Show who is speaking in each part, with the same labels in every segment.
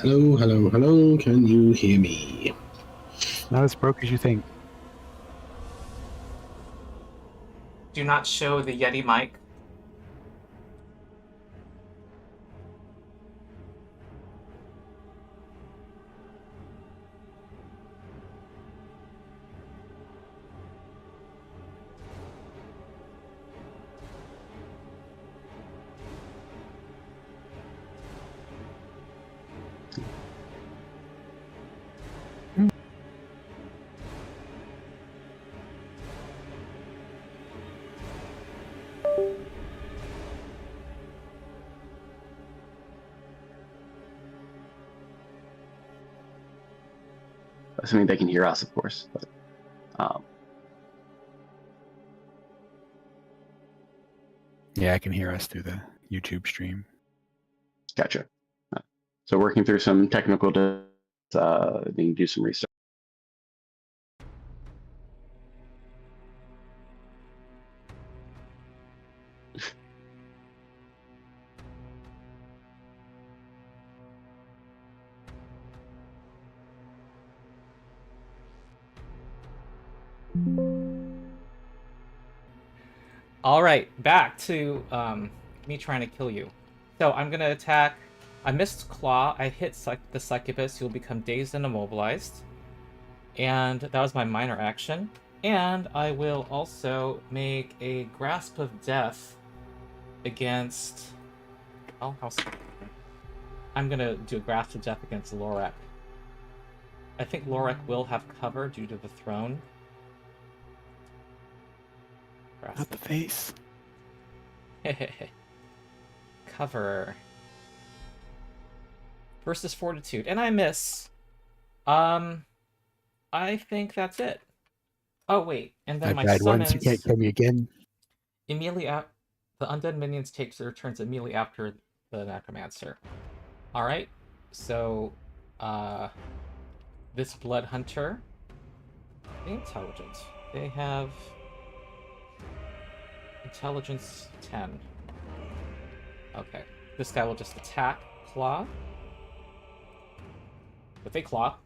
Speaker 1: Hello, hello, hello. Can you hear me?
Speaker 2: Not as broke as you think.
Speaker 3: Do not show the Yeti mic.
Speaker 4: Assuming they can hear us, of course. But,
Speaker 2: Yeah, I can hear us through the YouTube stream.
Speaker 4: gotcha. So working through some technical, need to do some research.
Speaker 3: All right, back to me trying to kill you. So I'm gonna attack. I missed Claw. I hit the succubus. You'll become dazed and immobilized. And that was my minor action. And I will also make a grasp of death against. Oh, I'm gonna do a grasp of death against Lorek. I think Lorek will have cover due to the throne.
Speaker 2: Not the face.
Speaker 3: Cover. Versus Fortitude. And I miss. I think that's it. Oh, wait. And then
Speaker 2: I've
Speaker 3: my
Speaker 2: died once, you
Speaker 3: summons...
Speaker 2: can't kill me again.
Speaker 3: Immediately after... The undead minions takes their turns immediately after the necromancer. Alright. So, this blood hunter... Intelligent. They have... Intelligence 10. Okay. This guy will just attack Claw. With a claw.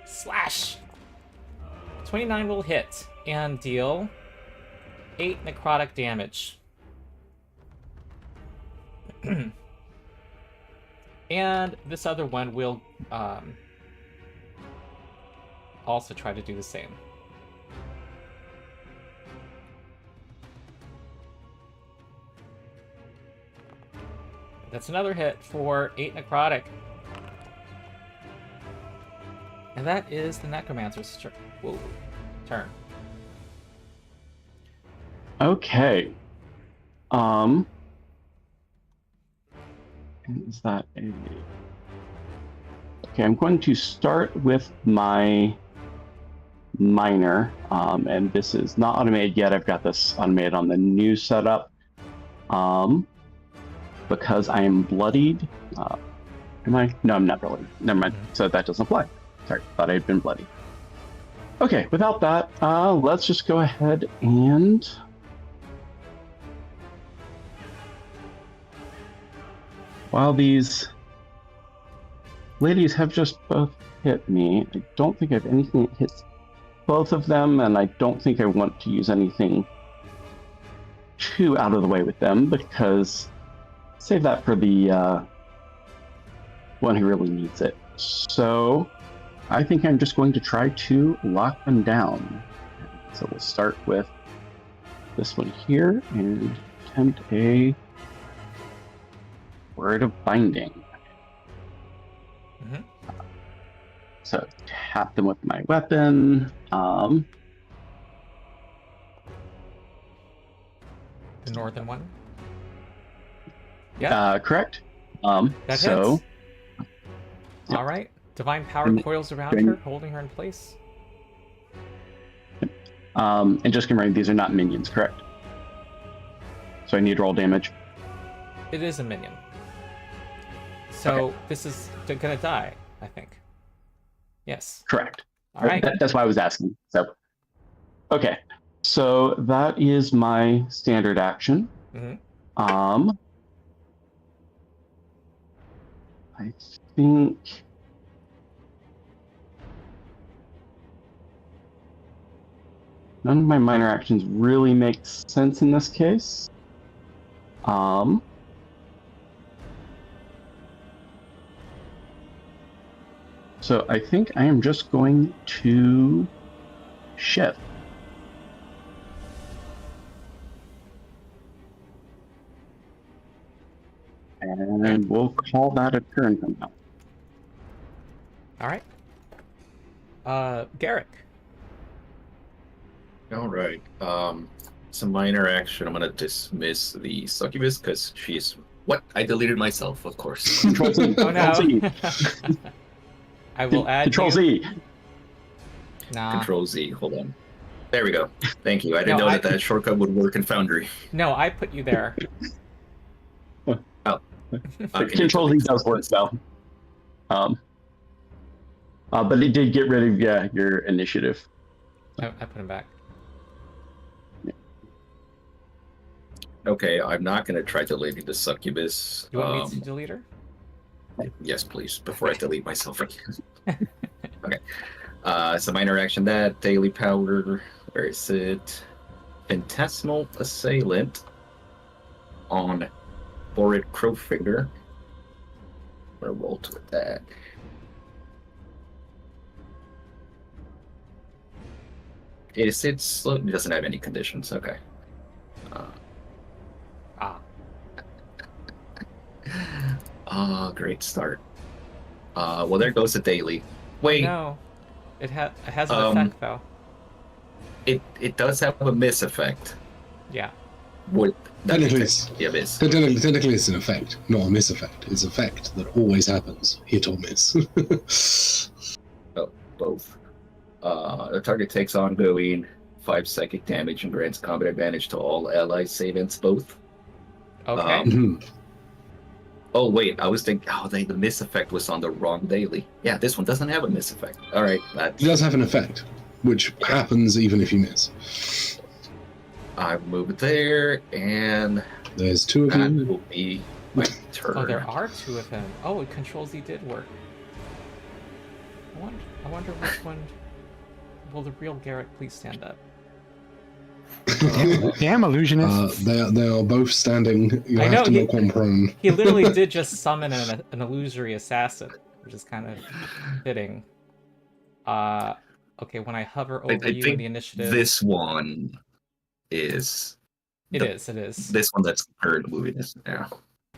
Speaker 3: Slash! 29 will hit and deal 8 necrotic damage. And this other one will also try to do the same. That's another hit for 8 necrotic. And that is the necromancer's turn.
Speaker 4: Okay. Is that a... Okay, I'm going to start with my minor, and this is not automated yet. I've got this automated on the new setup. Because I am bloodied. Am I? No, I'm not bloodied. Never mind. So that doesn't apply. Sorry, thought I had been bloodied. Okay, without that, let's just go ahead and... While these ladies have just both hit me, I don't think I have anything that hits both of them, and I don't think I want to use anything too out of the way with them, because save that for the one who really needs it. So I think I'm just going to try to lock them down. So we'll start with this one here and attempt a word of binding.
Speaker 3: Mm-hmm.
Speaker 4: So tap them with my weapon.
Speaker 3: The northern one? Yeah.
Speaker 4: Correct.
Speaker 3: That
Speaker 4: so
Speaker 3: hits.
Speaker 4: Yep.
Speaker 3: All right. Divine power coils around her, holding her in place.
Speaker 4: And just confirming, these are not minions, correct? So I need roll damage.
Speaker 3: It is a minion. So this is gonna die, I think. Yes.
Speaker 4: Correct.
Speaker 3: All right.
Speaker 4: That's why I was asking. So, okay. So that is my standard action.
Speaker 3: Mm-hmm.
Speaker 4: I think none of my minor actions really make sense in this case. So I think I am just going to shift. And we'll call that a turn from now.
Speaker 3: All right. Garrick.
Speaker 5: All right. It's a minor action. I'm gonna dismiss the succubus because she's what? I deleted myself, of course.
Speaker 4: Control Z.
Speaker 3: Oh no.
Speaker 4: Control Z.
Speaker 3: I will add
Speaker 4: Control
Speaker 3: you.
Speaker 4: Z.
Speaker 3: Nah.
Speaker 5: Control Z. Hold on. There we go. Thank you. I didn't
Speaker 3: No,
Speaker 5: know that shortcut would work in Foundry.
Speaker 3: No, I put you there.
Speaker 4: Control Z does work though. But it did get rid of your initiative.
Speaker 3: I put him back.
Speaker 5: Okay, I'm not gonna try deleting the succubus.
Speaker 3: You want me to delete her?
Speaker 5: Yes, please. Before I delete myself again. Okay. It's a minor action that daily power. Where is it? Phantasmal assailant on Borid Crowfinger. I'm gonna roll to attack. It doesn't have any conditions. Okay. Great start. Well, there goes the daily. Wait.
Speaker 3: No, it has an effect though.
Speaker 5: It does have a miss effect.
Speaker 3: Yeah.
Speaker 5: What?
Speaker 1: Technically,
Speaker 5: miss.
Speaker 1: technically, it's an effect, not a miss effect. It's an effect that always happens, hit or miss.
Speaker 5: Oh, both. The target takes ongoing 5 psychic damage and grants combat advantage to all allies, save ends both.
Speaker 3: Okay.
Speaker 5: Oh wait, I was thinking. Oh, the miss effect was on the wrong daily. Yeah, this one doesn't have a miss effect. All right,
Speaker 1: It does have an effect, which happens even if you miss.
Speaker 5: I move it there, and
Speaker 1: There's two of
Speaker 5: that
Speaker 1: you.
Speaker 5: will be my turn.
Speaker 3: Oh, there are two of him. Oh, Control Z did work. I wonder which one. Will the real Garrett please stand up?
Speaker 2: Damn illusionist.
Speaker 1: They are both standing. You
Speaker 3: I
Speaker 1: have
Speaker 3: know,
Speaker 1: to make one prone.
Speaker 3: He literally did just summon an illusory assassin, which is kind of fitting. Okay, when I hover over
Speaker 5: I
Speaker 3: you in
Speaker 5: think
Speaker 3: the initiative.
Speaker 5: this one is.
Speaker 3: It is.
Speaker 5: This one that's heard moving is yeah.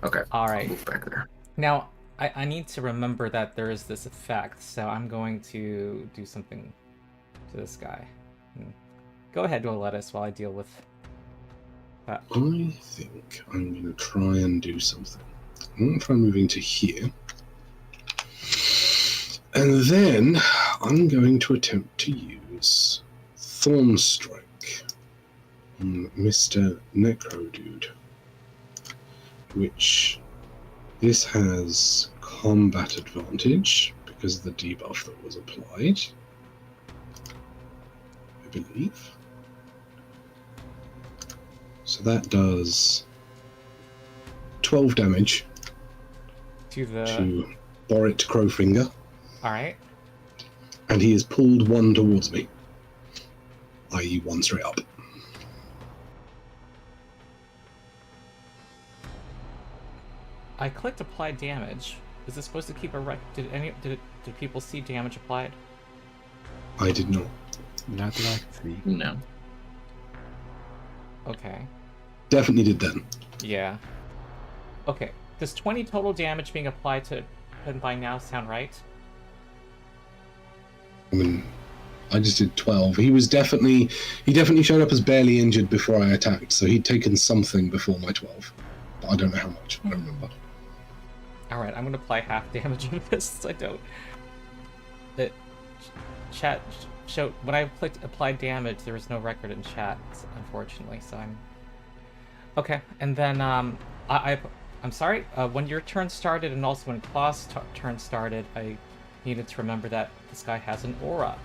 Speaker 5: Okay.
Speaker 3: All right.
Speaker 5: Move back there.
Speaker 3: Now, I need to remember that there is this effect, so I'm going to do something to this guy. Go ahead, Boletus, while I deal with that.
Speaker 1: I think I'm going to try and do something. I'm going to try moving to here. And then I'm going to attempt to use Thorn Strike on Mr. Necro Dude, which this has combat advantage because of the debuff that was applied, I believe. So that does 12 damage
Speaker 3: To the.
Speaker 1: to Borid Crowfinger,
Speaker 3: Alright.
Speaker 1: and he has pulled one towards me, i.e. one straight up.
Speaker 3: I clicked apply damage. Is this supposed to keep a rec? Did people see damage applied?
Speaker 1: I did not.
Speaker 2: Not that I can see.
Speaker 5: No.
Speaker 3: Okay.
Speaker 1: Definitely did then.
Speaker 3: Yeah. Okay. Does 20 total damage being applied to him by now sound right?
Speaker 1: I mean, I just did 12. He definitely showed up as barely injured before I attacked, so he'd taken something before my 12. But I don't know how much. I don't remember.
Speaker 3: Alright, I'm gonna apply half damage on this since I don't. Chat showed when I clicked apply damage, there was no record in chat, unfortunately, so I'm okay. And then I'm sorry, when your turn started and also when Claw's turn started, I needed to remember that this guy has an aura.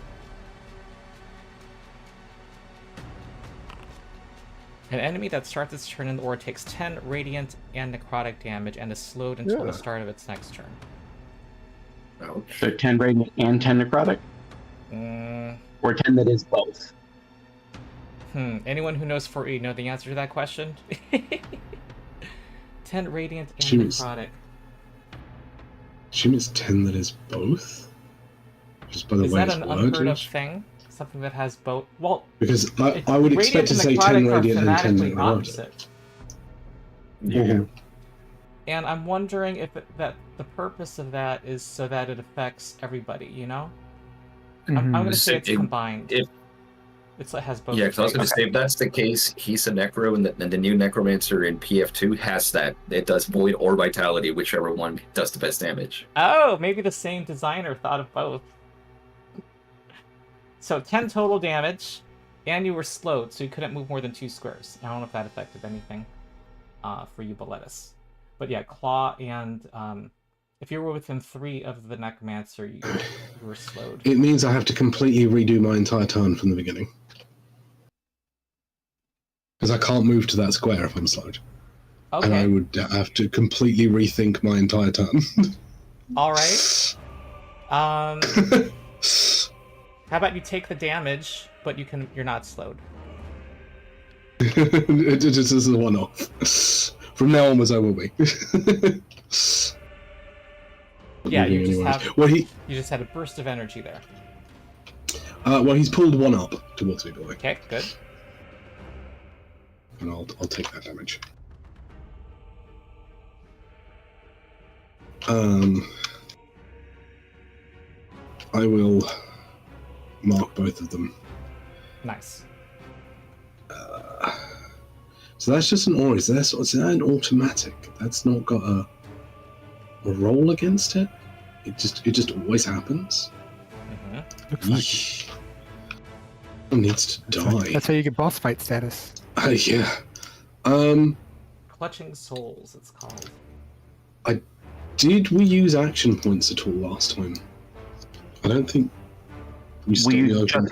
Speaker 3: An enemy that starts its turn in the aura takes 10 radiant and necrotic damage and is slowed until the start of its next turn.
Speaker 5: Ouch.
Speaker 4: So 10 radiant and 10 necrotic? Or 10 that is both?
Speaker 3: Anyone who knows 4E know the answer to that question? 10 radiant and
Speaker 1: Jeez.
Speaker 3: necrotic.
Speaker 1: Assume it's 10 that is both? Just by the
Speaker 3: Is
Speaker 1: way
Speaker 3: that
Speaker 1: it's
Speaker 3: an unheard of
Speaker 1: worded?
Speaker 3: thing? Something that has both? Well,
Speaker 1: Because I would expect to say 10 radiant and 10 necrotic.
Speaker 3: opposite.
Speaker 1: Yeah.
Speaker 3: And I'm wondering if that the purpose of that is so that it affects everybody, you know? I'm going to say it's combined. It has both.
Speaker 5: Yeah, because I was going to say, if that's the case, he's a necro, and the new necromancer in PF2 has that. It does void or vitality, whichever one does the best damage.
Speaker 3: Oh, maybe the same designer thought of both. So 10 total damage, and you were slowed, so you couldn't move more than 2 squares. I don't know if that affected anything for you, Boletus. But yeah, claw and if you were within 3 of the necromancer, you were slowed.
Speaker 1: It means I have to completely redo my entire turn from the beginning. Because I can't move to that square if I'm slowed.
Speaker 3: Okay.
Speaker 1: And I would have to completely rethink my entire turn.
Speaker 3: All right. How about you take the damage, but you're not slowed.
Speaker 1: It just is a one-off. From now onwards, I will be.
Speaker 3: Yeah, you just
Speaker 1: anyways.
Speaker 3: have.
Speaker 1: Well,
Speaker 3: You just had a burst of energy there.
Speaker 1: well, he's pulled 1 up towards me, boy.
Speaker 3: Okay, good.
Speaker 1: And I'll take that damage. I will mark both of them.
Speaker 3: Nice.
Speaker 1: So that's just an aura. Is that an automatic? That's not got a roll against it. It just always happens.
Speaker 2: Looks like
Speaker 1: Eesh. One needs to die.
Speaker 2: that's how you get boss fight status.
Speaker 1: Yeah.
Speaker 3: Clutching Souls, it's called.
Speaker 1: Did we use action points at all last time? I don't think we
Speaker 4: just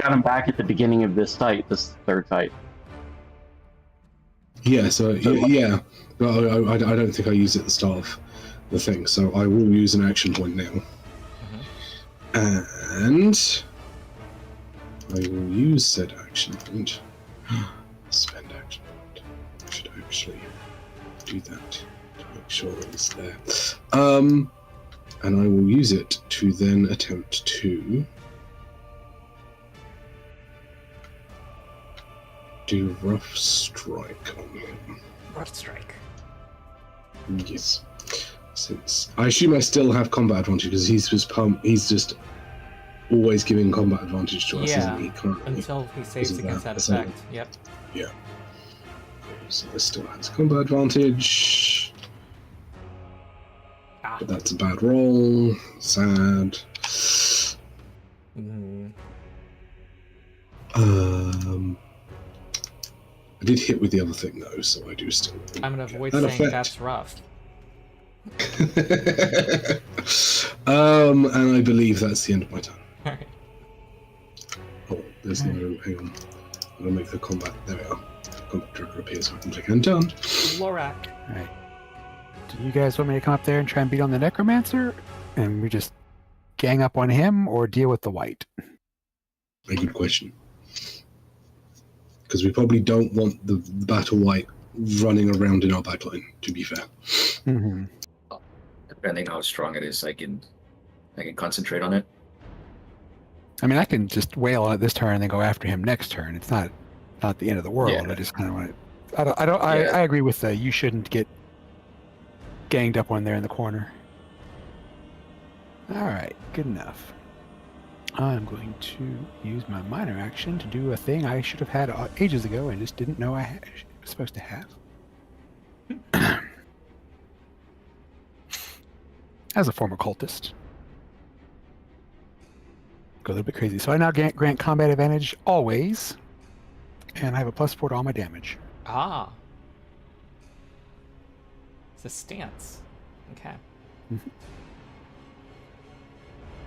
Speaker 4: got him back at the beginning of this fight, this third fight.
Speaker 1: Yeah, so yeah. But I don't think I used it at the start of the thing, so I will use an action point now. And I will use said action point. Spend action point. I should actually do that to make sure that it's there. And I will use it to then attempt to do rough strike on him.
Speaker 3: Rough strike.
Speaker 1: Yes. Since I assume I still have combat advantage because he's just always giving combat advantage to us, isn't he? Currently,
Speaker 3: until he saves against that effect. Yep.
Speaker 1: Yeah. So this still has combat advantage. But that's a bad roll. Sad. I did hit with the other thing though, so I do still.
Speaker 3: I'm gonna avoid
Speaker 1: that
Speaker 3: saying
Speaker 1: effect.
Speaker 3: that's rough.
Speaker 1: And I believe that's the end of my turn.
Speaker 3: Alright.
Speaker 1: Oh, there's no. Hang on. I'm gonna make the combat. There we are. Combat tracker appear so I can click and done.
Speaker 3: Lorak.
Speaker 2: Alright. Do you guys want me to come up there and try and beat on the necromancer? And we just gang up on him or deal with the white?
Speaker 1: A good question. Because we probably don't want the battle white running around in our backline, to be fair.
Speaker 2: Mm-hmm.
Speaker 5: Depending how strong it is, I can concentrate on it.
Speaker 2: I mean, I can just wail on it this turn and then go after him next turn. It's not the end of the world.
Speaker 5: Yeah.
Speaker 2: I just kind of want to. I agree with you shouldn't get ganged up on there in the corner. All right, good enough. I'm going to use my minor action to do a thing I should have had ages ago and just didn't know I was supposed to have. As a former cultist. Go a little bit crazy. So I now grant combat advantage always, and I have a +4 to all my damage.
Speaker 3: Ah. It's a stance. Okay.
Speaker 2: Mm-hmm.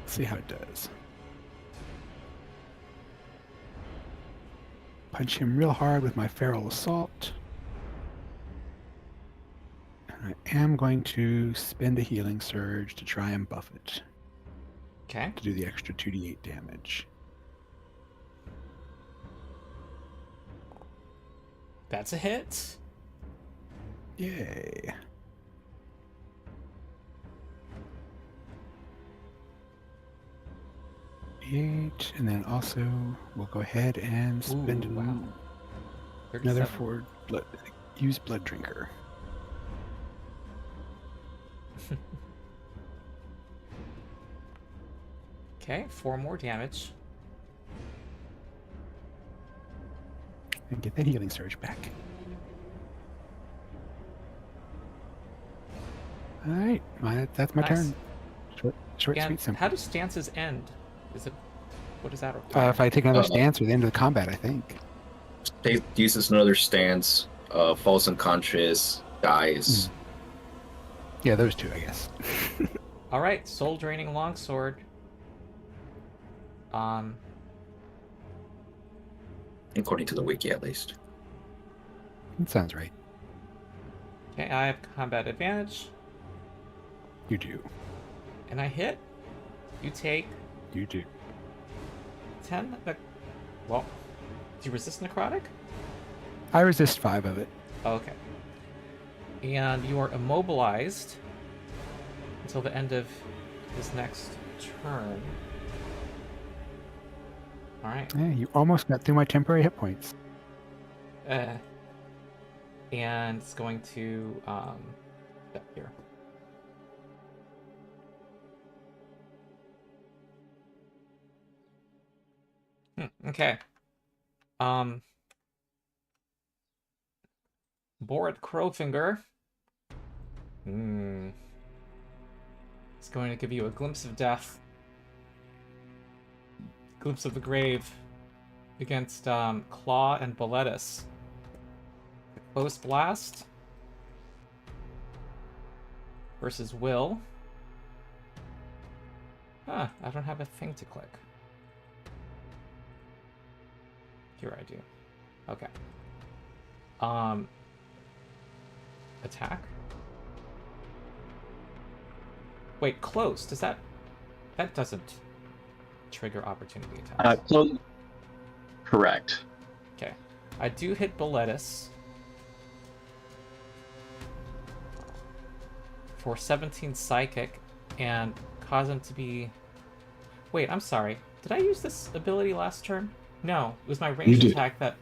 Speaker 2: Let's see how it does. Punch him real hard with my feral assault. And I am going to spend a healing surge to try and buff it.
Speaker 3: Okay.
Speaker 2: to do the extra 2d8 damage.
Speaker 3: That's a hit.
Speaker 2: Yay. Eight, and then also we'll go ahead and spend
Speaker 3: Ooh, wow.
Speaker 2: another
Speaker 3: 37.
Speaker 2: for blood. Use blood drinker.
Speaker 3: Okay, 4 more damage.
Speaker 2: And get that healing surge back. All right, that's my
Speaker 3: Nice.
Speaker 2: turn. Short,
Speaker 3: And
Speaker 2: sweet, simple.
Speaker 3: how do stances end? Is it? What does that require?
Speaker 2: If I take another stance with the end of the combat, I think.
Speaker 5: He uses another stance, falls unconscious, dies.
Speaker 2: Yeah, those two, I guess.
Speaker 3: All right, soul draining longsword.
Speaker 5: According to the wiki, at least.
Speaker 2: That sounds right.
Speaker 3: Okay, I have combat advantage,
Speaker 2: You do.
Speaker 3: and I hit. You take
Speaker 2: You do.
Speaker 3: 10. Well, do you resist necrotic?
Speaker 2: I resist 5 of it.
Speaker 3: Oh, okay. And you are immobilized until the end of his next turn. All right.
Speaker 2: Yeah, you almost got through my temporary hit points.
Speaker 3: And it's going to step here. Okay. Bored Crowfinger. It's going to give you a glimpse of death. Glimpse of the grave against Claw and Boletus. Close blast versus Will. Huh, I don't have a thing to click. Here I do. Okay. Attack. Wait, close. Does that doesn't trigger opportunity attacks?
Speaker 4: So, correct.
Speaker 3: Okay. I do hit Boletus for 17 psychic and cause him to be... Wait, I'm sorry. Did I use this ability last turn? No, it was my ranged attack that...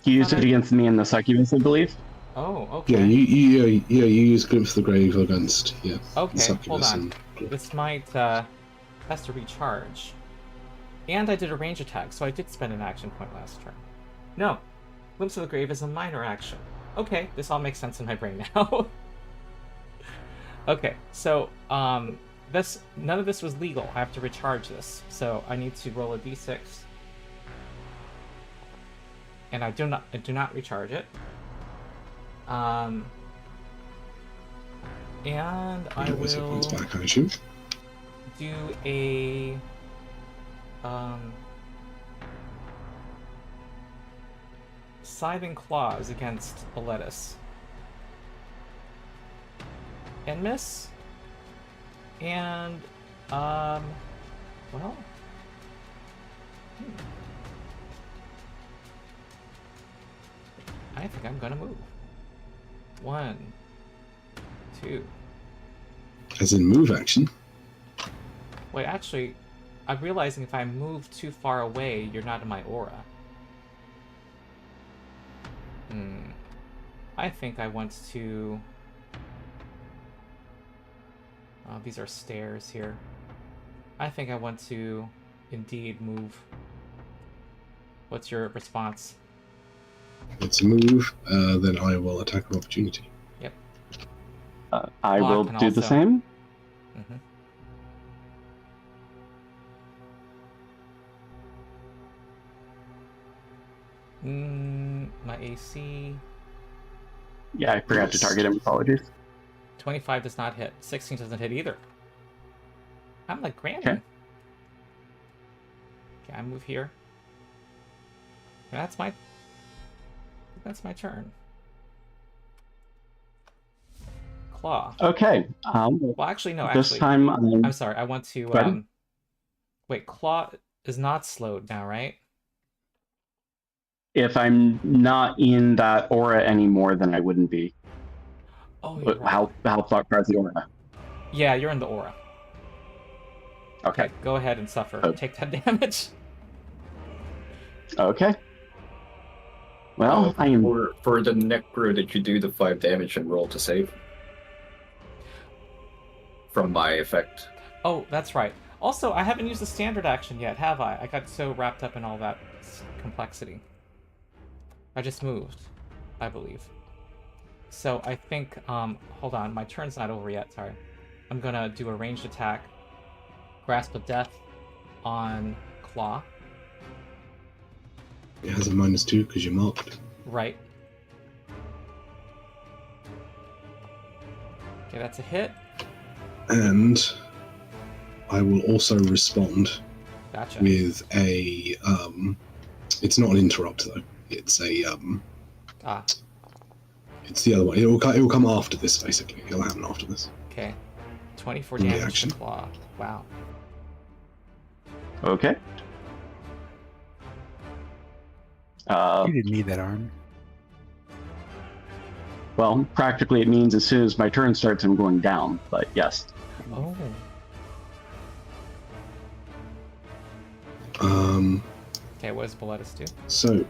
Speaker 4: You used it against me and the succubus, I believe.
Speaker 3: Oh, okay.
Speaker 1: Yeah, you use Glimpse of the Grave against, yeah.
Speaker 3: Okay, hold
Speaker 1: Succubus
Speaker 3: on. This might has to recharge. And I did a range attack, so I did spend an action point last turn. No, Glimpse of the Grave is a minor action. Okay, this all makes sense in my brain now. Okay, so none of this was legal. I have to recharge this, so I need to roll a d6, and I do not recharge it. And I will
Speaker 1: Points back, I assume.
Speaker 3: do a Scything Claws against Boletus. And miss. And well, I think I'm gonna move. 1, 2.
Speaker 1: As in move action.
Speaker 3: Wait, actually, I'm realizing if I move too far away, you're not in my aura. I think I want to... Oh, these are stairs here. I think I want to indeed move. What's your response?
Speaker 1: It's a move, then I will attack of opportunity.
Speaker 3: Yep.
Speaker 4: I
Speaker 3: Block
Speaker 4: will
Speaker 3: can
Speaker 4: do the
Speaker 3: also-
Speaker 4: same.
Speaker 3: My AC...
Speaker 4: Yeah, I forgot to target him. Apologies.
Speaker 3: 25 does not hit. 16 doesn't hit either. I'm like Granny.
Speaker 4: Okay.
Speaker 3: Okay, I move here. And that's my turn. claw.
Speaker 4: Okay.
Speaker 3: Well, actually, no.
Speaker 4: This
Speaker 3: Actually,
Speaker 4: time
Speaker 3: I'm sorry. I want to.
Speaker 4: Go ahead.
Speaker 3: Wait, claw is not slowed now, right?
Speaker 4: if I'm not in that aura anymore, then I wouldn't be.
Speaker 3: Oh, you're right.
Speaker 4: How far is the aura?
Speaker 3: Yeah, you're in the aura.
Speaker 4: Okay.
Speaker 3: Go ahead and suffer.
Speaker 4: Oh.
Speaker 3: Take that damage.
Speaker 4: Okay. Well, I am.
Speaker 5: For the necro, did you do the 5 damage and roll to save? From my effect.
Speaker 3: Oh, that's right. Also, I haven't used the standard action yet, have I? I got so wrapped up in all that complexity. I just moved, I believe. So I think, hold on, my turn's not over yet, sorry. I'm gonna do a ranged attack, Grasp of Death on Claw.
Speaker 1: It has a -2 because you're marked.
Speaker 3: Right. Okay, that's a hit.
Speaker 1: And I will also respond
Speaker 3: Gotcha.
Speaker 1: with a it's not an interrupt though. It's a it's the other one. It will come after this basically. It'll happen after this.
Speaker 3: Okay. 24
Speaker 1: In the
Speaker 3: damage
Speaker 1: action.
Speaker 3: to Claw. Wow.
Speaker 4: Okay.
Speaker 2: You didn't need that arm.
Speaker 4: Well, practically it means as soon as my turn starts, I'm going down. But yes.
Speaker 3: Oh. Okay, what does Boletus do?
Speaker 1: So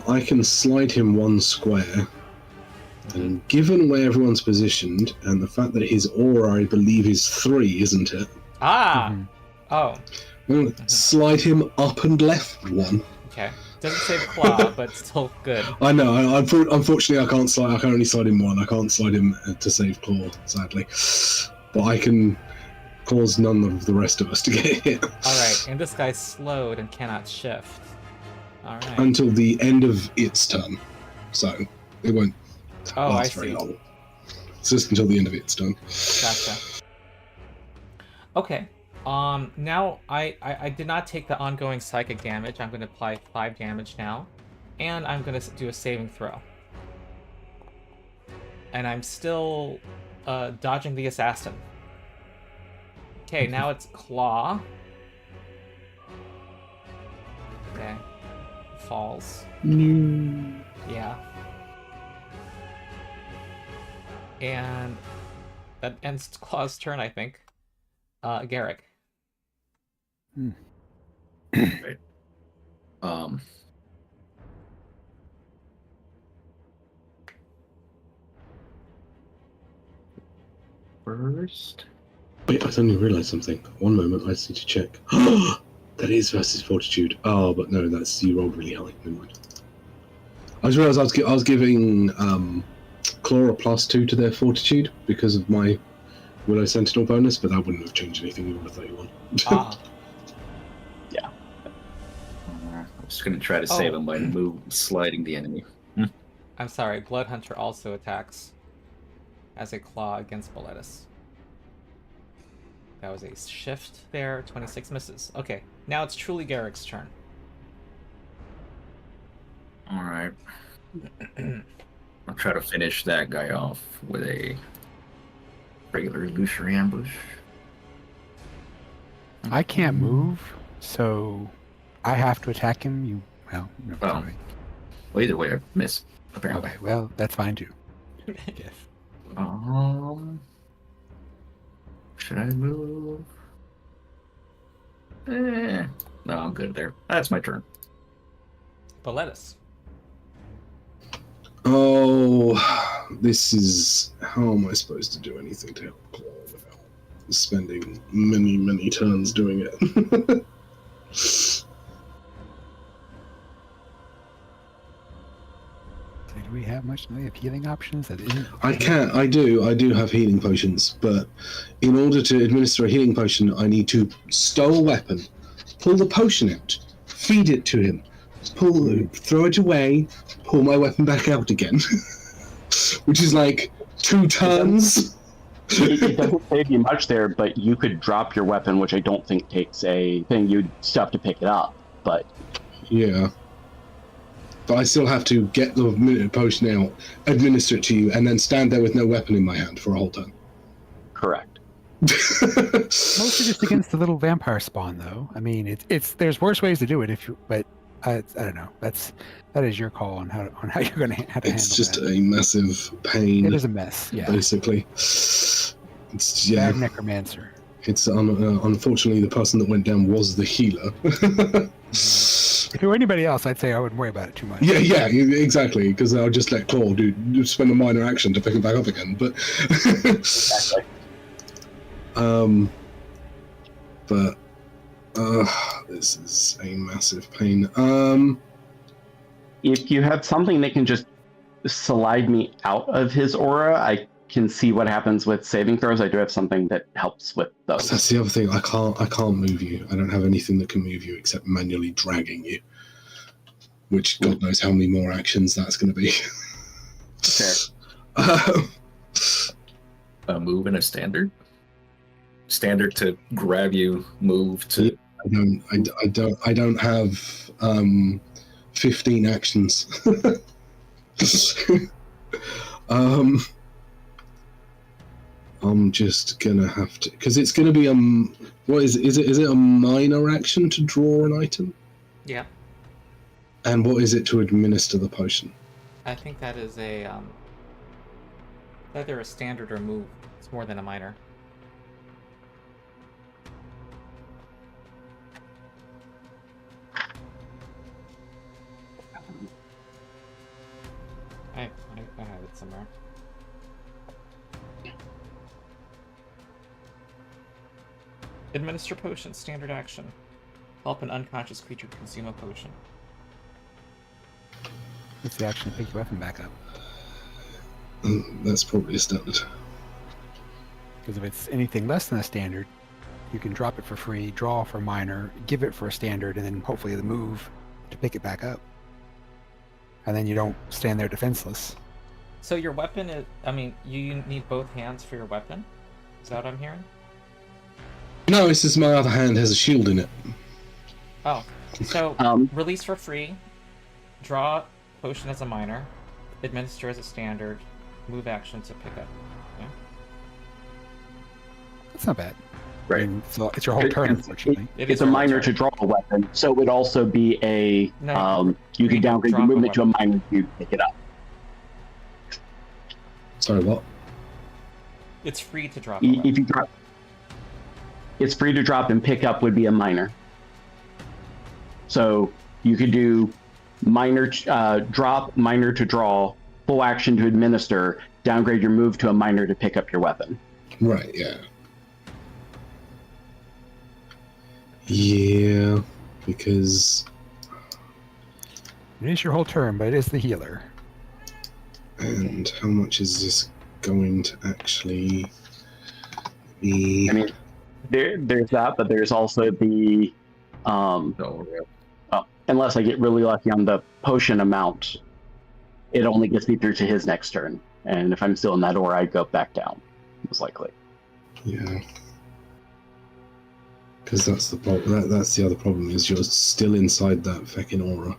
Speaker 1: I can slide him 1 square, and given where everyone's positioned and the fact that his aura, I believe, is 3, isn't it?
Speaker 3: Ah!
Speaker 2: Mhm.
Speaker 3: Oh,
Speaker 1: I'm gonna slide him up and left 1.
Speaker 3: okay. Doesn't save Claw, but still good.
Speaker 1: I know. Unfortunately, I can't slide. I can only slide him 1. I can't slide him to save Claw, sadly. But I can cause none of the rest of us to get hit.
Speaker 3: Alright, and this guy's slowed and cannot shift. Alright.
Speaker 1: Until the end of its turn. So it won't
Speaker 3: Oh, I
Speaker 1: last very
Speaker 3: see.
Speaker 1: long. It's just until the end of its turn.
Speaker 3: Gotcha. Okay. Now I did not take the ongoing psychic damage. I'm going to apply 5 damage now. And I'm going to do a saving throw. And I'm still dodging the assassin. Okay, now it's Claw. Okay. Falls. Yeah. And that ends Claw's turn, I think. Garrick.
Speaker 5: Right. First.
Speaker 1: Wait, I suddenly realised something. One moment, I just need to check. That is versus Fortitude. Oh, but no, that's you rolled really high. Never mind. I just realised I was giving Claw a +2 to their Fortitude because of my Willow Sentinel bonus, but that wouldn't have changed anything. We were 31.
Speaker 3: Ah.
Speaker 5: I'm just gonna try to save him by sliding the enemy.
Speaker 3: I'm sorry, Bloodhunter also attacks as a Claw against Boletus. That was a shift there. 26 misses. Okay, now it's truly Garrick's turn.
Speaker 5: Alright. I'll try to finish that guy off with a regular illusory ambush.
Speaker 2: I can't move, so I have to attack him. No,
Speaker 5: Oh.
Speaker 2: sorry.
Speaker 5: Well, either way, I miss, apparently.
Speaker 2: Okay, well, that's fine too. Yes.
Speaker 5: Should I move? No, I'm good there. That's my turn.
Speaker 3: Boletus.
Speaker 1: Oh, this is... How am I supposed to do anything to help Claw without spending many, many turns doing it?
Speaker 2: Do we have much in the way of healing options? That isn't.
Speaker 1: I do have healing potions, but in order to administer a healing potion, I need to stow a weapon, pull the potion out, feed it to him, throw it away, pull my weapon back out again. Which is like 2 turns.
Speaker 4: It doesn't save you much there, but you could drop your weapon, which I don't think takes a thing. You'd still have to pick it up, but
Speaker 1: Yeah. but I still have to get the minute potion out, administer it to you, and then stand there with no weapon in my hand for a whole turn.
Speaker 4: Correct.
Speaker 2: Mostly just against the little vampire spawn, though. I mean, it's there's worse ways to do it but I don't know. That is your call on how you're going to handle
Speaker 1: It's just
Speaker 2: that.
Speaker 1: a massive pain.
Speaker 2: It is a mess. Yeah.
Speaker 1: Basically. It's
Speaker 2: Bad necromancer.
Speaker 1: It's unfortunately the person that went down was the healer.
Speaker 2: If it were anybody else, I'd say I wouldn't worry about it too much.
Speaker 1: Yeah, exactly. Because I'll just let Claw spend a minor action to pick him back up again. But
Speaker 4: Exactly.
Speaker 1: but this is a massive pain.
Speaker 4: If you have something that can just slide me out of his aura, I can see what happens with saving throws. I do have something that helps with those.
Speaker 1: That's the other thing. I can't move you. I don't have anything that can move you except manually dragging you. Which God knows how many more actions that's going to be.
Speaker 4: Fair.
Speaker 5: A move and a standard. Standard to grab you, move to.
Speaker 1: I don't have 15 actions. I'm just gonna have to, because it's gonna be what is it? Is it a minor action to draw an item?
Speaker 3: Yeah.
Speaker 1: And what is it to administer the potion?
Speaker 3: I think that is a either a standard or move. It's more than a minor. I have it somewhere. Administer potion, standard action. Help an unconscious creature consume a potion.
Speaker 2: It's the action to pick your weapon back up.
Speaker 1: That's probably a standard.
Speaker 2: Because if it's anything less than a standard, you can drop it for free, draw for minor, give it for a standard, and then hopefully the move to pick it back up. And then you don't stand there defenseless.
Speaker 3: So your weapon is, I mean, you need both hands for your weapon? Is that what I'm hearing?
Speaker 1: No, it's just my other hand has a shield in it.
Speaker 3: Oh, so release for free, draw potion as a minor, administer as a standard, move action to pick up. Yeah.
Speaker 2: That's not bad.
Speaker 4: Right.
Speaker 2: I mean, it's your whole turn, unfortunately.
Speaker 4: It's a minor to draw a weapon, so it would also be a you can downgrade your movement to a minor to pick it up.
Speaker 1: Sorry, what?
Speaker 3: It's free to drop a weapon.
Speaker 4: If you drop, it's free to drop, and pick up would be a minor. So you could do minor drop, minor to draw, full action to administer, downgrade your move to a minor to pick up your weapon.
Speaker 1: Right, yeah. Yeah, because...
Speaker 2: It is your whole turn, but it is the healer.
Speaker 1: And how much is this going to actually be?
Speaker 4: I mean, there's that, but there's also the... unless I get really lucky on the potion amount, it only gets me through to his next turn. And if I'm still in that aura, I'd go back down, most likely.
Speaker 1: Yeah. Because that's the problem. That's the other problem, is you're still inside that fucking aura.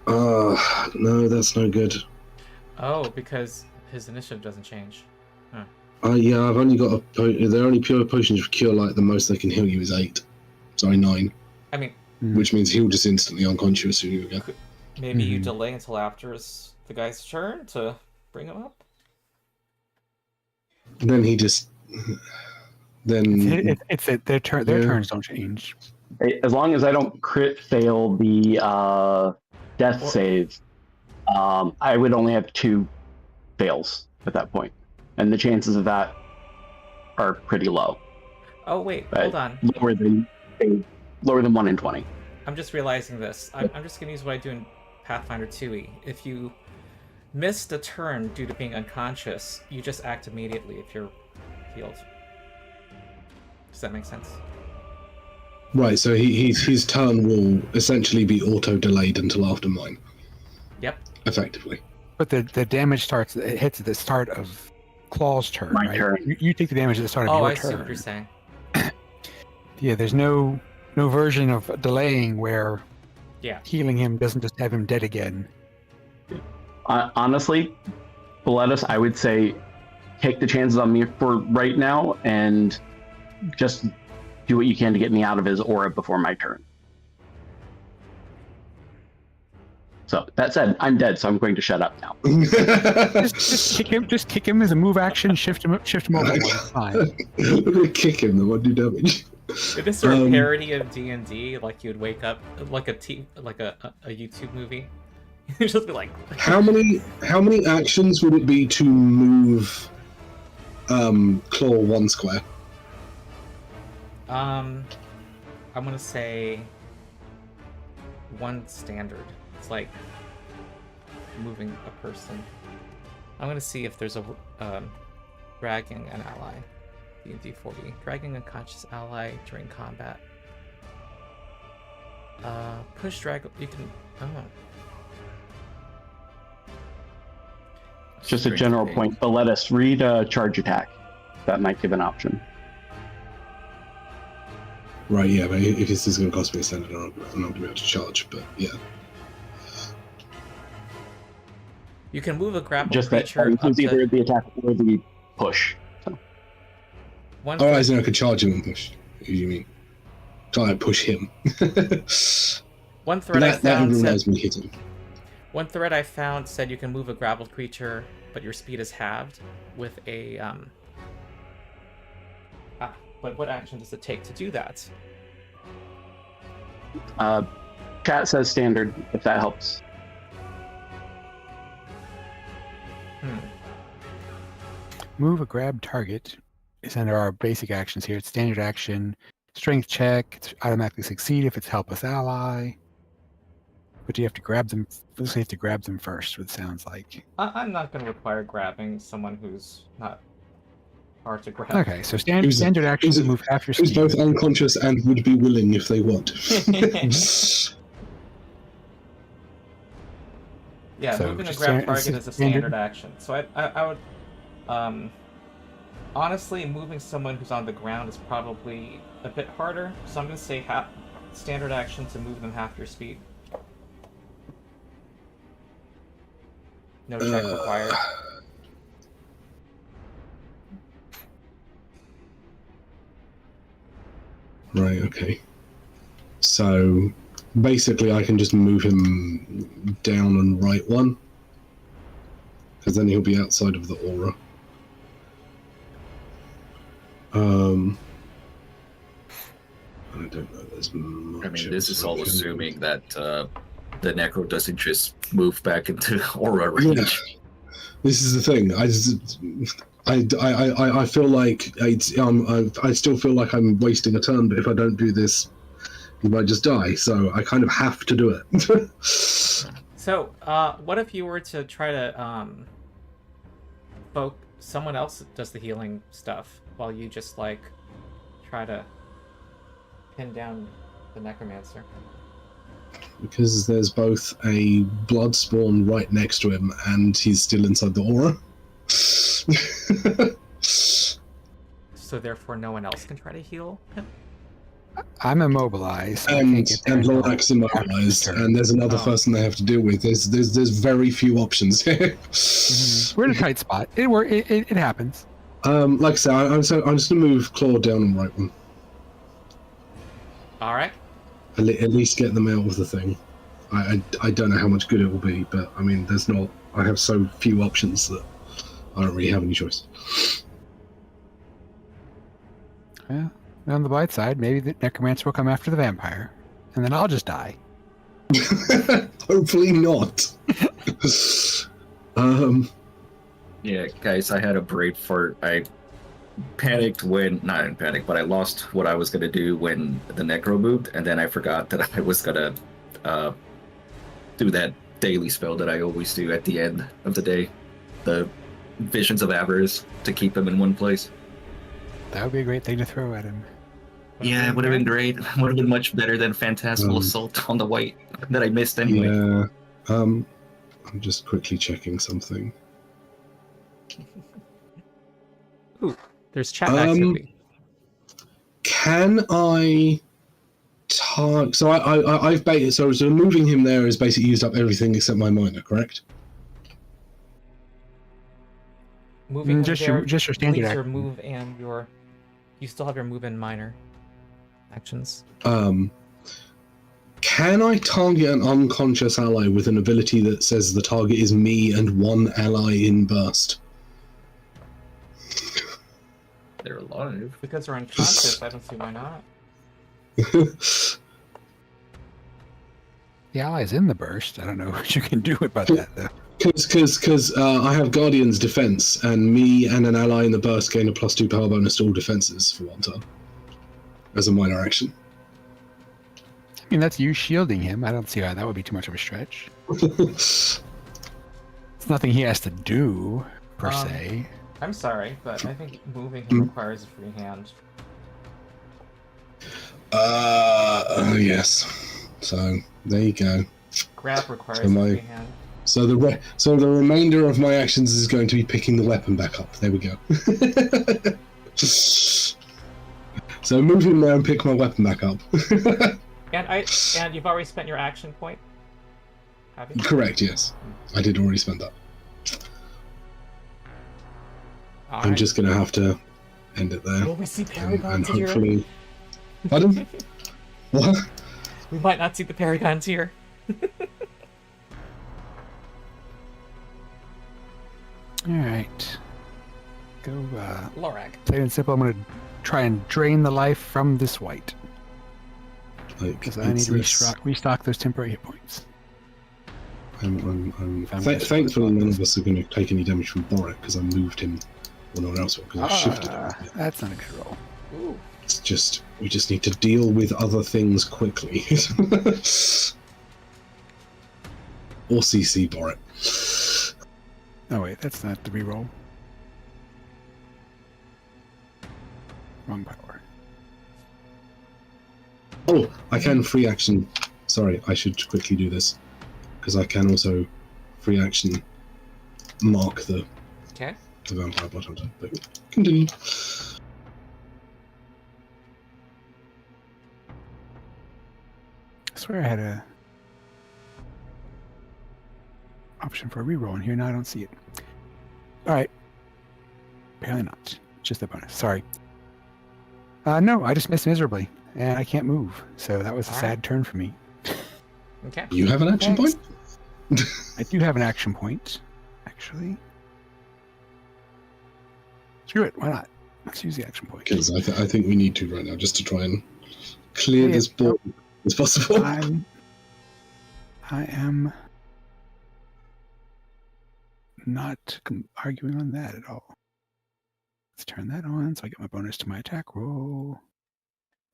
Speaker 1: No, that's no good.
Speaker 3: Oh, because his initiative doesn't change. Huh.
Speaker 1: Yeah, I've only got they're only pure potions for cure light. The most they can heal you is 8. Sorry, 9.
Speaker 3: I mean,
Speaker 1: which means he'll just instantly unconscious you again.
Speaker 3: Maybe you delay until after the guy's turn to bring him up?
Speaker 1: And then he just... Then...
Speaker 2: Their turns don't change.
Speaker 4: As long as I don't crit fail the death save, I would only have 2 fails at that point. And the chances of that are pretty low.
Speaker 3: Oh, wait, hold on.
Speaker 4: Lower than 1 in 20.
Speaker 3: I'm just realizing this. I'm just going to use what I do in Pathfinder 2e. If you missed a turn due to being unconscious, you just act immediately if you're healed. Does that make sense?
Speaker 1: Right, so his turn will essentially be auto-delayed until after mine.
Speaker 3: Yep.
Speaker 1: Effectively.
Speaker 2: But the damage hits at the start of Claw's turn,
Speaker 4: My
Speaker 2: right?
Speaker 4: turn.
Speaker 2: You take the damage at the start of your
Speaker 3: I
Speaker 2: turn.
Speaker 3: see what you're saying.
Speaker 2: Yeah, there's no version of delaying where
Speaker 3: Yeah.
Speaker 2: Healing him doesn't just have him dead again.
Speaker 4: Honestly, Boletus, I would say take the chances on me for right now and just do what you can to get me out of his aura before my turn. So that said, I'm dead, so I'm going to shut up now.
Speaker 2: Just kick him as a move action. Shift him over. It's fine.
Speaker 1: Kick him, that won't do damage.
Speaker 3: Is this sort of parody of D&D? Like you'd wake up like a YouTube movie. You'd just be like,
Speaker 1: How many actions would it be to move Claw 1 square?
Speaker 3: I'm gonna say 1 standard. It's like moving a person. I'm gonna see if there's a dragging an ally. D&D 40. Dragging a conscious ally during combat. Push drag. You can. Oh.
Speaker 4: Just a general point, but let us read charge attack. That might give an option.
Speaker 1: Right, yeah, but if this is going to cost me a standard, I'm not going to be able to charge, but yeah.
Speaker 3: You can move a grapple
Speaker 4: Just that
Speaker 3: creature
Speaker 4: includes either the attack or the push. So.
Speaker 1: Oh, as in I could charge him and push. What do you mean? Try and push him.
Speaker 3: One thread I
Speaker 1: that
Speaker 3: found
Speaker 1: reminds
Speaker 3: said,
Speaker 1: me hitting.
Speaker 3: One thread I found said you can move a grappled creature, but your speed is halved with a but what action does it take to do that?
Speaker 4: Chat says standard, if that helps.
Speaker 2: Move a grab target is under our basic actions here. It's standard action, strength check. It's automatically succeed if it's helpless ally. But you have to grab them. You have to grab them first. What it sounds like.
Speaker 3: I'm not going to require grabbing someone who's not hard to grab.
Speaker 2: Okay, so standard action is move half your
Speaker 1: Who's
Speaker 2: speed.
Speaker 1: both unconscious and would be willing if they want.
Speaker 3: Yeah,
Speaker 2: So
Speaker 3: moving a
Speaker 2: just
Speaker 3: grab
Speaker 2: sta-
Speaker 3: target is a
Speaker 2: standard?
Speaker 3: standard action. So I would, honestly, moving someone who's on the ground is probably a bit harder. So I'm going to say standard action to move them half your speed. No check required.
Speaker 1: Right, okay. So basically I can just move him down and right 1. Because then he'll be outside of the aura. I don't know, there's much
Speaker 5: I mean, this is
Speaker 1: else I
Speaker 5: all
Speaker 1: can-
Speaker 5: assuming that the Necro doesn't just move back into aura range.
Speaker 1: Yeah. This is the thing. I feel like I still feel like I'm wasting a turn, but if I don't do this, he might just die. So I kind of have to do it.
Speaker 3: So, what if you were to try to someone else does the healing stuff while you just like try to pin down the necromancer?
Speaker 1: Because there's both a blood spawn right next to him, and he's still inside the aura.
Speaker 3: So therefore, no one else can try to heal him.
Speaker 2: I'm immobilized. So I
Speaker 1: And
Speaker 2: can't get there until
Speaker 1: Lorax immobilized,
Speaker 2: after the turn.
Speaker 1: and there's another person they have to deal with. There's very few options here.
Speaker 2: We're in a tight spot. It happens.
Speaker 1: Like I said, I'm just gonna move Claw down and right 1.
Speaker 3: All right.
Speaker 1: At least get them out of the thing. I don't know how much good it will be, but I mean, I have so few options that I don't really have any choice.
Speaker 2: Yeah. On the bright side, maybe the necromancer will come after the vampire, and then I'll just die.
Speaker 1: Hopefully not.
Speaker 5: Yeah, guys, I had a brain fart. I panicked not in panic, but I lost what I was going to do when the Necro moved, and then I forgot that I was going to do that daily spell that I always do at the end of the day. The Visions of Avarice to keep him in one place.
Speaker 2: That would be a great thing to throw at him.
Speaker 5: Yeah, it would have been great. Would have been much better than Phantasmal Assault on the white that I missed anyway.
Speaker 1: Yeah. I'm just quickly checking something.
Speaker 3: Ooh, there's chat activity.
Speaker 1: Can I So I've baited. So moving him there has basically used up everything except my minor, correct?
Speaker 3: Moving him
Speaker 2: just
Speaker 3: there
Speaker 2: your standard
Speaker 3: leaves your
Speaker 2: action.
Speaker 3: move and your. You still have your move and minor actions.
Speaker 1: Can I target an unconscious ally with an ability that says the target is me and one ally in burst?
Speaker 5: They're alive.
Speaker 3: Because they're unconscious, I don't see why not.
Speaker 2: The ally's in the burst. I don't know what you can do about that, though.
Speaker 1: Because I have Guardian's defense, and me and an ally in the burst gain a +2 power bonus to all defenses for 1 turn as a minor action.
Speaker 2: I mean, that's you shielding him. I don't see why that would be too much of a stretch. It's nothing he has to do, per se.
Speaker 3: I'm sorry, but I think moving him requires a free hand.
Speaker 1: Yes. So there you go.
Speaker 3: Grab requires
Speaker 1: So
Speaker 3: a
Speaker 1: my-
Speaker 3: free hand.
Speaker 1: So the remainder of my actions is going to be picking the weapon back up. There we go. So move him there and pick my weapon back up.
Speaker 3: And you've already spent your action point? Have you?
Speaker 1: Correct, yes. I did already spend that.
Speaker 3: All
Speaker 1: I'm
Speaker 3: right.
Speaker 1: just going to have to end it there.
Speaker 3: Will we see
Speaker 1: And
Speaker 3: paragons here?
Speaker 1: hopefully... Pardon? What?
Speaker 3: We might not see the paragons here.
Speaker 2: Alright. Go,
Speaker 3: Lorak.
Speaker 2: plain and simple, I'm going to try and drain the life from this white.
Speaker 1: Like,
Speaker 2: Because I need to restock those temporary hit points.
Speaker 1: Thankfully, none of us are going to take any damage from Borik because I moved him when no one else will, because I've shifted him.
Speaker 2: That's not a good roll.
Speaker 3: Ooh.
Speaker 1: It's just, we just need to deal with other things quickly. Or CC Borik.
Speaker 2: Oh wait, that's not the reroll. Wrong power.
Speaker 1: Oh, I can free action. Sorry, I should quickly do this. Because I can also free action mark the vampire bottom. But continue.
Speaker 2: I swear I had a option for a reroll in here. Now I don't see it. Alright. Apparently not. Just a bonus. Sorry. No, I just missed miserably. And I can't move. So that was a sad turn for me.
Speaker 3: Okay.
Speaker 1: You have an action point?
Speaker 2: I do have an action point, actually. Screw it. Why not? Let's use the action point.
Speaker 1: Because I think we need to right now, just to try and clear this board as possible.
Speaker 2: I am not arguing on that at all. Let's turn that on so I get my bonus to my attack roll.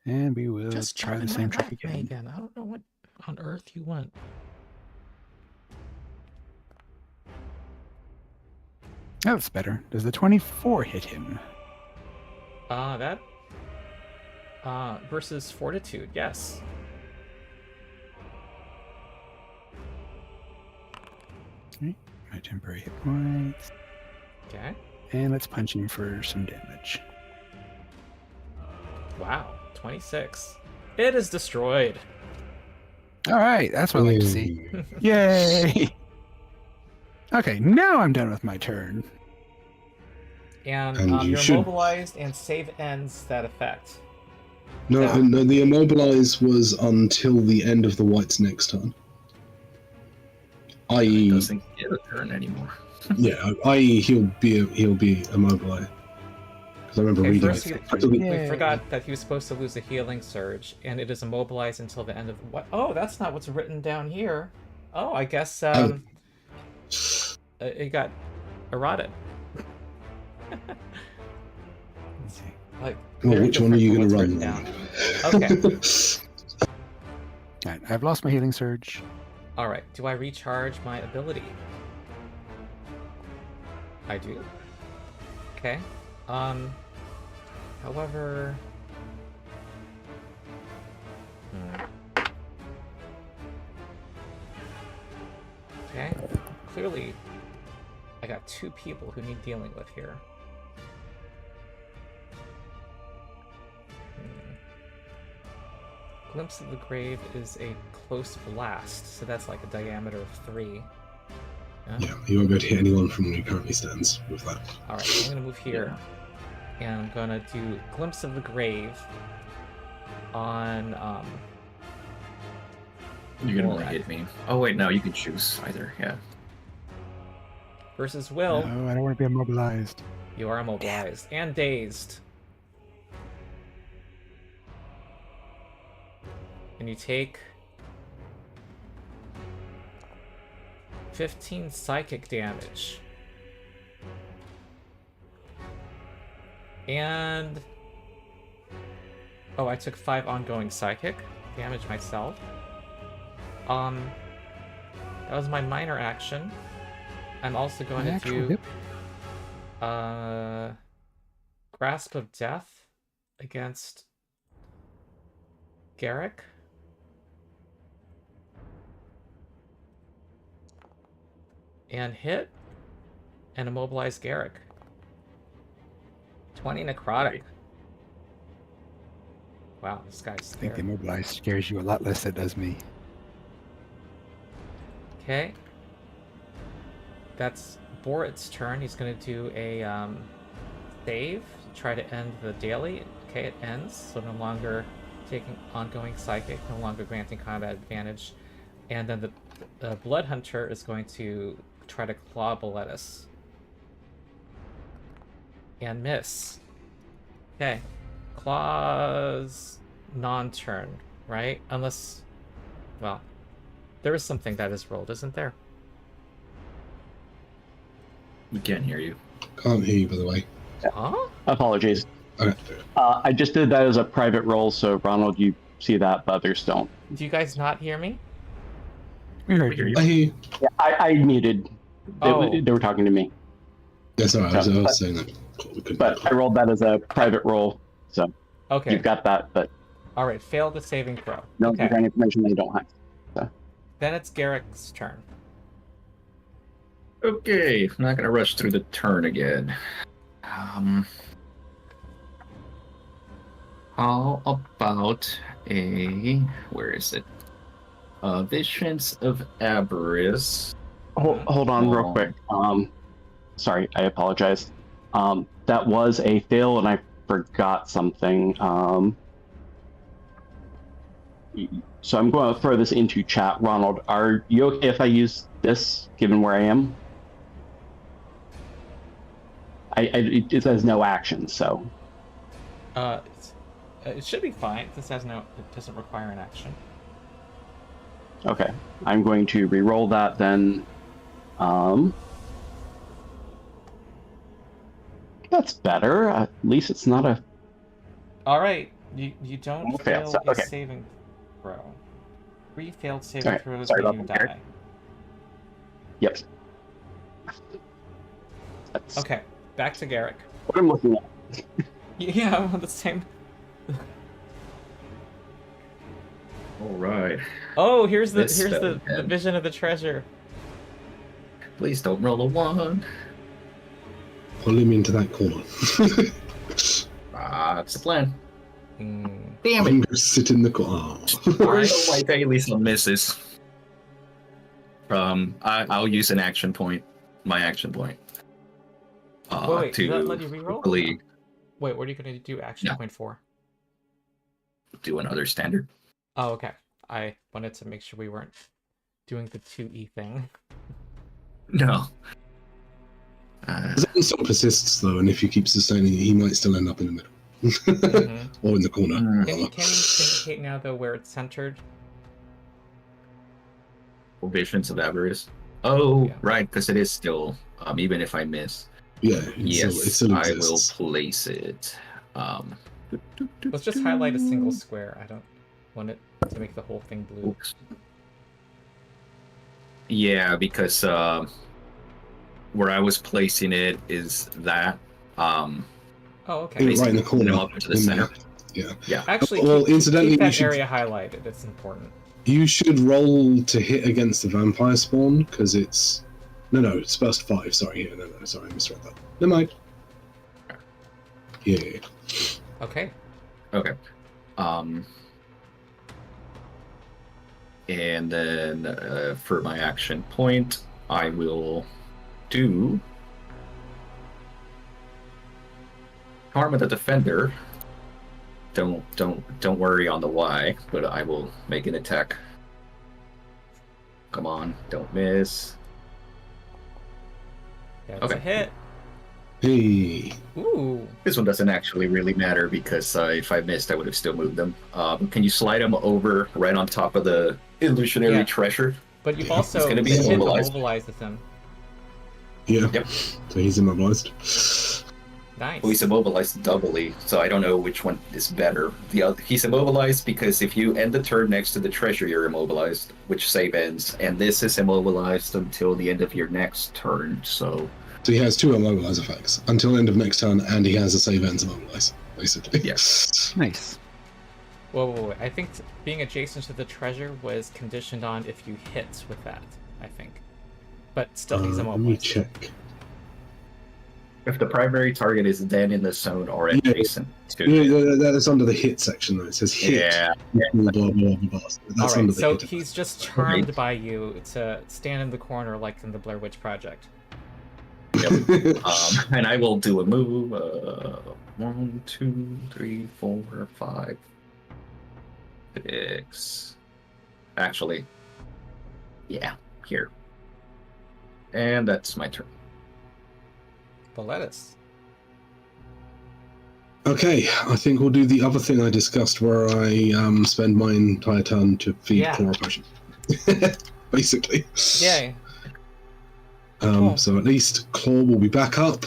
Speaker 2: And we will
Speaker 3: Just
Speaker 2: try the
Speaker 3: jumping
Speaker 2: same
Speaker 3: my
Speaker 2: trick
Speaker 3: left,
Speaker 2: again.
Speaker 3: Megan. I don't know what on earth you want.
Speaker 2: That's better. Does the 24 hit him?
Speaker 3: Versus fortitude, yes.
Speaker 2: Okay, my temporary hit points.
Speaker 3: Okay.
Speaker 2: And let's punch him for some damage.
Speaker 3: Wow, 26. It is destroyed.
Speaker 2: All right, that's what I like to see. Yay! Okay, now I'm done with my turn.
Speaker 3: And,
Speaker 1: And you
Speaker 3: you're
Speaker 1: should-
Speaker 3: immobilized and save ends that effect.
Speaker 1: No, the immobilize was until the end of the white's next turn.
Speaker 5: He
Speaker 1: I.e.,
Speaker 5: doesn't get a turn anymore.
Speaker 1: yeah, i.e. he'll be immobilized. Because I remember
Speaker 3: Okay,
Speaker 1: reading
Speaker 3: first
Speaker 1: it.
Speaker 3: we
Speaker 2: Yay.
Speaker 3: forgot that he was supposed to lose a healing surge, and it is immobilized until the end of what? Oh, that's not what's written down here. Oh, I guess it got eroded.
Speaker 2: Let's see.
Speaker 3: Like,
Speaker 1: Well,
Speaker 3: very
Speaker 1: which one are you going
Speaker 3: different
Speaker 1: to
Speaker 3: from
Speaker 1: run?
Speaker 3: what's written down. Okay.
Speaker 2: All right, I've lost my healing surge.
Speaker 3: All right. Do I recharge my ability? I do. Okay. However. Okay. Clearly, I got two people who need dealing with here. Glimpse of the Grave is a close blast, so that's like a diameter of 3.
Speaker 1: Yeah, you won't be able to hit anyone from where he currently stands with that.
Speaker 3: Alright, so I'm gonna move here. And I'm gonna do Glimpse of the Grave on
Speaker 5: You're gonna only
Speaker 3: Morag
Speaker 5: hit me. Oh wait, no, you can choose either. Yeah.
Speaker 3: versus Will.
Speaker 2: No, I don't want to be immobilized.
Speaker 3: You are immobilized and dazed. And you take 15 psychic damage. And oh, I took 5 ongoing psychic damage myself. That was my minor action. I'm also going to do Grasp of Death against Garrick. And hit and immobilize Garrick. 20 necrotic. Wow, this guy's
Speaker 2: I think
Speaker 3: scared.
Speaker 2: the immobilized scares you a lot less than it does me.
Speaker 3: Okay. That's Boret's turn. He's going to do a save to try to end the daily. Okay, it ends. So no longer taking ongoing psychic, no longer granting combat advantage. And then the Blood Hunter is going to try to claw Boletus. And miss. Okay. Claw's non-turn, right? Unless, well, there is something that is rolled, isn't there?
Speaker 5: We can't hear you.
Speaker 1: Can't hear you, by the way.
Speaker 3: Huh?
Speaker 4: Apologies.
Speaker 1: Okay.
Speaker 4: I just did that as a private roll, so Ronald, you see that, but others don't.
Speaker 3: Do you guys not hear me?
Speaker 2: We heard
Speaker 5: We hear
Speaker 2: you.
Speaker 5: you.
Speaker 1: I hear you.
Speaker 4: Yeah, I muted.
Speaker 3: Oh.
Speaker 4: They were talking to me,
Speaker 1: That's alright, I was
Speaker 4: But-
Speaker 1: saying that. We couldn't
Speaker 4: but I rolled that as a private roll, so
Speaker 3: Okay.
Speaker 4: you've got that, but
Speaker 3: Alright, failed the saving throw.
Speaker 4: no
Speaker 3: Okay.
Speaker 4: any information they don't have.
Speaker 3: Then it's Garrick's turn.
Speaker 5: Okay, I'm not gonna rush through the turn again. How about where is it? Visions of Avarice.
Speaker 4: Hold on real
Speaker 5: Oh.
Speaker 4: quick. Sorry, I apologize. That was a fail, and I forgot something. So I'm going to throw this into chat. Ronald, are you okay if I use this, given where I am? It says no action, so
Speaker 3: It should be fine. This has no. It doesn't require an action.
Speaker 4: okay. I'm going to re-roll that then. That's better. At least it's not a.
Speaker 3: All right. You don't
Speaker 4: Okay,
Speaker 3: fail
Speaker 4: so-
Speaker 3: a
Speaker 4: okay.
Speaker 3: saving throw. 3 failed saving
Speaker 4: Alright,
Speaker 3: throws,
Speaker 4: sorry
Speaker 3: then
Speaker 4: about
Speaker 3: you
Speaker 4: that, Garrick.
Speaker 3: die.
Speaker 4: Yep. That's
Speaker 3: Okay, back to Garrick.
Speaker 4: what I'm looking at.
Speaker 3: Yeah, I'm on the same.
Speaker 5: All right.
Speaker 3: Oh, here's the
Speaker 5: This
Speaker 3: here's
Speaker 5: spell
Speaker 3: the
Speaker 5: again.
Speaker 3: vision of the treasure.
Speaker 5: Please don't roll a 1.
Speaker 1: pull him into that corner.
Speaker 5: That's the plan.
Speaker 3: Mm.
Speaker 5: Damn it!
Speaker 1: I'm gonna sit in the corner.
Speaker 5: I don't like at least on misses. I'll use an action point. My action point.
Speaker 3: Wait,
Speaker 5: to
Speaker 3: did that let you reroll?
Speaker 5: hopefully
Speaker 3: Wait, what are you going to do action
Speaker 5: Yeah.
Speaker 3: point for?
Speaker 5: do another standard.
Speaker 3: Oh, okay. I wanted to make sure we weren't doing the 2E thing.
Speaker 5: No.
Speaker 1: His insult persists though, and if you keep sustaining it, he might still end up in the middle.
Speaker 3: Mhm.
Speaker 1: Or in the corner.
Speaker 3: Can you indicate now, though, where it's centered?
Speaker 5: Visions of Avarice. Oh,
Speaker 3: Yeah.
Speaker 5: right, because it is still, even if I miss.
Speaker 1: Yeah, it
Speaker 5: Yes,
Speaker 1: still
Speaker 5: I will
Speaker 1: exists.
Speaker 5: place it.
Speaker 3: Let's just highlight a single square. I don't want it to make the whole thing blue.
Speaker 5: Oops. Yeah, because where I was placing it is that.
Speaker 3: Oh, okay.
Speaker 1: Right in the
Speaker 5: Basically,
Speaker 1: corner.
Speaker 5: up to the center.
Speaker 1: Yeah.
Speaker 5: Yeah.
Speaker 3: Actually,
Speaker 1: Well, incidentally,
Speaker 3: keep
Speaker 1: you
Speaker 3: that
Speaker 1: should
Speaker 3: area highlighted. It's important.
Speaker 1: you should roll to hit against the vampire spawn because it's no, it's first 5. Sorry, yeah, no, sorry, I misread that. Never mind. Yeah.
Speaker 3: Okay.
Speaker 5: Okay. And then for my action point, I will do Harm of the Defender. Don't worry on the why, but I will make an attack. Come on, don't miss.
Speaker 3: That's
Speaker 5: Okay.
Speaker 3: a hit.
Speaker 1: Hey.
Speaker 3: Ooh.
Speaker 5: This one doesn't actually really matter because if I missed, I would have still moved them. Can you slide them over right on top of the illusionary
Speaker 3: Yeah.
Speaker 5: treasure?
Speaker 3: But you've
Speaker 1: Yeah,
Speaker 3: also
Speaker 5: it's gonna be
Speaker 3: hit
Speaker 5: immobilized.
Speaker 3: immobilizes him.
Speaker 1: Yeah.
Speaker 5: Yep.
Speaker 1: So he's immobilized.
Speaker 3: Nice.
Speaker 5: Well, he's immobilized doubly, so I don't know which one is better. He's immobilized because if you end the turn next to the treasure, you're immobilized, which save ends, and this is immobilized until the end of your next turn. So
Speaker 1: So he has 2 immobilize effects until end of next turn, and he has a save ends immobilize, basically.
Speaker 5: yes,
Speaker 2: Nice.
Speaker 3: Whoa. I think being adjacent to the treasure was conditioned on if you hit with that, I think. But still, he's
Speaker 1: Let me
Speaker 3: immobilized.
Speaker 1: check.
Speaker 5: if the primary target is then in the zone or
Speaker 1: Yeah.
Speaker 5: adjacent to,
Speaker 1: Yeah, that's under the hit section though. It says hit.
Speaker 5: yeah,
Speaker 1: Blah, blah, blah, blah. That's
Speaker 3: Alright,
Speaker 1: under the
Speaker 3: so
Speaker 1: hit.
Speaker 3: he's just charmed by you to stand in the corner like in the Blair Witch Project.
Speaker 5: and I will do a move. 1, 2, 3, 4, 5, 6. Actually, yeah, here. And that's my turn.
Speaker 3: Boletus.
Speaker 1: Okay, I think we'll do the other thing I discussed where I spend my entire turn to feed
Speaker 3: Yeah.
Speaker 1: Claw Potion. Basically.
Speaker 3: Yay. Cool.
Speaker 1: So at least Claw will be back up.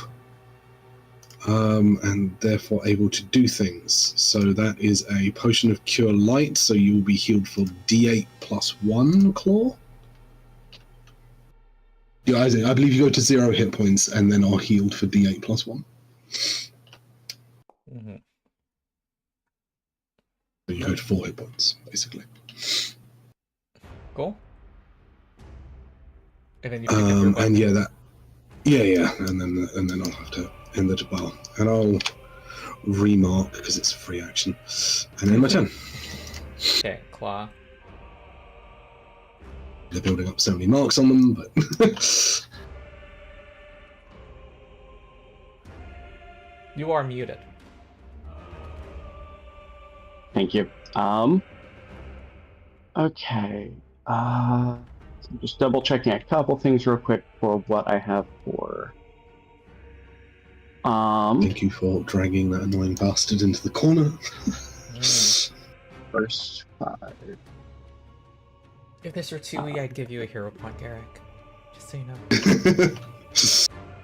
Speaker 1: And therefore able to do things. So that is a Potion of Cure Light, so you will be healed for D8 plus 1 Claw. Yeah, I believe you go to 0 hit points and then are healed for D8 plus 1.
Speaker 3: Mhm.
Speaker 1: So you go to 4 hit points, basically.
Speaker 3: Cool. And then you pick up your weapon.
Speaker 1: And yeah, and then I'll have to end the well, and I'll remark because it's a free action, and then my turn.
Speaker 3: Okay, claw.
Speaker 1: They're building up so many marks on them, but
Speaker 3: You are muted.
Speaker 4: Thank you. Okay. So I'm just double checking a couple things real quick for what I have for.
Speaker 1: thank you for dragging that annoying bastard into the corner.
Speaker 4: First 5.
Speaker 3: If this were 2E, I'd give you a hero point, Garrick. Just so you know.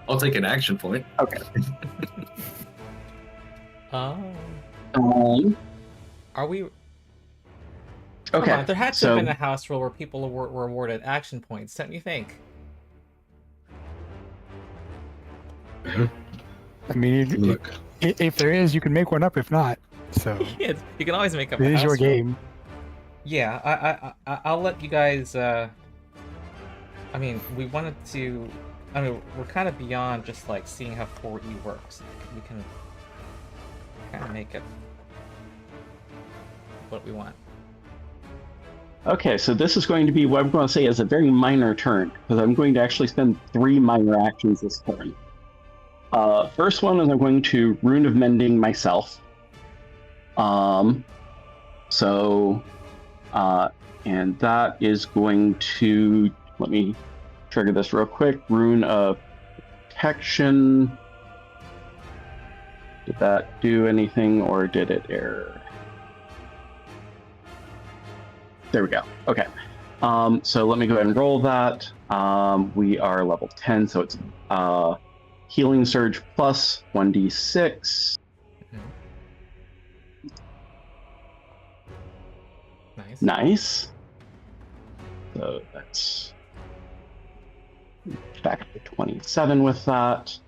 Speaker 5: I'll take an action point.
Speaker 4: Okay.
Speaker 3: Oh. Are we... Come
Speaker 4: Okay.
Speaker 3: on, there had to
Speaker 4: so
Speaker 3: have been a house rule where people were awarded action points, don't you think?
Speaker 2: I mean,
Speaker 1: Look,
Speaker 2: if there is, you can make one up. If not, so
Speaker 3: Yeah, you can always make up
Speaker 2: it
Speaker 3: a
Speaker 2: is
Speaker 3: house
Speaker 2: your
Speaker 3: rule.
Speaker 2: game.
Speaker 3: Yeah, I'll let you guys. I mean, we wanted to. I mean, we're kind of beyond just like seeing how 4E works. We can kind of make it what we want.
Speaker 4: Okay, so this is going to be what I'm going to say is a very minor turn, because I'm going to actually spend 3 minor actions this turn. First one is I'm going to Rune of Mending myself. And that is going to, let me trigger this real quick, Rune of Protection. Did that do anything, or did it error? There we go. Okay. So let me go ahead and roll that. We are level 10, so it's Healing Surge plus 1d6.
Speaker 3: Nice.
Speaker 4: Nice. So that's back to 27 with that.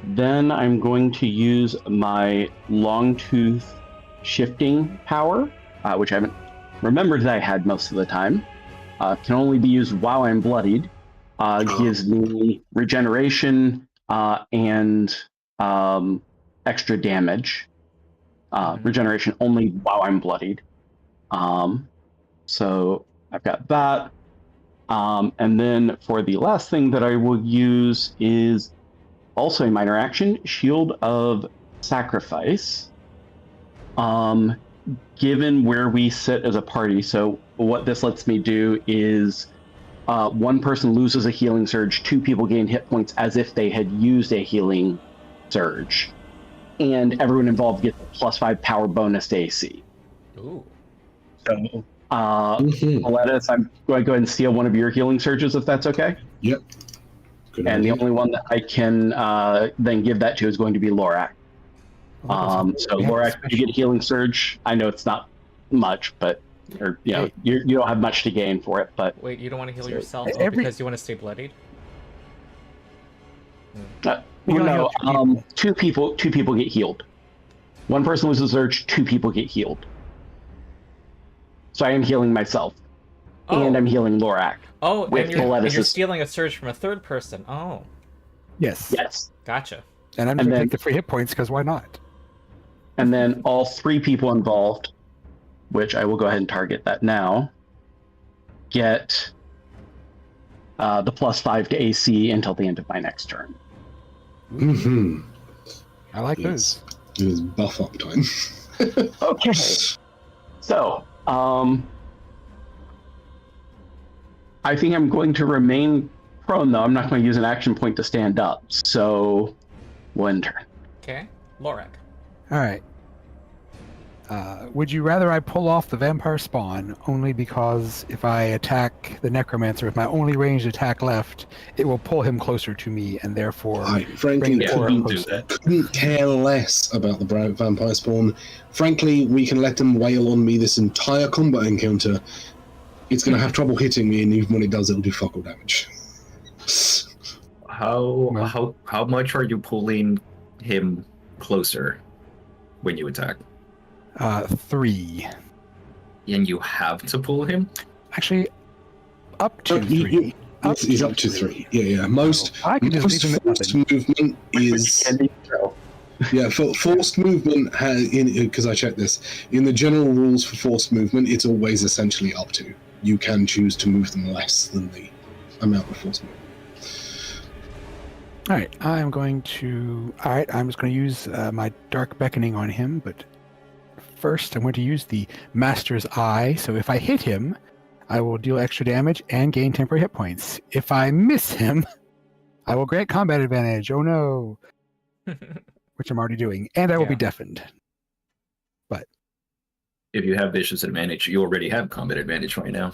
Speaker 4: Then I'm going to use my longtooth-shifting power, which I haven't remembered that I had most of the time. Can only be used while I'm bloodied. Gives me regeneration and extra damage. Regeneration only while I'm bloodied. So I've got that. And then for the last thing that I will use is also a minor action, Shield of Sacrifice. Given where we sit as a party, so what this lets me do is one person loses a healing surge, 2 people gain hit points as if they had used a healing surge, and everyone involved gets a +5 power bonus to AC.
Speaker 3: Ooh.
Speaker 4: So, Boletus, I'm going to go ahead and steal one of your healing surges if that's okay.
Speaker 1: Yep. Good
Speaker 4: And
Speaker 1: idea.
Speaker 4: the only one that I can then give that to is going to be Lorak. So Lorak, you get healing surge. I know it's not much, but you don't have much to gain for it. But
Speaker 3: Wait, you don't want to heal yourself because you want to stay bloodied?
Speaker 4: no, 2 people get healed. One person loses surge, 2 people get healed. So I am healing myself, and I'm healing Lorak.
Speaker 3: Oh, and you're
Speaker 4: is...
Speaker 3: stealing a surge from a third person. Oh.
Speaker 2: Yes.
Speaker 4: Yes.
Speaker 3: Gotcha.
Speaker 2: And I'm going to take the free hit points because why not?
Speaker 4: And then all 3 people involved, which I will go ahead and target that now, get the +5 to AC until the end of my next turn.
Speaker 2: I like those.
Speaker 1: It is buff up time.
Speaker 4: Okay. So, I think I'm going to remain prone, though. I'm not going to use an action point to stand up. So, 1 turn.
Speaker 3: Okay. Lorak.
Speaker 2: All right. Would you rather I pull off the vampire spawn only because if I attack the necromancer with my only ranged attack left, it will pull him closer to me and therefore
Speaker 1: I frankly couldn't care less about the vampire spawn. Frankly, we can let them wail on me this entire combat encounter. It's going to have trouble hitting me, and even when it does, it'll do fuck all damage.
Speaker 5: How much are you pulling him closer when you attack?
Speaker 2: 3.
Speaker 5: And you have to pull him?
Speaker 2: Actually, up to 3.
Speaker 1: He's up to 3. Yeah. Most
Speaker 2: just leave him at
Speaker 1: forced
Speaker 2: nothing.
Speaker 1: movement is forced movement has, because I checked this in the general rules for forced movement, it's always essentially up to. You can choose to move them less than the amount of forced movement.
Speaker 2: All right, I'm just going to use my Dark Beckoning on him, but first I'm going to use the Master's Eye. So if I hit him, I will deal extra damage and gain temporary hit points. If I miss him, I will grant combat advantage. Oh no. Which I'm already doing. And I will be deafened. But
Speaker 5: if you have vicious advantage, you already have combat advantage right now.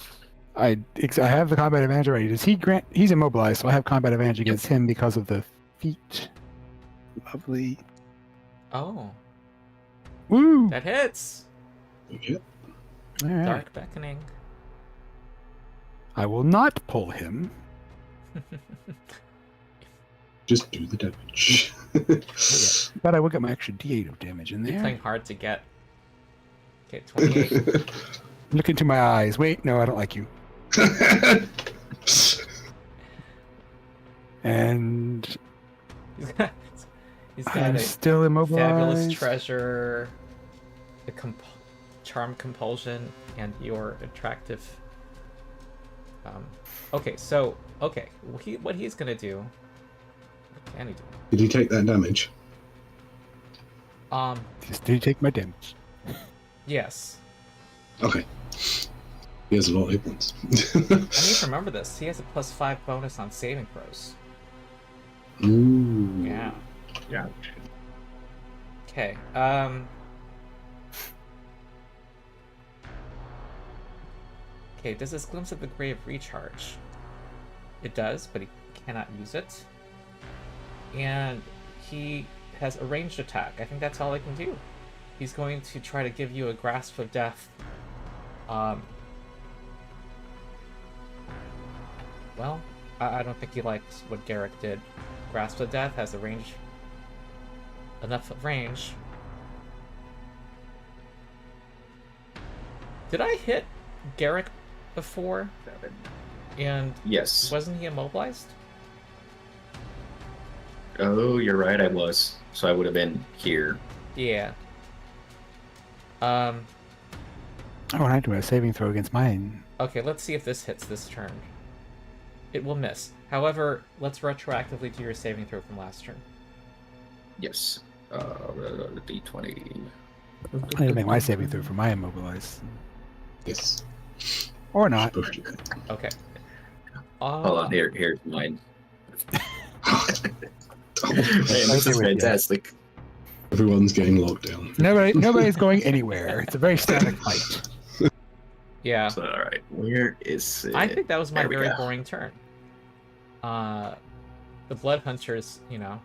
Speaker 2: I have the combat advantage already. Does he grant? He's immobilized, so I have combat advantage against him because of the feet. Lovely.
Speaker 3: Oh.
Speaker 2: Woo!
Speaker 3: That hits.
Speaker 1: Okay.
Speaker 2: All right.
Speaker 3: Dark Beckoning.
Speaker 2: I will not pull him.
Speaker 1: Just do the damage.
Speaker 2: But I will get my extra D8 of damage in
Speaker 3: You're
Speaker 2: there.
Speaker 3: playing hard to get. Okay, 28.
Speaker 2: Look into my eyes. Wait, no, I don't like you. And
Speaker 3: he's got
Speaker 2: I'm
Speaker 3: a
Speaker 2: still immobilized.
Speaker 3: fabulous treasure, the charm compulsion, and your attractive. What he's gonna do? What can he do?
Speaker 1: Did he take that damage?
Speaker 2: Did he take my damage?
Speaker 3: Yes.
Speaker 1: Okay. He has a lot of hit points.
Speaker 3: I need to remember this. He has a +5 bonus on saving throws.
Speaker 1: Ooh.
Speaker 3: Yeah.
Speaker 5: Yeah.
Speaker 3: Okay. Okay, does this Glimpse of the Grave recharge? It does, but he cannot use it. And he has a ranged attack. I think that's all I can do. He's going to try to give you a Grasp of Death. Well, I don't think he likes what Garrick did. Grasp of Death has enough range. Did I hit Garrick before? And
Speaker 5: yes,
Speaker 3: wasn't he immobilized?
Speaker 5: Oh, you're right, I was. So I would have been here.
Speaker 3: Yeah.
Speaker 2: Oh, and I do a saving throw against mine.
Speaker 3: Okay, let's see if this hits this turn. It will miss. However, let's retroactively do your saving throw from last turn.
Speaker 5: Yes. D20.
Speaker 2: I need to make my saving throw for my immobilized.
Speaker 1: Yes.
Speaker 2: Or not.
Speaker 3: Okay.
Speaker 5: Hold on, here's mine.
Speaker 1: Oh,
Speaker 5: Man, this is fantastic.
Speaker 1: everyone's getting locked down.
Speaker 2: Nobody's going anywhere. It's a very static fight.
Speaker 3: Yeah.
Speaker 5: So, all right, where is it?
Speaker 3: I think that was my
Speaker 5: There we
Speaker 3: very
Speaker 5: go.
Speaker 3: boring turn. The blood hunters, you know,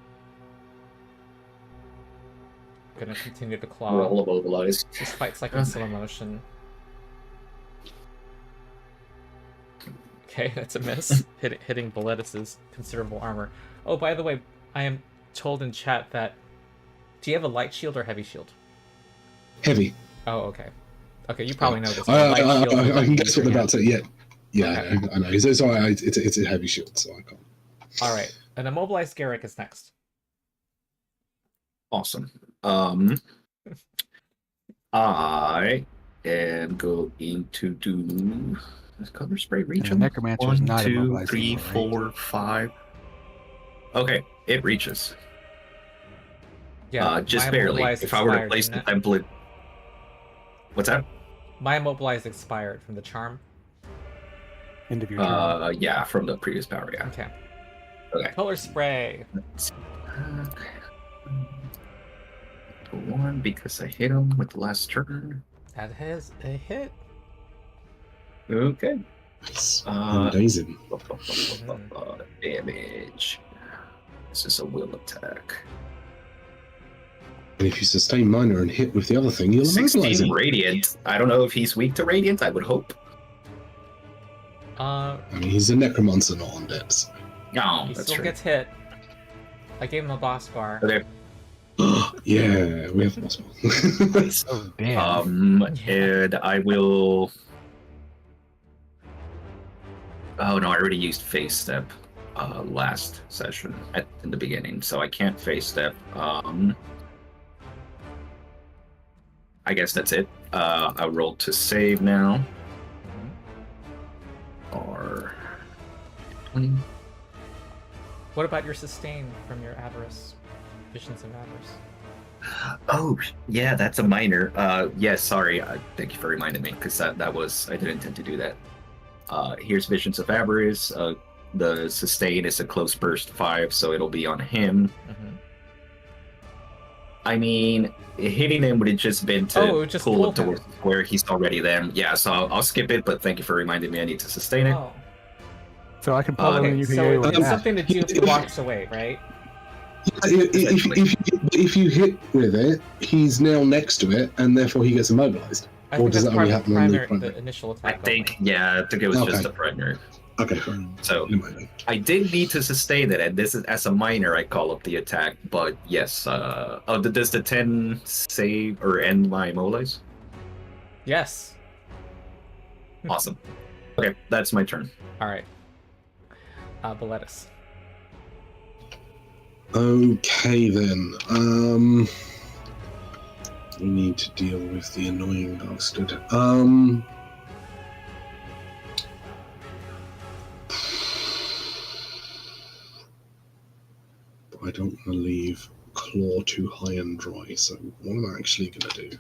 Speaker 3: gonna continue to claw.
Speaker 5: We're all immobilized.
Speaker 3: This fight's like in slow motion. Okay, that's a miss. Hitting Boletus's considerable armor. Oh, by the way, I am told in chat that... Do you have a light shield or heavy shield?
Speaker 1: Heavy.
Speaker 3: Oh, okay. Okay, you probably know this.
Speaker 1: I
Speaker 3: Light shield
Speaker 1: can guess what they're about to. Yeah,
Speaker 3: Okay.
Speaker 1: I know. It's alright. It's a heavy shield, so I can't.
Speaker 3: All right, an immobilized Garrick is next.
Speaker 5: Awesome. I am going to do. Does color spray reach
Speaker 2: And
Speaker 5: him?
Speaker 2: Necromancer is
Speaker 5: 1,
Speaker 2: not
Speaker 5: 2,
Speaker 2: immobilized
Speaker 5: 3,
Speaker 2: anymore, right?
Speaker 5: 4, 5. Okay, it reaches.
Speaker 3: Yeah,
Speaker 5: Just
Speaker 3: my
Speaker 5: barely.
Speaker 3: immobilized
Speaker 5: If I were to
Speaker 3: expired,
Speaker 5: place the
Speaker 3: didn't it?
Speaker 5: template. What's that?
Speaker 3: My immobilized expired from the charm.
Speaker 2: End of your turn.
Speaker 5: Yeah, from the previous power. Yeah.
Speaker 3: Okay.
Speaker 5: Okay.
Speaker 3: Color spray.
Speaker 5: One because I hit him with the last turn.
Speaker 3: That has a hit.
Speaker 5: Okay.
Speaker 1: Nice.
Speaker 5: Uh,
Speaker 1: Amazing.
Speaker 5: Damage. This is a will attack.
Speaker 1: And if you sustain minor and hit with the other thing, you'll immobilize
Speaker 5: 16
Speaker 1: him.
Speaker 5: radiant. I don't know if he's weak to radiant. I would hope.
Speaker 1: I mean, he's a necromancer, not undead. So.
Speaker 5: No,
Speaker 3: He
Speaker 5: that's
Speaker 3: still
Speaker 5: true.
Speaker 3: gets hit. I gave him a boss bar.
Speaker 5: Okay.
Speaker 1: Yeah, we have possible.
Speaker 2: Oh, damn.
Speaker 5: And I will. Oh no, I already used face step last session in the beginning, so I can't face step. I guess that's it. I rolled to save now. Or 20.
Speaker 3: What about your sustain from your avarice? Visions of avarice.
Speaker 5: Oh yeah, that's a minor. Yeah, sorry. Thank you for reminding me, because that was, I didn't intend to do that. Here's Visions of Avarice. The sustain is a close burst 5, so it'll be on him.
Speaker 3: Mm-hmm.
Speaker 5: I mean, hitting him would have just been to
Speaker 3: just
Speaker 5: pull
Speaker 3: pull
Speaker 5: him to
Speaker 3: him.
Speaker 5: where he's already there. Yeah, so I'll skip it, but thank you for reminding me I need to sustain it.
Speaker 3: Oh.
Speaker 2: So I can pull him
Speaker 5: okay,
Speaker 2: and you can
Speaker 3: So
Speaker 2: go with
Speaker 3: it's
Speaker 2: that.
Speaker 3: something to do if he walks away, right?
Speaker 1: If you hit with it, he's now next to it, and therefore he gets immobilized.
Speaker 3: I
Speaker 1: Or
Speaker 3: think
Speaker 1: does
Speaker 3: that's
Speaker 1: that only
Speaker 3: part of
Speaker 1: happen on the
Speaker 3: the
Speaker 1: primary?
Speaker 3: initial
Speaker 5: I
Speaker 3: attack.
Speaker 5: think, yeah, I think it was just
Speaker 1: Okay.
Speaker 5: a primary.
Speaker 1: Okay, fine.
Speaker 5: So
Speaker 1: Never mind.
Speaker 5: I did need to sustain it, and this is as a minor. I call up the attack, but yes. Does the 10 save or end my immobilize?
Speaker 3: Yes.
Speaker 5: Awesome. Okay, that's my turn.
Speaker 3: All right. Boletus.
Speaker 1: Okay then. We need to deal with the annoying bastard. But I don't want to leave Claw too high and dry, so what I'm actually going to do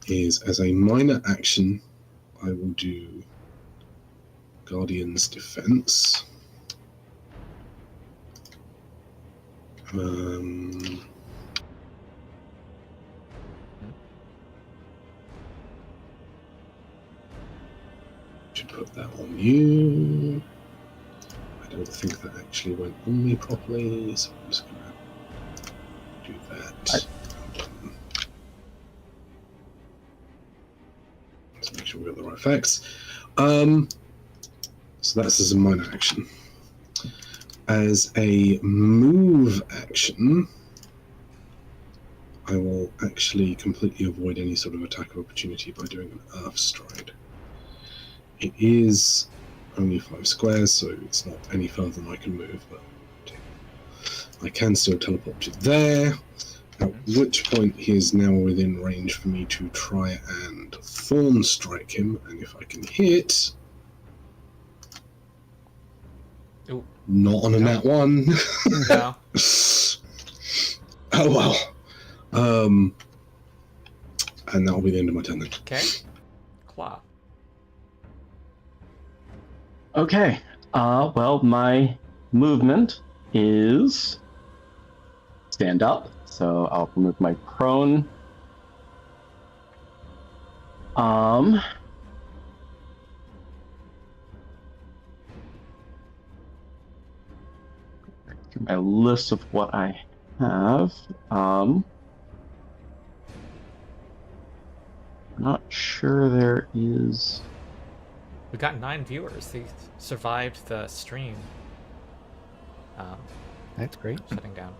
Speaker 1: is, as a minor action, I will do Guardian's Defense. Should put that on you. I don't think that actually went on me properly, so I'm just gonna do that. Let's make sure we got the right effects. So that's as a minor action. As a move action, I will actually completely avoid any sort of attack of opportunity by doing an Earth Stride. It is only 5 squares, so it's not any further than I can move, but I can still teleport to there. At which point he is now within range for me to try and form strike him, and if I can hit...
Speaker 3: Ooh.
Speaker 1: Not on a nat 1.
Speaker 3: No.
Speaker 1: Oh well. And that'll be the end of my turn then.
Speaker 3: Okay. Claw.
Speaker 4: Okay. Well, my movement is stand up, so I'll remove my prone. My list of what I have. I'm not sure there is.
Speaker 3: We got 9 viewers. They survived the stream.
Speaker 2: That's great.
Speaker 3: Shutting down.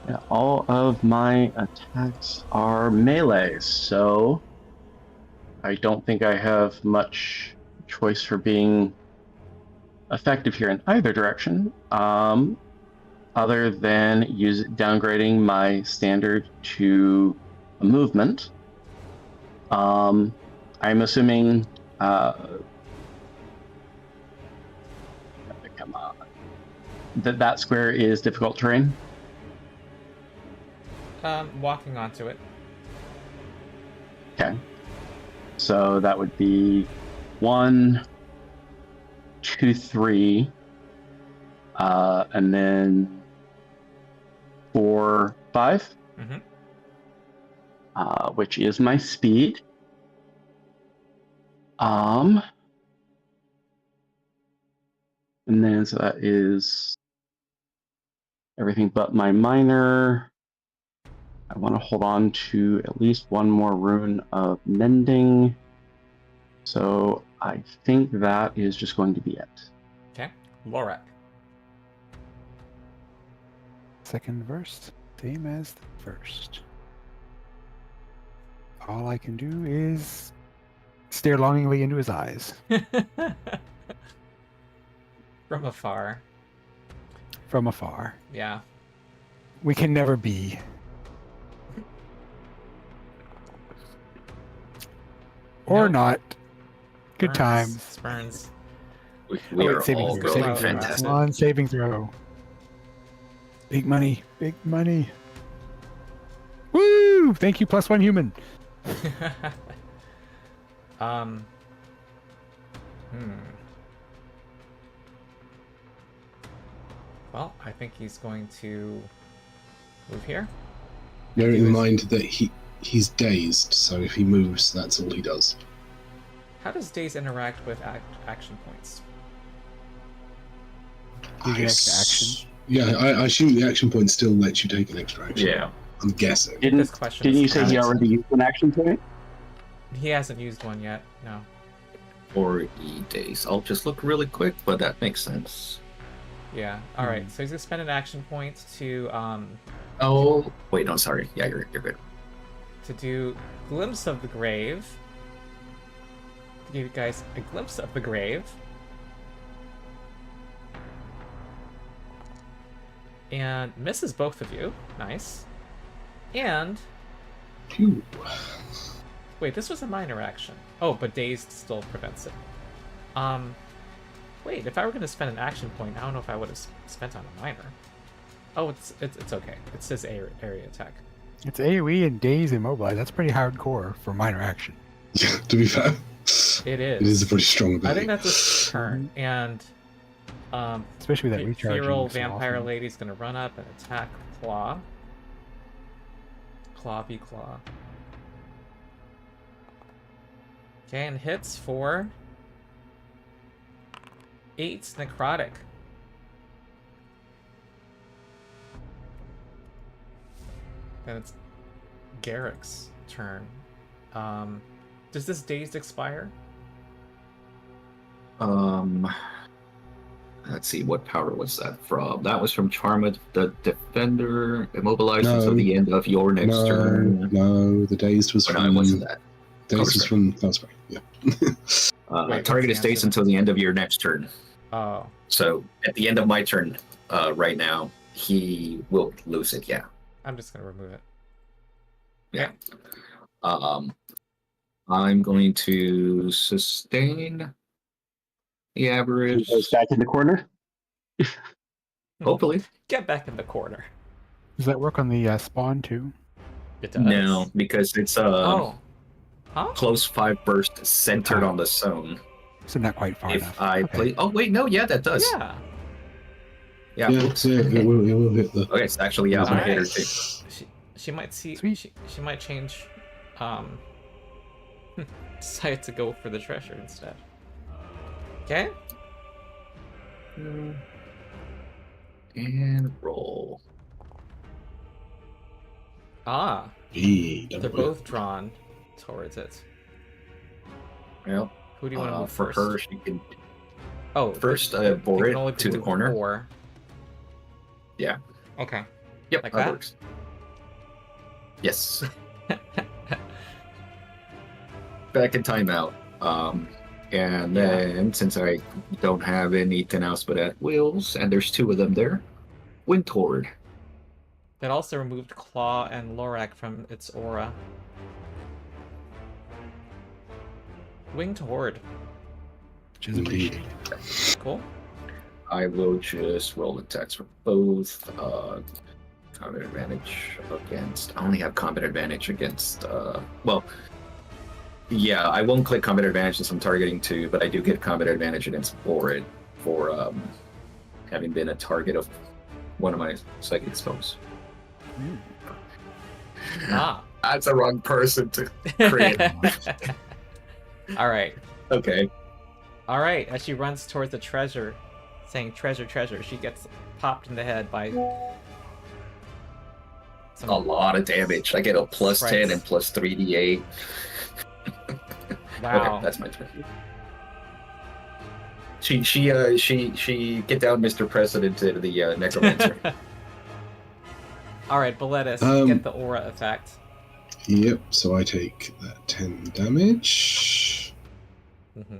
Speaker 4: Yeah, all of my attacks are melee, so I don't think I have much choice for being effective here in either direction, other than downgrading my standard to a movement. I'm assuming come on, that square is difficult terrain.
Speaker 3: Walking onto it.
Speaker 4: Okay. So that would be 1, 2, 3, and then 4, 5, which is my speed. And then so that is everything but my minor. I want to hold on to at least one more rune of mending. So I think that is just going to be it.
Speaker 3: Okay. Lorak.
Speaker 2: Second verse, same as the first. All I can do is stare longingly into his eyes.
Speaker 3: From afar.
Speaker 2: From afar.
Speaker 3: Yeah.
Speaker 2: We can never be. Or
Speaker 3: Nope.
Speaker 2: not. Good
Speaker 3: Burns.
Speaker 2: times.
Speaker 3: Spurns.
Speaker 5: We are
Speaker 2: saving
Speaker 5: all
Speaker 2: throw,
Speaker 5: rolling
Speaker 2: saving throw.
Speaker 5: fantastic.
Speaker 2: Come on, saving throw. Big money. Big money. Woo! Thank you, +1 human.
Speaker 3: Well, I think he's going to move here.
Speaker 1: Bearing in mind that he's dazed, so if he moves, that's all he does.
Speaker 3: How does Daze interact with action points?
Speaker 2: You get extra action.
Speaker 1: Yeah, I assume the action point still lets you take an extra action.
Speaker 5: Yeah.
Speaker 1: I'm guessing.
Speaker 3: This question
Speaker 4: Didn't
Speaker 3: is
Speaker 4: you say he
Speaker 3: Alex.
Speaker 4: already used an action point?
Speaker 3: He hasn't used one yet. No.
Speaker 5: Or E-Days. I'll just look really quick, but that makes sense.
Speaker 3: Yeah. All right. So he's gonna spend an action point to
Speaker 5: Oh, wait, no, sorry. Yeah, you're good.
Speaker 3: to do Glimpse of the Grave. To give you guys a glimpse of the grave. And misses both of you. Nice. And
Speaker 1: Phew.
Speaker 3: wait, this was a minor action. Oh, but Dazed still prevents it. Wait, if I were going to spend an action point, I don't know if I would have spent on a minor. Oh, it's okay. It says area attack.
Speaker 2: It's AoE and Daze Immobilize. That's pretty hardcore for minor action.
Speaker 1: Yeah, to be fair.
Speaker 3: It is.
Speaker 1: It is a pretty strong
Speaker 3: I
Speaker 1: ability.
Speaker 3: think that's a turn. And
Speaker 2: Especially with that recharging.
Speaker 3: feral
Speaker 2: so
Speaker 3: vampire
Speaker 2: often.
Speaker 3: lady's going to run up and attack Claw. Claw v Claw. Okay, and hits for 8 necrotic. Then it's Garrick's turn. Does this dazed expire?
Speaker 5: Let's see, what power was that from? That was from Charmed the Defender, immobilized
Speaker 1: No.
Speaker 5: until the end of your next turn.
Speaker 1: No, the dazed was
Speaker 5: Or no,
Speaker 1: from...
Speaker 5: it wasn't that.
Speaker 1: Dazed was
Speaker 5: Coverspray.
Speaker 1: from Coverspray, yeah.
Speaker 3: Wait,
Speaker 5: Target
Speaker 3: what's
Speaker 5: is
Speaker 3: the
Speaker 5: dazed
Speaker 3: answer?
Speaker 5: until the end of your next turn.
Speaker 3: Oh.
Speaker 5: So at the end of my turn, right now, he will lose it. Yeah.
Speaker 3: I'm just gonna remove it.
Speaker 5: Yeah. I'm going to sustain the
Speaker 4: He
Speaker 5: average.
Speaker 4: goes back in the corner.
Speaker 5: Hopefully.
Speaker 3: Get back in the corner.
Speaker 2: Does that work on the spawn too?
Speaker 3: It does.
Speaker 5: No, because it's
Speaker 3: Oh. Huh?
Speaker 5: close 5 burst centered
Speaker 2: Oh.
Speaker 5: on the zone.
Speaker 2: So not quite far
Speaker 5: If
Speaker 2: enough.
Speaker 5: I
Speaker 2: Okay.
Speaker 5: play, oh wait, no, yeah, that does.
Speaker 3: Yeah.
Speaker 5: Yeah.
Speaker 1: Yeah,
Speaker 5: Oops.
Speaker 1: yeah, it will hit the.
Speaker 5: Okay, so actually, yeah, I'm gonna hit her
Speaker 3: Alright.
Speaker 5: too.
Speaker 3: She might see.
Speaker 2: Sweet.
Speaker 3: She might change. Decide to go for the treasure instead. Okay.
Speaker 5: And roll.
Speaker 3: Ah,
Speaker 1: B,
Speaker 3: they're
Speaker 1: double.
Speaker 3: both drawn towards it.
Speaker 5: Well,
Speaker 3: Who do you want to move
Speaker 5: for
Speaker 3: first?
Speaker 5: her, she can
Speaker 3: Oh,
Speaker 5: first
Speaker 3: you
Speaker 5: bore
Speaker 3: can only
Speaker 5: it to the
Speaker 3: move
Speaker 5: corner.
Speaker 3: 4.
Speaker 5: Yeah.
Speaker 3: Okay.
Speaker 5: Yep,
Speaker 3: Like
Speaker 5: that
Speaker 3: that?
Speaker 5: works. Yes. Back in timeout. And then since I don't have anything else but at wills, and there's 2 of them there, wind toward.
Speaker 3: That also removed Claw and Lorak from its aura. Winged Horde.
Speaker 2: Which is
Speaker 1: Indeed.
Speaker 2: appreciated.
Speaker 3: Cool.
Speaker 5: I will just roll attacks for both. Combat advantage against. I only have combat advantage against. Well, yeah, I won't click combat advantage since I'm targeting 2, but I do get combat advantage against Borid for having been a target of one of my psychic spells.
Speaker 3: Ah.
Speaker 5: That's the wrong person to create.
Speaker 3: Alright.
Speaker 5: Okay.
Speaker 3: Alright, as she runs towards the treasure, saying treasure, treasure, she gets popped in the head by some
Speaker 5: A lot of damage. I get a plus 10
Speaker 3: Sprites.
Speaker 5: and plus 3d8.
Speaker 3: Wow.
Speaker 5: Okay, that's my turn. She get down Mr. President to the necromancer.
Speaker 3: Alright, Boletus, get the aura effect.
Speaker 1: Yep, so I take that 10 damage.
Speaker 3: Mm-hmm.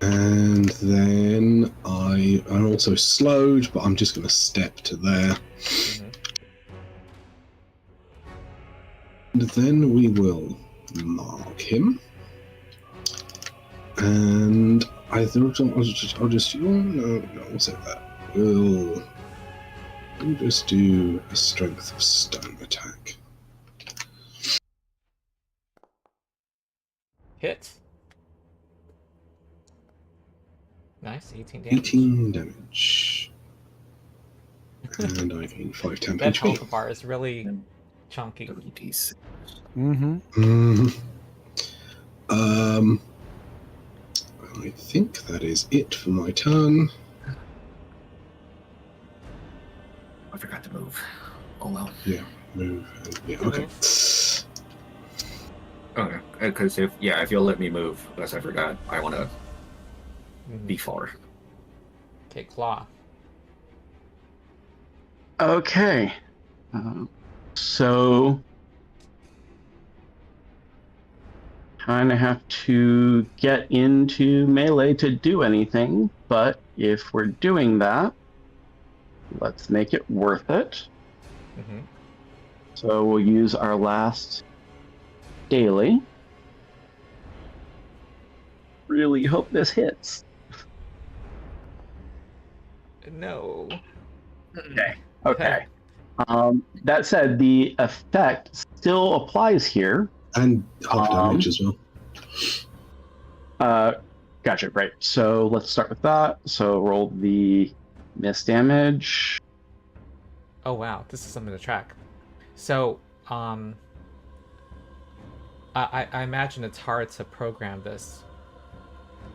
Speaker 1: And then I'm also slowed, but I'm just going to step to there.
Speaker 3: Mm-hmm.
Speaker 1: And then we will mark him. And I'll just no, we'll save that. We'll just do a strength of stone attack.
Speaker 3: Hit. Nice, 18 damage.
Speaker 1: 18 damage. And I gain 5 temp
Speaker 3: That
Speaker 1: HP.
Speaker 3: health bar is really chunky.
Speaker 5: 30d6.
Speaker 2: Mm-hmm.
Speaker 1: I think that is it for my turn.
Speaker 5: I forgot to move. Oh well.
Speaker 1: Yeah, move. Yeah, okay.
Speaker 5: Okay, because if you'll let me move, unless I forgot, I want to be far.
Speaker 3: Okay, Claw.
Speaker 4: Okay. So kind of have to get into melee to do anything, but if we're doing that, let's make it worth it.
Speaker 3: Mm-hmm.
Speaker 4: So we'll use our last daily. Really hope this hits.
Speaker 3: No.
Speaker 4: Okay. That said, the effect still applies here.
Speaker 1: And half damage as well.
Speaker 4: Gotcha, great. So let's start with that. So roll the miss damage.
Speaker 3: Oh wow, this is something to track. So, I imagine it's hard to program this.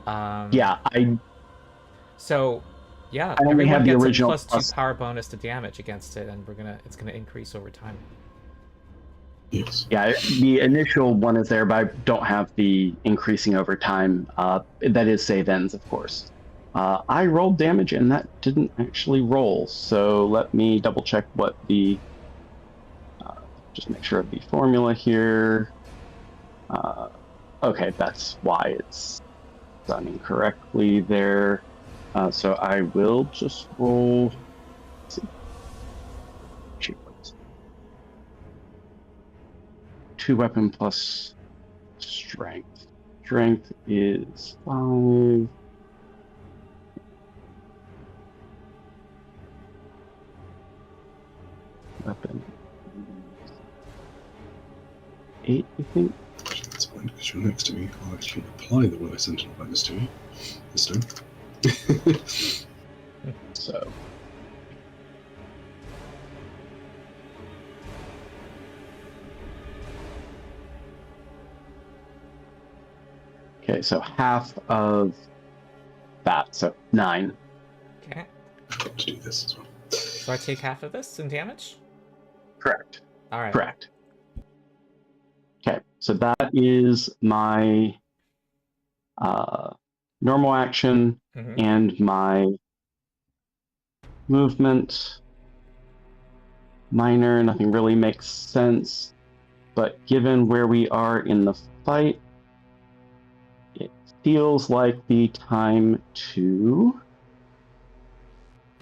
Speaker 4: Yeah,
Speaker 3: So, yeah,
Speaker 4: I only
Speaker 3: everyone
Speaker 4: have the
Speaker 3: gets
Speaker 4: original
Speaker 3: a +2
Speaker 4: plus-
Speaker 3: power bonus to damage against it, and it's gonna increase over time.
Speaker 1: Yes.
Speaker 4: yeah, the initial one is there, but I don't have the increasing over time. That is save ends, of course. I rolled damage and that didn't actually roll. So let me double check what the, just make sure of the formula here. Okay, that's why it's done incorrectly there. So I will just roll. Let's see. 2 weapon plus strength. Strength is 5. Weapon 8, I think.
Speaker 1: That's fine, because you're next to me. I'll actually apply the Willow Sentinel bonus to you this time.
Speaker 4: So. Okay, so half of that, so 9.
Speaker 3: Okay.
Speaker 1: I've got to do this as well.
Speaker 3: So I take half of this in damage?
Speaker 4: Correct.
Speaker 3: All right.
Speaker 4: Correct. Okay, so that is my normal action and my movement. Minor, nothing really makes sense, but given where we are in the fight, it feels like the time to...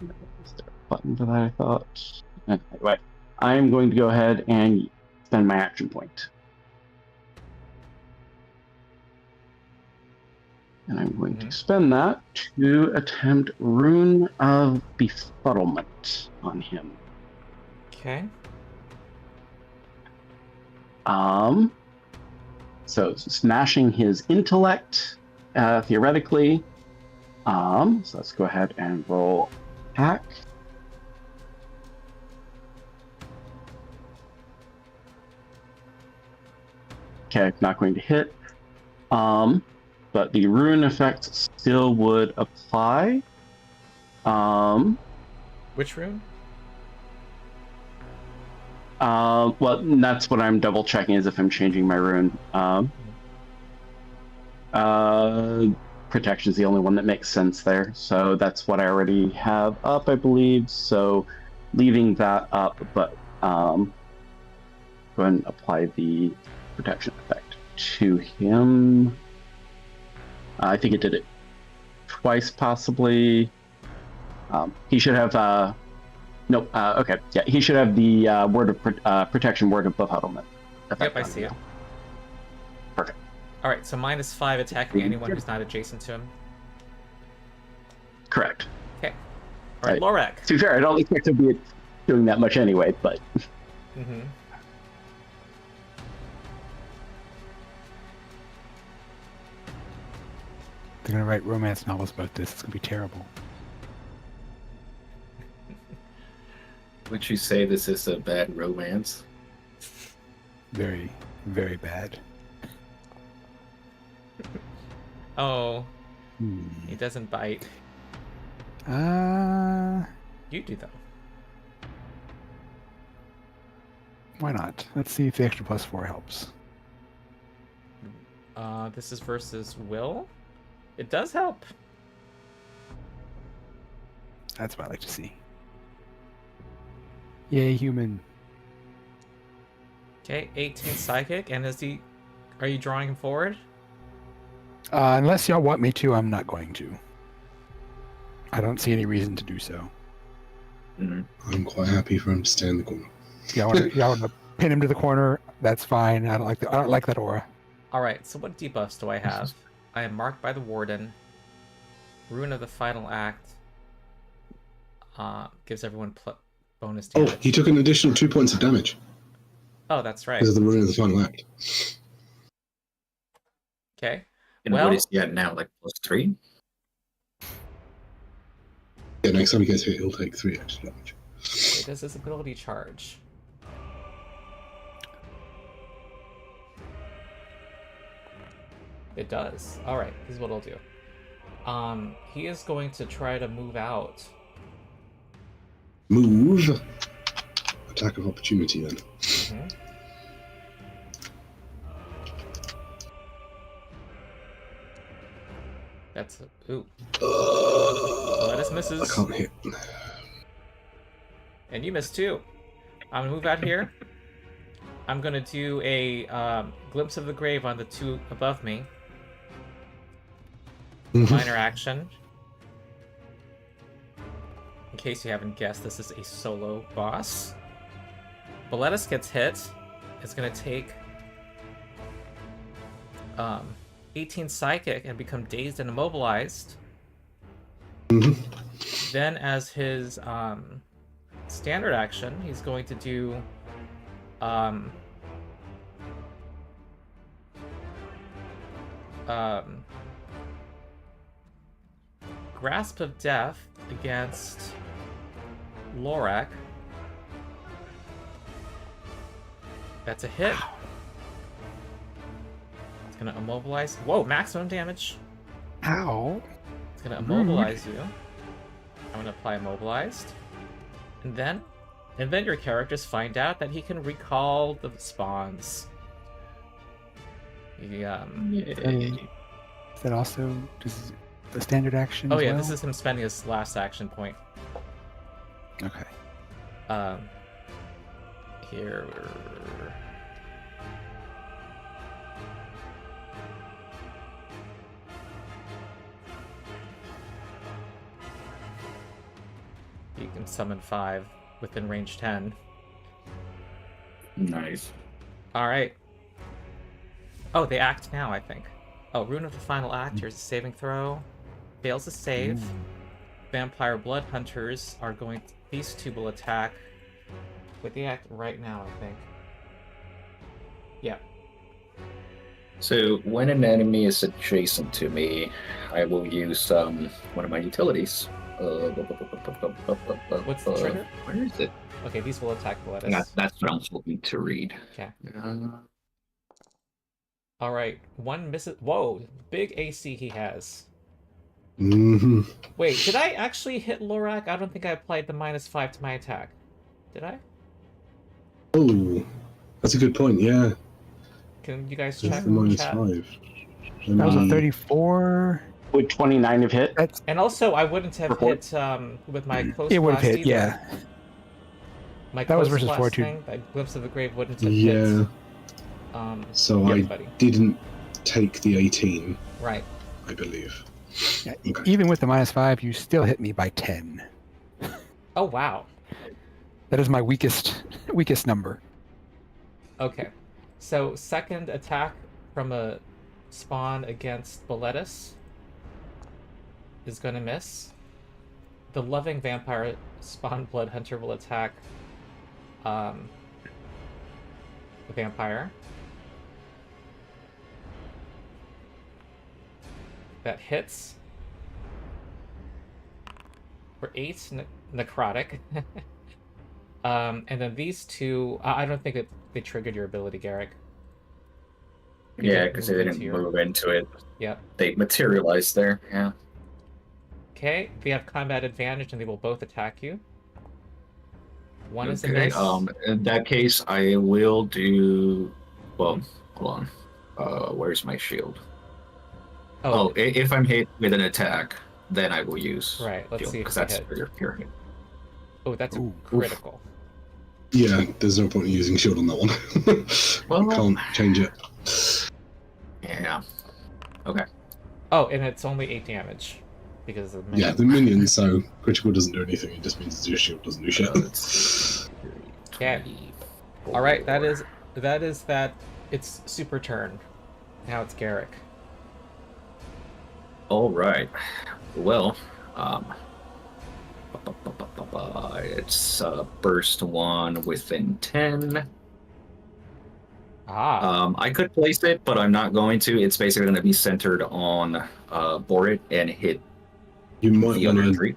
Speaker 4: Is there a button for that, I thought? Anyway, I'm going to go ahead and spend my action point. And I'm going to spend that to attempt Rune of Befuddlement on him.
Speaker 3: Okay.
Speaker 4: So smashing his intellect, theoretically. So let's go ahead and roll attack. Okay, not going to hit. But the rune effect still would apply.
Speaker 3: Which rune?
Speaker 4: Well, that's what I'm double checking, is if I'm changing my rune. Protection is the only one that makes sense there, so that's what I already have up, I believe. So leaving that up, but go ahead and apply the protection effect to him. I think it did it twice, possibly. He should have. No. Okay. Yeah, he should have the word of protection, word of befuddlement.
Speaker 3: Yep, I see it.
Speaker 4: Perfect.
Speaker 3: All right, so -5 attacking anyone who's not adjacent to him.
Speaker 4: Correct.
Speaker 3: Okay. All right, Lorak.
Speaker 4: To be fair, I don't expect to be doing that much anyway, but.
Speaker 2: They're gonna write romance novels about this. It's gonna be terrible.
Speaker 5: Would you say this is a bad romance?
Speaker 2: Very, very bad.
Speaker 3: Oh. He doesn't bite. You do, though.
Speaker 2: Why not? Let's see if the extra +4 helps.
Speaker 3: This is versus Will. It does help.
Speaker 2: That's what I like to see. Yay, human.
Speaker 3: Okay, 18 psychic, and are you drawing him forward?
Speaker 2: Unless y'all want me to, I'm not going to. I don't see any reason to do so.
Speaker 1: I'm quite happy for him to stay in the corner.
Speaker 2: Y'all want to pin him to the corner? That's fine. I don't like that aura.
Speaker 3: All right. So what debuffs do I have? I am marked by the warden. Rune of the final act. Gives everyone bonus damage.
Speaker 1: Oh, he took an additional 2 points of damage.
Speaker 3: Oh, that's right.
Speaker 1: Because of the rune of the final act.
Speaker 3: Okay.
Speaker 5: And what is he at now? Like +3?
Speaker 1: Yeah, next time he gets hit, he'll take 3 extra damage.
Speaker 3: It does his ability charge. It does. All right, this is what I'll do. He is going to try to move out.
Speaker 1: Move. Attack of opportunity then.
Speaker 3: That's ooh. Boletus misses.
Speaker 1: I can't hit.
Speaker 3: And you missed too. I'm gonna move out here. I'm gonna do a glimpse of the grave on the two above me. Minor action. In case you haven't guessed, this is a solo boss. Boletus gets hit. It's gonna take 18 psychic and become dazed and immobilized. Then as his standard action, he's going to do Grasp of Death against Lorak. That's a hit. It's gonna immobilize. Whoa, maximum damage.
Speaker 2: Ow.
Speaker 3: It's gonna immobilize you. I'm gonna apply immobilized. And then your characters find out that he can recall the spawns. He,
Speaker 2: Is that also does the standard action?
Speaker 3: Oh
Speaker 2: as
Speaker 3: yeah,
Speaker 2: well?
Speaker 3: this is him spending his last action point.
Speaker 2: Okay.
Speaker 3: Here. You can summon 5 within range 10.
Speaker 5: Nice.
Speaker 3: Alright. Oh, they act now, I think. Oh, Rune of the Final Act. Here's a saving throw. Fails to save. Vampire Blood Hunters are going... These two will attack. Wait, they act right now, I think. Yeah.
Speaker 5: So when an enemy is adjacent to me, I will use one of my utilities.
Speaker 3: What's the trigger?
Speaker 5: Where is it?
Speaker 3: Okay, these will attack Boletus.
Speaker 5: That's what I'm hoping to read.
Speaker 3: Okay. Alright, one misses... Whoa, big AC he has. Wait, did I actually hit Lorak? I don't think I applied the -5 to my attack. Did I?
Speaker 1: Oh, that's a good point, yeah.
Speaker 3: Can you guys
Speaker 1: It's
Speaker 3: check?
Speaker 1: the minus
Speaker 3: Chat?
Speaker 1: 5.
Speaker 2: That was a 34.
Speaker 4: Would 29 have hit?
Speaker 2: That's
Speaker 3: And also, I wouldn't have
Speaker 4: Report.
Speaker 3: hit with my close
Speaker 2: it would have
Speaker 3: blast
Speaker 2: hit.
Speaker 3: either.
Speaker 2: Yeah.
Speaker 3: My
Speaker 2: That was
Speaker 3: close
Speaker 2: versus
Speaker 3: blast
Speaker 2: fortitude.
Speaker 3: thing, that Glimpse of the Grave wouldn't have
Speaker 1: Yeah,
Speaker 3: hit.
Speaker 1: so I
Speaker 3: anybody.
Speaker 1: didn't take the 18,
Speaker 3: Right.
Speaker 1: I believe.
Speaker 2: Yeah,
Speaker 1: Okay.
Speaker 2: Even with the -5, you still hit me by 10.
Speaker 3: Oh wow.
Speaker 2: That is my weakest number.
Speaker 3: Okay. So second attack from a spawn against Boletus is going to miss. The Loving Vampire spawn Blood Hunter will attack the vampire. That hits for 8 necrotic. And then these two, I don't think that they triggered your ability, Garrick. You
Speaker 5: Yeah,
Speaker 3: didn't
Speaker 5: because they
Speaker 3: move
Speaker 5: didn't
Speaker 3: into your-
Speaker 5: move into it.
Speaker 3: Yep.
Speaker 5: They materialized there, yeah.
Speaker 3: Okay, they have combat advantage and they will both attack you. One is a
Speaker 5: Okay,
Speaker 3: miss.
Speaker 5: in that case, I will do... Well, hold on. Where's my shield? Oh, if I'm hit with an attack, then I will use
Speaker 3: Right, let's see if
Speaker 5: because
Speaker 3: they
Speaker 5: that's
Speaker 3: hit.
Speaker 5: for your hit.
Speaker 3: Oh, that's
Speaker 2: Ooh,
Speaker 3: a critical.
Speaker 1: Yeah, there's no point in using shield on that one.
Speaker 5: Well,
Speaker 1: Can't change it.
Speaker 5: Yeah. Okay.
Speaker 3: Oh, and it's only 8 damage because of the
Speaker 1: Yeah,
Speaker 3: minion.
Speaker 1: the minion, so critical doesn't do anything. It just means your shield doesn't do shit.
Speaker 3: Okay. All right, that is that. It's super turn. Now it's Garrick.
Speaker 5: All right. Well, it's burst 1 within 10. I could place it, but I'm not going to. It's basically going to be centered on Borit and hit
Speaker 1: You might
Speaker 5: the other
Speaker 1: want to
Speaker 5: 3.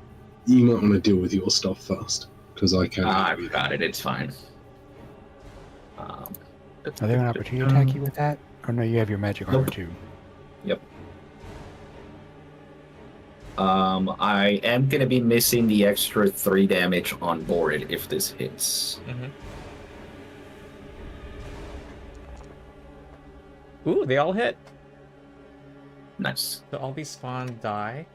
Speaker 1: deal with your stuff first, because I can't.
Speaker 5: I've got it. It's fine.
Speaker 2: Are they an opportunity attack you with that? Or no, you have your magic armor
Speaker 5: Nope.
Speaker 2: too.
Speaker 5: Yep. I am going to be missing the extra 3 damage on Borit if this hits.
Speaker 3: Mm-hmm. Ooh, they all hit.
Speaker 5: Nice.
Speaker 3: So all these spawn die.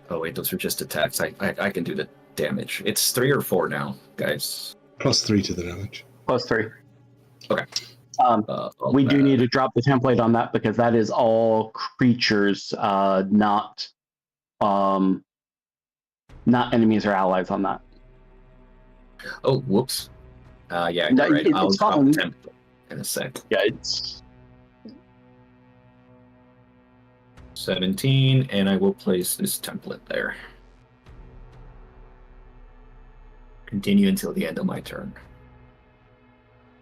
Speaker 5: Oh wait, those are just attacks. I can do the damage. It's 3 or 4 now, guys.
Speaker 1: +3 to the damage.
Speaker 4: +3. We do need to drop the template on that because that is all creatures, not enemies or allies on that.
Speaker 5: Oh, whoops. Yeah,
Speaker 4: No,
Speaker 5: you're right.
Speaker 4: it's
Speaker 5: I'll drop
Speaker 4: fine.
Speaker 5: the template in a sec.
Speaker 4: Yeah, it's
Speaker 5: 17, and I will place this template there. Continue until the end of my turn.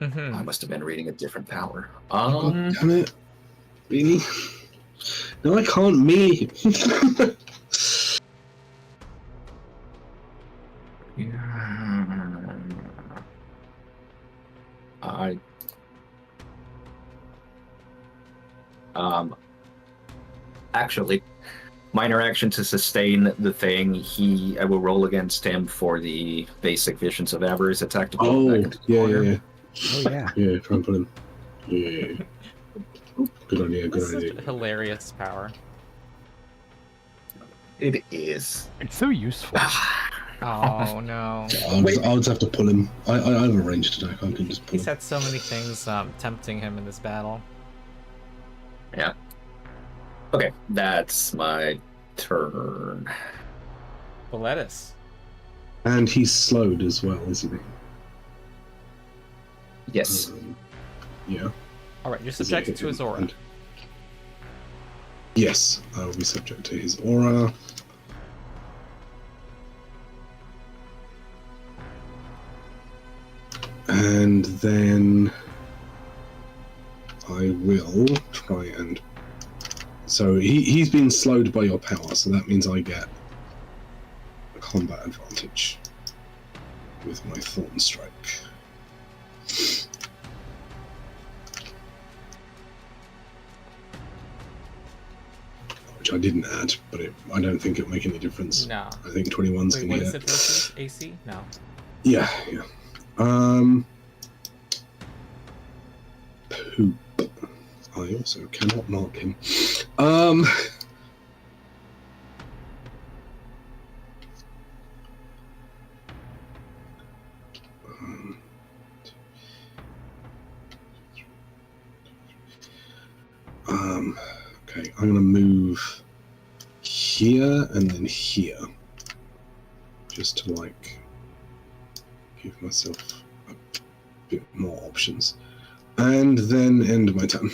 Speaker 3: Mm-hmm.
Speaker 5: I must have been reading a different power.
Speaker 1: God damn it. Really? No, I can't me.
Speaker 5: Actually, minor action to sustain the thing. I will roll against him for the basic Visions of Avarice attack to pull him back into the corner.
Speaker 1: yeah.
Speaker 2: Oh yeah.
Speaker 1: Yeah, try and pull him. Yeah. Good idea,
Speaker 3: This
Speaker 1: good
Speaker 3: is
Speaker 1: idea.
Speaker 3: a hilarious power.
Speaker 5: It is.
Speaker 2: It's so useful.
Speaker 3: Oh no.
Speaker 1: I'll just have to pull him. I have a ranged attack, I can just pull
Speaker 3: He's
Speaker 1: him.
Speaker 3: had so many things tempting him in this battle.
Speaker 5: Yeah. Okay, that's my turn.
Speaker 3: Boletus.
Speaker 1: And he's slowed as well, isn't he?
Speaker 5: Yes.
Speaker 1: Yeah.
Speaker 3: Alright, you're subjected to his aura.
Speaker 1: Yes, I will be subject to his aura. And then I will try and... So he's been slowed by your power, so that means I get a combat advantage with my Thorn Strike. Which I didn't add, but I don't think it'll make any difference.
Speaker 3: No.
Speaker 1: I think 21's
Speaker 3: Wait,
Speaker 1: gonna
Speaker 3: what
Speaker 1: hit.
Speaker 3: is it versus AC? No.
Speaker 1: Yeah. Poop. I also cannot mark him. Okay, I'm gonna move here and then here, just to like give myself a bit more options, and then end my turn.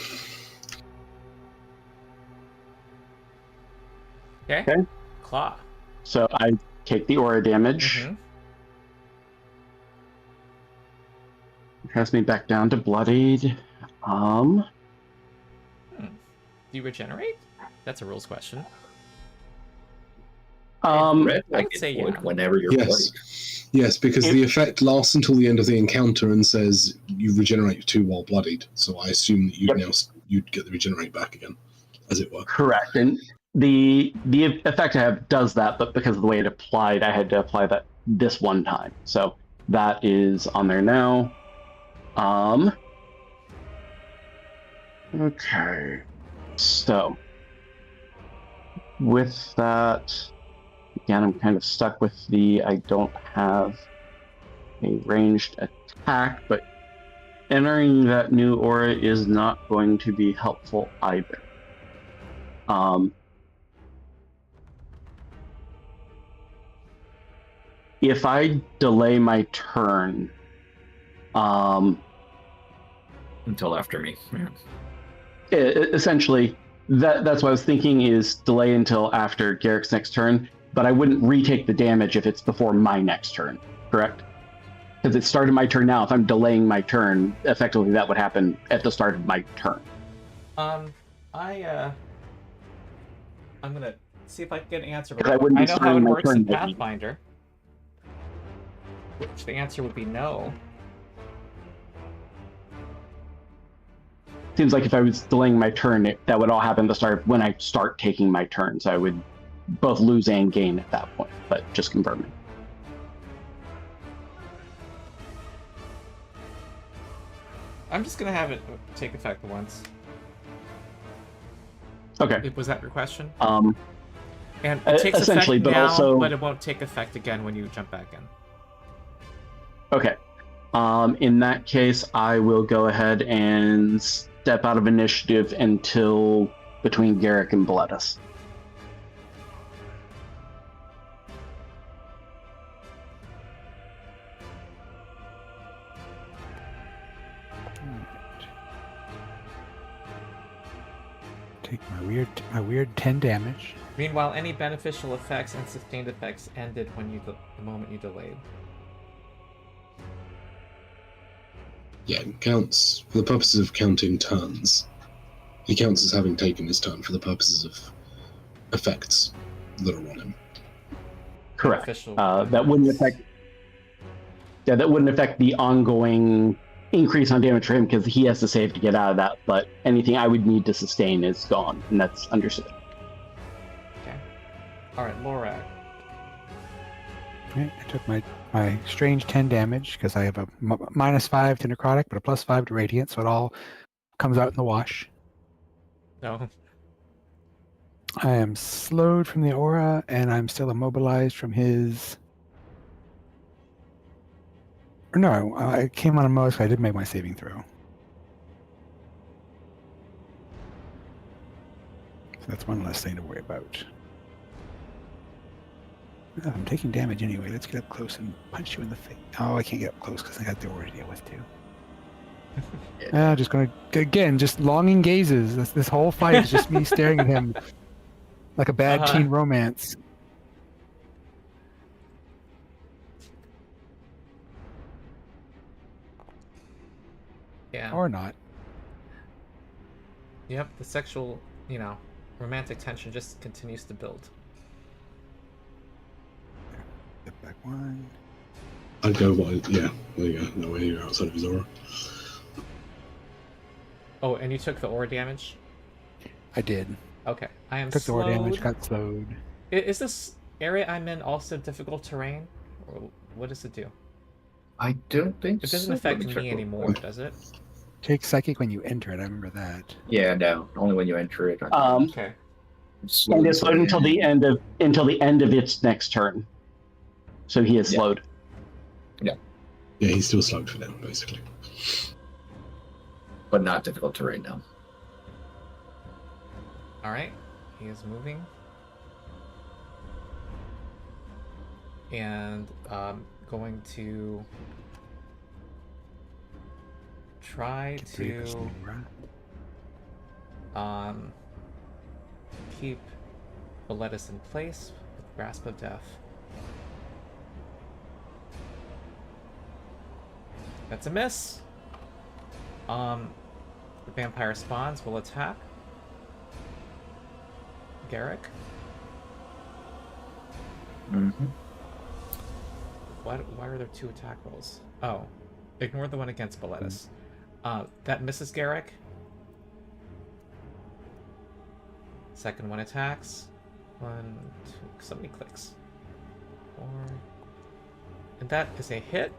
Speaker 3: Okay.
Speaker 4: Okay.
Speaker 3: Claw.
Speaker 4: so I take the aura damage.
Speaker 3: Mhm.
Speaker 4: Has me back down to bloodied.
Speaker 3: Do you regenerate? That's a rules question.
Speaker 5: Red,
Speaker 3: I
Speaker 5: I
Speaker 3: would
Speaker 5: get
Speaker 3: say
Speaker 5: wood
Speaker 3: yeah.
Speaker 5: whenever you're
Speaker 1: Yes.
Speaker 5: bloodied.
Speaker 1: Yes, because the effect lasts until the end of the encounter and says you regenerate 2 while bloodied. So I assume that you'd get the regenerate back again, as it were.
Speaker 4: Correct, and the effect I have does that, but because of the way it applied, I had to apply that this one time. So that is on there now. Okay. So with that, again, I'm kind of stuck with I don't have a ranged attack, but entering that new aura is not going to be helpful either. If I delay my turn,
Speaker 5: Until after me. Yeah.
Speaker 4: essentially, that's what I was thinking is delay until after Garrick's next turn, but I wouldn't retake the damage if it's before my next turn, correct? Because it started my turn now. If I'm delaying my turn, effectively that would happen at the start of my turn.
Speaker 3: I'm gonna see if I can get an answer.
Speaker 4: Because I wouldn't be
Speaker 3: know how
Speaker 4: starting
Speaker 3: it
Speaker 4: my
Speaker 3: works in
Speaker 4: turn, maybe.
Speaker 3: Pathfinder. Which the answer would be no.
Speaker 4: Seems like if I was delaying my turn, that would all happen at the start when I start taking my turn. So I would both lose and gain at that point, but just confirming.
Speaker 3: I'm just gonna have it take effect once.
Speaker 4: Okay.
Speaker 3: Was that your question?
Speaker 4: Um,
Speaker 3: And it takes
Speaker 4: essentially,
Speaker 3: effect
Speaker 4: but
Speaker 3: now,
Speaker 4: also-
Speaker 3: but it won't take effect again when you jump back in.
Speaker 4: Okay. In that case, I will go ahead and step out of initiative until between Garrick and Boletus.
Speaker 2: Take my weird 10 damage.
Speaker 3: Meanwhile, any beneficial effects and sustained effects ended when the moment you delayed.
Speaker 1: Yeah, it counts for the purposes of counting turns. He counts as having taken his turn for the purposes of effects that are on him.
Speaker 4: Correct.
Speaker 3: Beneficial
Speaker 4: That wouldn't affect. Yeah, that wouldn't affect the ongoing increase on damage for him because he has to save to get out of that. But anything I would need to sustain is gone, and that's understood.
Speaker 3: Okay. All right, Lorak.
Speaker 2: Right, I took my strange 10 damage because I have a -5 to necrotic, but a +5 to radiant, so it all comes out in the wash.
Speaker 3: No.
Speaker 2: I am slowed from the aura, and I'm still immobilized from his. Or no, I came on a most. I did make my saving throw. So that's one less thing to worry about. Oh, I'm taking damage anyway. Let's get up close and punch you in the face. Oh, I can't get up close because I got the aura to deal with too. Just gonna again, just longing gazes. This whole fight is just me staring at him like a bad teen romance.
Speaker 3: Yeah.
Speaker 2: Or not.
Speaker 3: Yep, the sexual, romantic tension just continues to build.
Speaker 2: Step back one.
Speaker 1: I'd go wide, yeah, there you go. No way you're outside of his aura.
Speaker 3: Oh, and you took the aura damage?
Speaker 2: I did.
Speaker 3: Okay, I am
Speaker 2: Took the
Speaker 3: slowed.
Speaker 2: aura damage, got slowed.
Speaker 3: Is this area I'm in also difficult terrain? Or what does it do?
Speaker 5: I don't think
Speaker 3: It doesn't
Speaker 5: so.
Speaker 3: affect
Speaker 5: Let me check
Speaker 3: me
Speaker 5: real
Speaker 3: anymore,
Speaker 5: quick.
Speaker 3: does it?
Speaker 2: Take psychic when you enter it. I remember that.
Speaker 5: Yeah, no. Only when you enter it.
Speaker 3: Okay.
Speaker 4: And it's slowed until the end of its next turn. So he is
Speaker 5: Yeah.
Speaker 4: slowed.
Speaker 1: Yeah, he's still slowed for now, basically.
Speaker 5: But not difficult terrain now.
Speaker 3: Alright, he is moving. And going to try
Speaker 2: Get pretty
Speaker 3: to
Speaker 2: close the
Speaker 3: keep Boletus in place with Grasp of Death. That's a miss. The vampire spawns will attack Garrick.
Speaker 5: Mm-hmm.
Speaker 3: Why are there 2 attack rolls? Oh, ignore the one against Boletus. That misses Garrick. Second one attacks. 1, 2, so many clicks. 4. And that is a hit.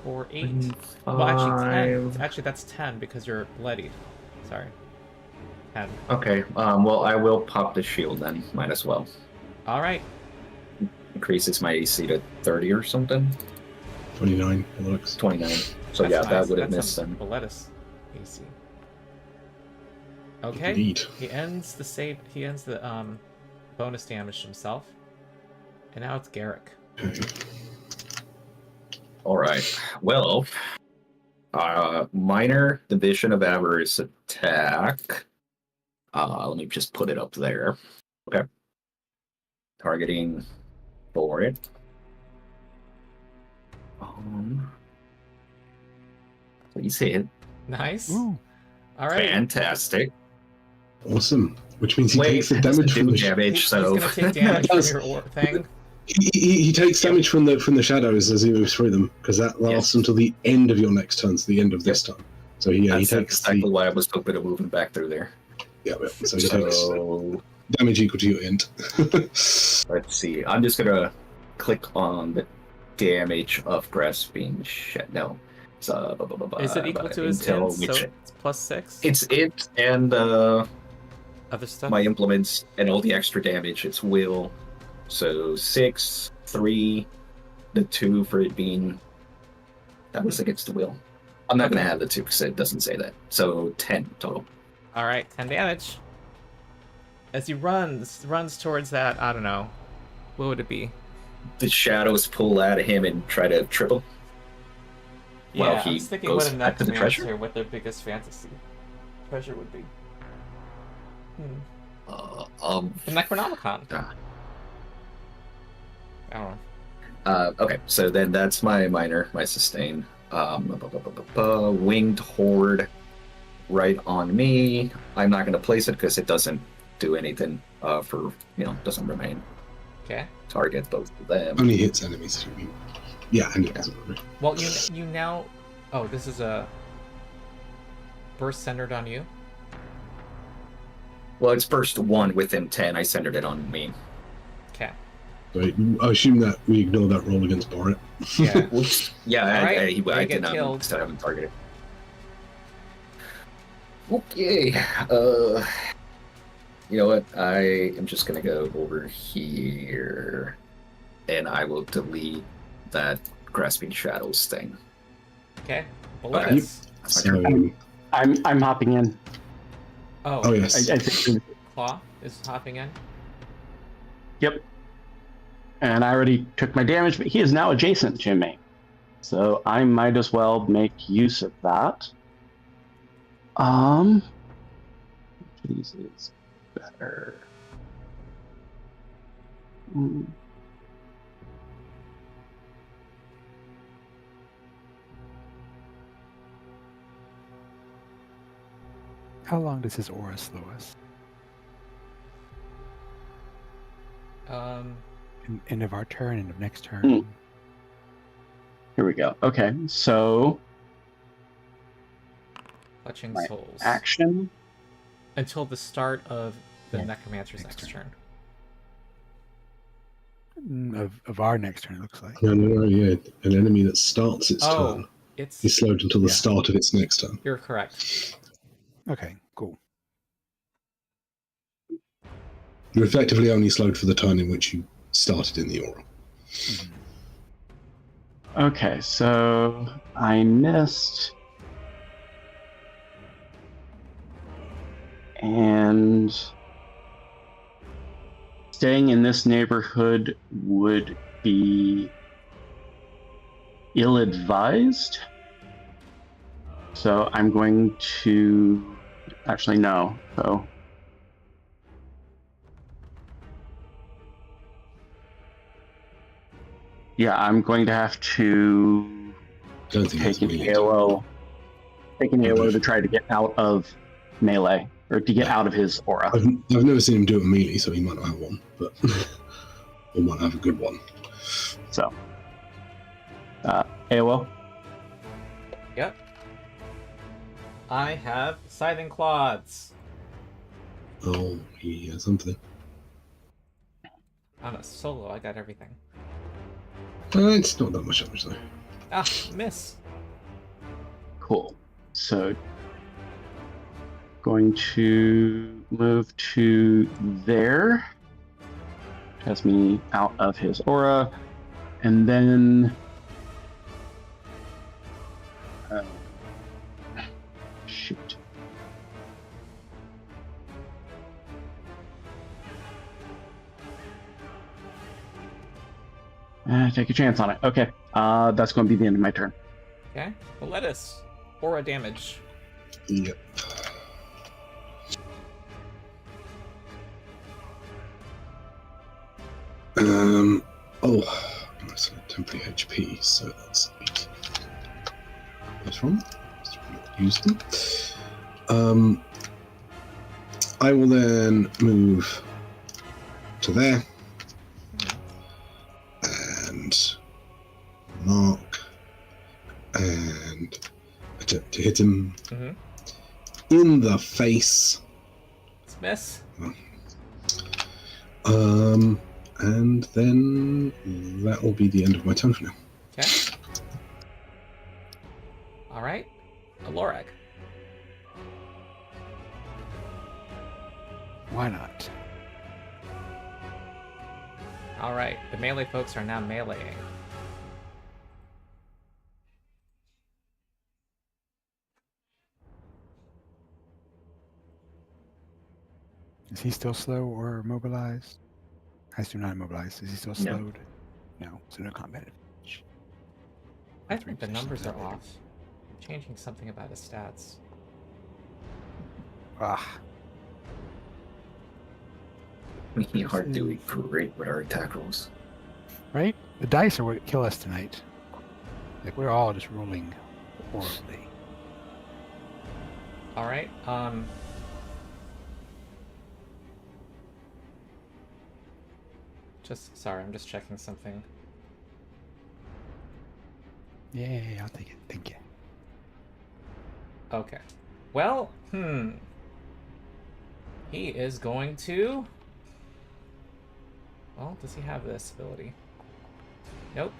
Speaker 3: For 8. Well, actually 10. Actually, that's 10 because you're bloodied. Sorry. 10.
Speaker 5: Okay. Well, I will pop the shield then. Might as well.
Speaker 3: All right.
Speaker 5: Increases my AC to 30 or something.
Speaker 1: 29, it looks.
Speaker 5: 29. So
Speaker 3: That's
Speaker 5: yeah,
Speaker 3: nice.
Speaker 5: that would have
Speaker 3: That's
Speaker 5: missed
Speaker 3: some
Speaker 5: then.
Speaker 3: Boletus AC. Okay.
Speaker 1: Indeed.
Speaker 3: He ends the save. He ends the bonus damage himself. And now it's Garrick.
Speaker 1: Okay.
Speaker 5: All right. Well, minor division of avarice attack. Let me just put it up there. Okay. Targeting for it. Please hit.
Speaker 3: Nice.
Speaker 2: Ooh.
Speaker 3: All right.
Speaker 5: Fantastic.
Speaker 1: Awesome. Which means he
Speaker 5: Wait,
Speaker 1: takes the
Speaker 5: that doesn't
Speaker 1: damage from
Speaker 5: do
Speaker 1: the
Speaker 5: damage,
Speaker 3: He's
Speaker 5: so
Speaker 3: gonna take damage from your thing.
Speaker 1: He takes damage from the shadows as he moves through them, because that lasts until the end of your next turn, so the end of this turn. So he
Speaker 5: that's
Speaker 1: takes
Speaker 5: exactly why I was hoping to move him back through there.
Speaker 1: yeah. So he takes damage equal to your int.
Speaker 5: Let's see. I'm just gonna click on the damage of grasping shit. No. So,
Speaker 3: Is it equal to his int? So it's +6?
Speaker 5: It's it and
Speaker 3: Other stuff?
Speaker 5: my implements and all the extra damage. It's will. So 6, 3, the 2 for it being That was against the will. I'm not going to have the 2 because it doesn't say that. So 10 total.
Speaker 3: All right, 10 damage. As he runs towards that, I don't know, what would it be?
Speaker 5: The shadows pull out of him and try to triple. While
Speaker 3: Yeah, I
Speaker 5: he
Speaker 3: was thinking
Speaker 5: goes
Speaker 3: what a
Speaker 5: back to the treasure.
Speaker 3: necromancer, what their biggest fantasy treasure would be. The Necronomicon. I don't know.
Speaker 5: Okay, so then that's my minor, my sustain. Winged horde right on me. I'm not going to place it because it doesn't do anything for, doesn't remain.
Speaker 3: Okay.
Speaker 5: Target both of them.
Speaker 1: Only hits enemies. Yeah, and it doesn't.
Speaker 3: Well, you now... Oh, this is a burst centered on you?
Speaker 5: Well, it's burst 1 within 10. I centered it on me.
Speaker 3: Okay.
Speaker 1: Right. I assume that we ignore that roll against Boret.
Speaker 3: Yeah.
Speaker 5: Yeah,
Speaker 3: Right,
Speaker 5: I
Speaker 3: get
Speaker 5: did not
Speaker 3: killed.
Speaker 5: instead of having targeted. Okay. You know what? I am just gonna go over here, and I will delete that grasping shadows thing.
Speaker 3: Okay. Boletus.
Speaker 5: That's my turn.
Speaker 1: So,
Speaker 4: I'm hopping in.
Speaker 1: oh yes.
Speaker 4: I think.
Speaker 3: Claw is hopping in.
Speaker 4: Yep. And I already took my damage, but he is now adjacent to me. So I might as well make use of that. These is better.
Speaker 2: How long does his aura slow us? End of our turn, end of next turn.
Speaker 4: Here we go. Okay, so
Speaker 3: Clutching
Speaker 4: my
Speaker 3: Souls.
Speaker 4: action.
Speaker 3: Until the start of the
Speaker 2: Yeah,
Speaker 3: Necromancer's
Speaker 2: next
Speaker 3: next turn.
Speaker 2: Of our next turn, it looks like.
Speaker 1: No, yeah. An enemy that starts its
Speaker 3: Oh,
Speaker 1: turn
Speaker 3: it's...
Speaker 1: is slowed until the
Speaker 2: Yeah.
Speaker 1: start of its next turn.
Speaker 3: You're correct.
Speaker 2: Okay, cool.
Speaker 1: You're effectively only slowed for the turn in which you started in the aura.
Speaker 4: Okay, so I missed. And staying in this neighborhood would be ill-advised. So I'm going to... Actually, no. So... Yeah, I'm going to have to
Speaker 1: Don't think
Speaker 4: take
Speaker 1: that's
Speaker 4: an
Speaker 1: melee.
Speaker 4: AOO. Take an AOO to try to get out of melee, or to get out of his aura.
Speaker 1: I've never seen him do it melee, so he might not have one, but or might have a good one.
Speaker 4: So, AOO.
Speaker 3: Yep. I have Scything Claws.
Speaker 1: Oh, he has something.
Speaker 3: I'm a solo, I got everything.
Speaker 1: It's not that much damage though.
Speaker 3: Ah, miss.
Speaker 4: Cool. So, going to move to there. Has me out of his aura, and then shoot. Take a chance on it. Okay, that's going to be the end of my turn.
Speaker 3: Okay. Boletus. Aura damage.
Speaker 1: Yep. Oh, that's a temporary HP, so that's 8. That's wrong. Use them. I will then move to there and mark and attempt to hit him in the face.
Speaker 3: It's miss.
Speaker 1: And then that will be the end of my turn for now.
Speaker 3: Okay. Alright. Alorag.
Speaker 2: Why not?
Speaker 3: Alright. The melee folks are now meleeing.
Speaker 2: Is he still slow or immobilized? I assume not immobilized. Is he still
Speaker 5: No.
Speaker 2: slowed? No, so no combat advantage.
Speaker 3: I
Speaker 2: Three
Speaker 3: think the
Speaker 2: positions
Speaker 3: numbers are
Speaker 2: elevator.
Speaker 3: off. I'm changing something about his stats.
Speaker 2: Ah,
Speaker 5: We are doing great with our attack rolls.
Speaker 2: right? The dice are what kill us tonight. Like, we're all just rolling horribly.
Speaker 3: All right. Sorry, I'm just checking something.
Speaker 2: Yay, I'll take it. Thank you.
Speaker 3: Okay. Well, he is going to. Well, does he have this ability? Nope.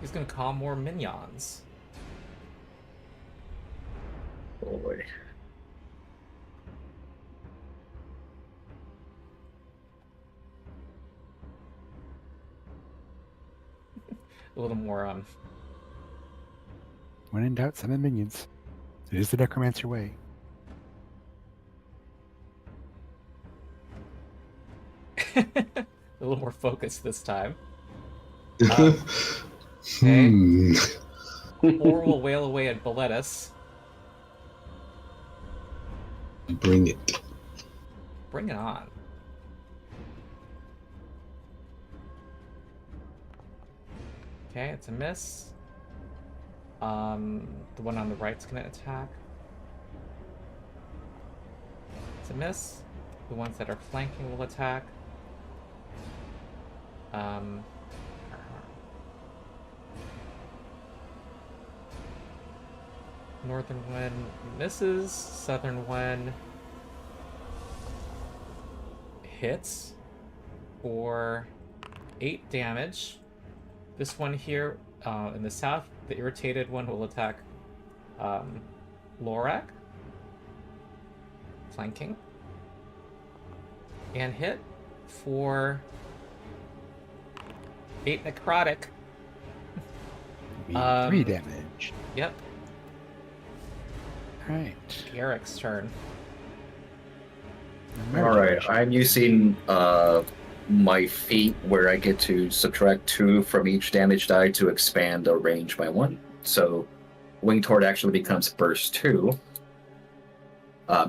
Speaker 3: He's gonna call more minions.
Speaker 5: Oh boy.
Speaker 3: A little more
Speaker 2: When in doubt, summon minions. It is the necromancer way.
Speaker 3: a little more focused this time.
Speaker 1: Hmm.
Speaker 3: Or will wail away at Boletus.
Speaker 1: Bring it.
Speaker 3: Bring it on. Okay, it's a miss. The one on the right's gonna attack. It's a miss. The ones that are flanking will attack. Northern one misses. Southern one hits for 8 damage. This one here in the south, the irritated one will attack Lorak, flanking, and hit for 8 necrotic.
Speaker 2: Be 3 damage.
Speaker 3: Yep,
Speaker 2: Alright.
Speaker 3: Garrick's turn.
Speaker 5: Alright, I'm using my feat where I get to subtract 2 from each damage die to expand the range by 1. So Wing Tort actually becomes burst 2.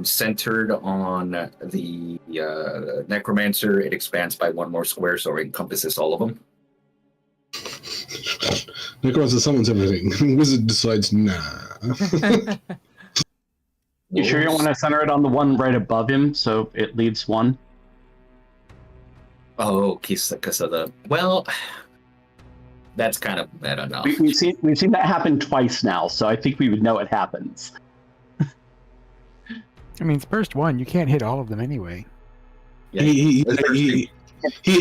Speaker 5: Centered on the Necromancer, it expands by 1 more square, so it encompasses all of them.
Speaker 1: Necromancer summons everything. Wizard decides, nah.
Speaker 4: You sure you don't want to center it on the one right above him so it leaves 1?
Speaker 5: Oh, because of the... Well, that's kind of meta enough.
Speaker 4: We've seen that happen twice now, so I think we would know it happens.
Speaker 2: I mean, it's burst 1. You can't hit all of them anyway.
Speaker 5: Yeah,
Speaker 1: He
Speaker 5: there's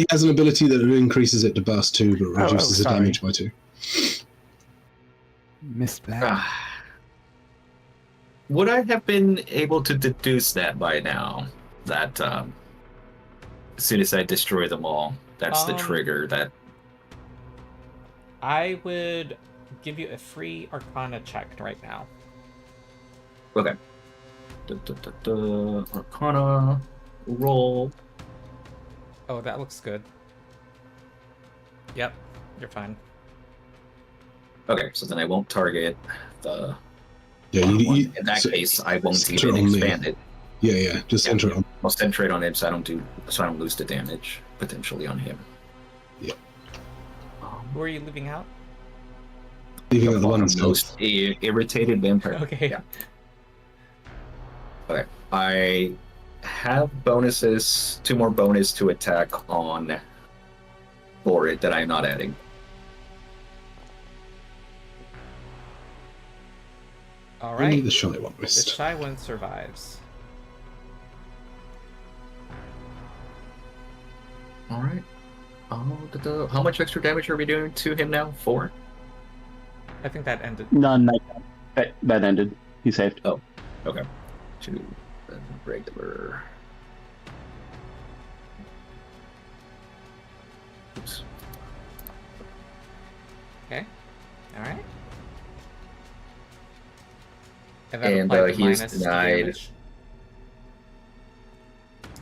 Speaker 1: has an ability that increases it to burst 2, but reduces the
Speaker 2: sorry.
Speaker 1: damage by 2.
Speaker 2: Missed that.
Speaker 5: Would I have been able to deduce that by now? That as soon as I destroy them all, that's the trigger that...
Speaker 3: I would give you a free Arcana check right now.
Speaker 5: Okay. Arcana roll.
Speaker 3: Oh, that looks good. Yep, you're fine.
Speaker 5: Okay, so then I won't target the...
Speaker 1: Yeah,
Speaker 5: in that case, I won't even expand it.
Speaker 1: Yeah, just center it on.
Speaker 5: I'll center it on him so I don't lose the damage potentially on him.
Speaker 1: Yeah.
Speaker 3: Who are you leaving out?
Speaker 1: Leaving out the one
Speaker 5: most irritated vampire.
Speaker 3: Okay.
Speaker 5: Yeah. Okay. I have bonuses, 2 more bonus to attack on for it that I'm not adding.
Speaker 3: All
Speaker 1: Only
Speaker 3: right.
Speaker 1: the shy one
Speaker 3: The
Speaker 1: missed.
Speaker 3: shy one survives.
Speaker 5: All right. How much extra damage are we doing to him now? 4?
Speaker 3: I think that ended.
Speaker 4: None. That ended. He saved.
Speaker 5: Oh, okay. 2 regular. Oops.
Speaker 3: Okay. All right. And that
Speaker 5: And,
Speaker 3: applied the
Speaker 5: he is
Speaker 3: minus
Speaker 5: denied-
Speaker 3: damage.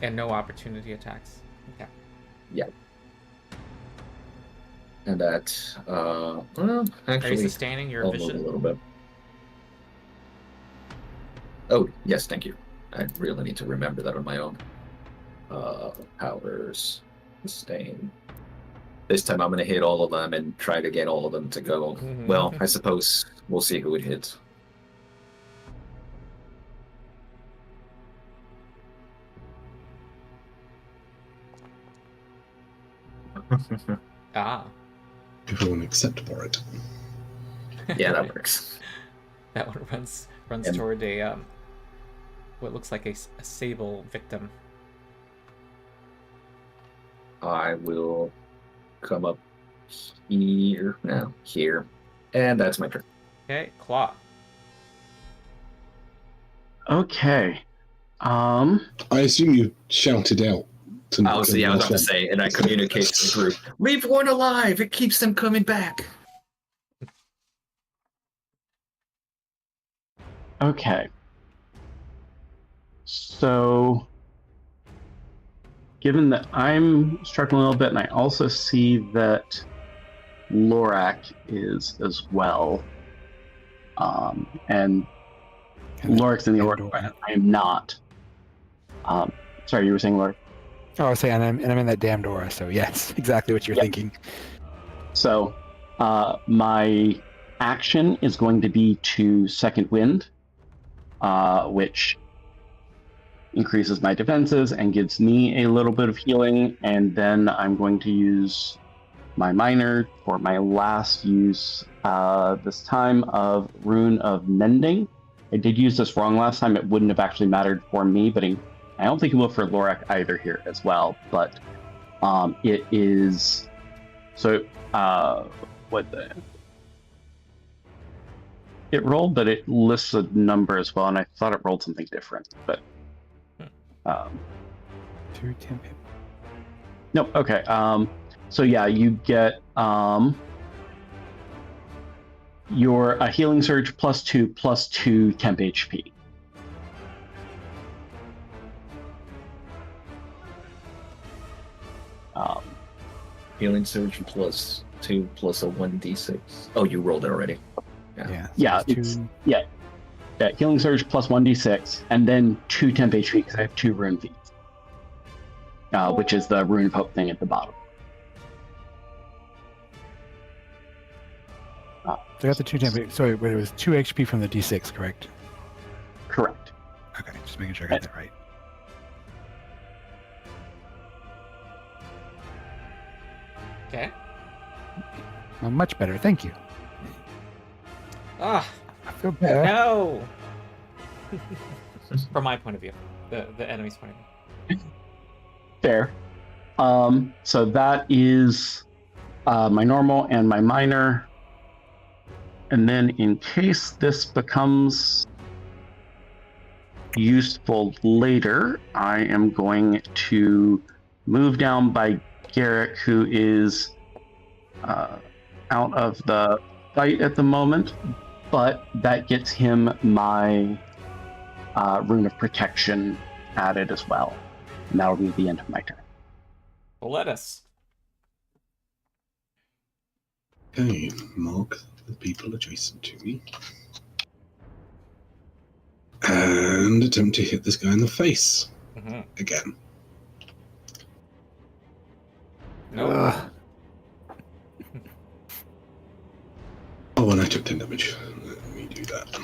Speaker 3: And no opportunity attacks. Okay.
Speaker 5: And that, well,
Speaker 3: Are you
Speaker 5: actually,
Speaker 3: sustaining your
Speaker 5: I'll move a
Speaker 3: vision?
Speaker 5: little bit. Oh, yes, thank you. I really need to remember that on my own. Powers, sustain. This time I'm going to hit all of them and try to get all of them to go.
Speaker 3: Mhm.
Speaker 5: Well, I suppose we'll see who it hits.
Speaker 3: Ah.
Speaker 1: Everyone except for it.
Speaker 5: Yeah, that works.
Speaker 3: That one runs
Speaker 5: And-
Speaker 3: toward a what looks like a sable victim.
Speaker 5: I will come up here. No, here. And that's my turn.
Speaker 3: Okay, claw.
Speaker 4: Okay.
Speaker 1: I assume you shouted out to
Speaker 5: Oh, so yeah, I was about to say, and I communicate to the group, leave one alive! It keeps them coming back!
Speaker 4: Okay. So, given that I'm struggling a little bit, and I also see that Lorak is as well, and Lorak's in the order, but I am not. Sorry, you were saying, Lorak?
Speaker 2: Oh, I was saying, I'm in that damn door, so yes, exactly what you're
Speaker 4: Yep.
Speaker 2: thinking.
Speaker 4: So, my action is going to be to Second Wind, which increases my defenses and gives me a little bit of healing, and then I'm going to use my minor for my last use, this time of Rune of Mending. I did use this wrong last time. It wouldn't have actually mattered for me, but I don't think it will for Lorak either here as well. But it is... So, what the... It rolled, but it lists a number as well, and I thought it rolled something different, but...
Speaker 2: 2 temp hit.
Speaker 4: Nope, okay. So yeah, you get your healing surge +2 temp HP.
Speaker 5: Healing Surge +2 plus a 1d6. Oh, you rolled it already.
Speaker 2: Yeah. so
Speaker 4: Yeah,
Speaker 2: it's
Speaker 4: it's, yeah, healing surge +1d6, and then 2 temp HP because I have 2 rune feats, which is the rune of hope thing at the bottom.
Speaker 2: So I got the 2 temp. Sorry, but it was 2 HP from the D6, correct?
Speaker 4: Correct.
Speaker 2: Okay, just making sure I got that right.
Speaker 3: Okay.
Speaker 2: Well, much better, thank you.
Speaker 3: Ah,
Speaker 2: I feel better.
Speaker 3: no! From my point of view. The enemy's point of view.
Speaker 4: Fair. So that is my normal and my minor. And then in case this becomes useful later, I am going to move down by Garrick, who is out of the fight at the moment, but that gets him my Rune of Protection added as well. And that'll be the end of my turn.
Speaker 3: Boletus.
Speaker 1: Okay, mark the people adjacent to me. And attempt to hit this guy in the face.
Speaker 3: Mm-hmm.
Speaker 1: Again.
Speaker 3: No.
Speaker 2: Ugh.
Speaker 1: Oh, and I took 10 damage. Let me do that.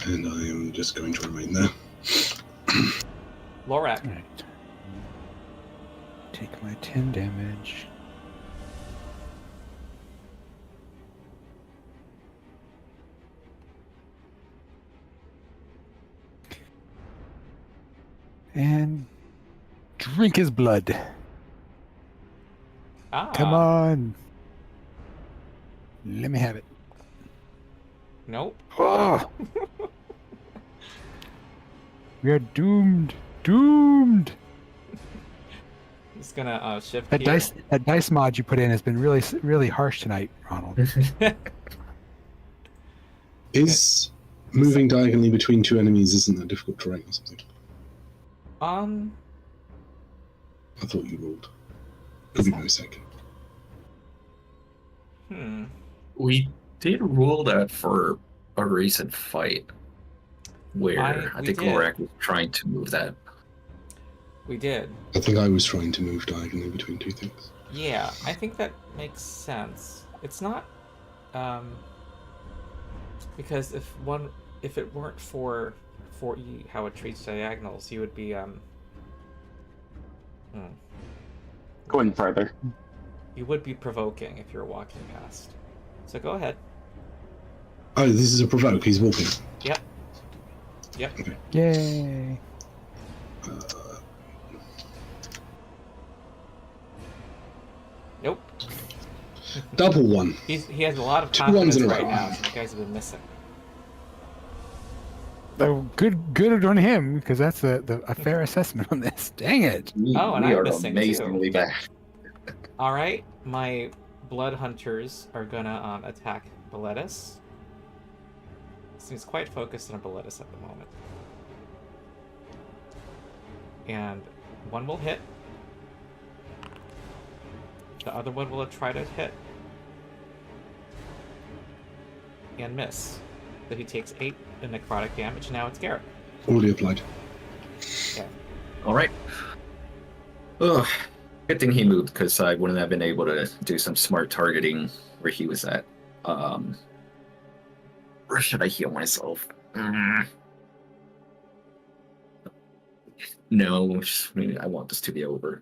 Speaker 1: And I am just going to remain there.
Speaker 3: Lorak.
Speaker 2: Alright. Take my 10 damage. And drink his blood.
Speaker 3: Ah.
Speaker 2: Come on. Let me have it.
Speaker 3: Nope.
Speaker 2: Oh! We are doomed. Doomed.
Speaker 3: He's gonna shift
Speaker 2: That
Speaker 3: here.
Speaker 2: dice mod you put in has been really harsh tonight, Ronald.
Speaker 1: Is moving diagonally between two enemies isn't that difficult terrain or something? I thought you ruled. Could be my mistake.
Speaker 5: We did rule that for a recent fight where I think Lorak was trying to move that.
Speaker 3: We did.
Speaker 1: I think I was trying to move diagonally between two things.
Speaker 3: Yeah, I think that makes sense. It's not because if it weren't for how it treats diagonals, you would be
Speaker 4: Going further.
Speaker 3: you would be provoking if you're walking past. So go ahead.
Speaker 1: Oh, this is a provoke. He's walking.
Speaker 3: Yep.
Speaker 1: Okay.
Speaker 2: Yay!
Speaker 3: Nope.
Speaker 1: Double one.
Speaker 3: He has a lot of
Speaker 1: 2
Speaker 3: confidence
Speaker 1: ones in a
Speaker 3: right
Speaker 1: row.
Speaker 3: now. So you guys have been missing.
Speaker 2: Oh, good on him, because that's a fair assessment on this. Dang it!
Speaker 3: Oh, and
Speaker 5: we
Speaker 3: I'm
Speaker 5: are
Speaker 3: missing
Speaker 5: amazingly bad.
Speaker 3: All right, my blood hunters are gonna attack Boletus. Seems quite focused on Boletus at the moment. And one will hit. The other one will try to hit. And miss. So he takes 8 in necrotic damage. Now it's Garrett.
Speaker 1: Already applied.
Speaker 3: Okay.
Speaker 5: All right. Ugh. Good thing he moved, because I wouldn't have been able to do some smart targeting where he was at. Where should I heal myself? No, I want this to be over.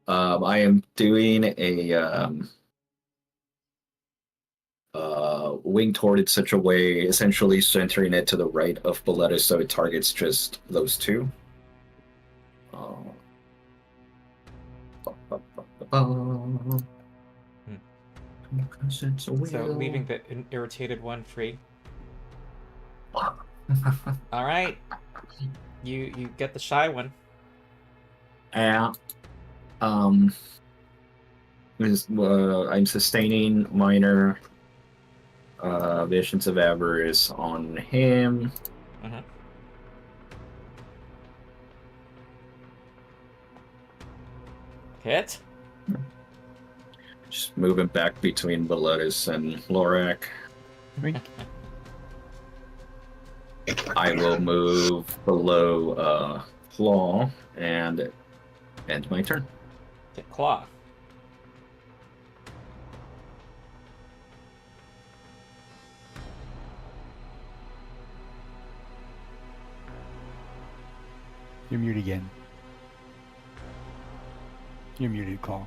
Speaker 5: I am doing a wing toward it such a way, essentially centering it to the right of Boletus so it targets just those two.
Speaker 3: So leaving the irritated one free. All right. You get the shy one.
Speaker 5: Yeah. I'm sustaining minor visions of avarice on him.
Speaker 3: Hit.
Speaker 5: Just moving back between Boletus and Lorak. I will move below Claw and end my turn.
Speaker 3: Hit Claw.
Speaker 2: You're muted again. You're muted, Claw.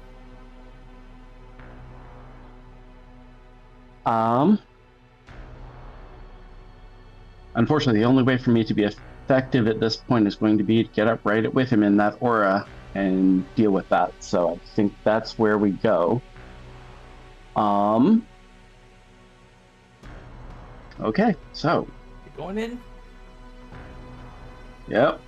Speaker 4: Unfortunately, the only way for me to be effective at this point is going to be to get up right with him in that aura and deal with that. So I think that's where we go. Okay, so.
Speaker 3: You going in?
Speaker 4: Yep.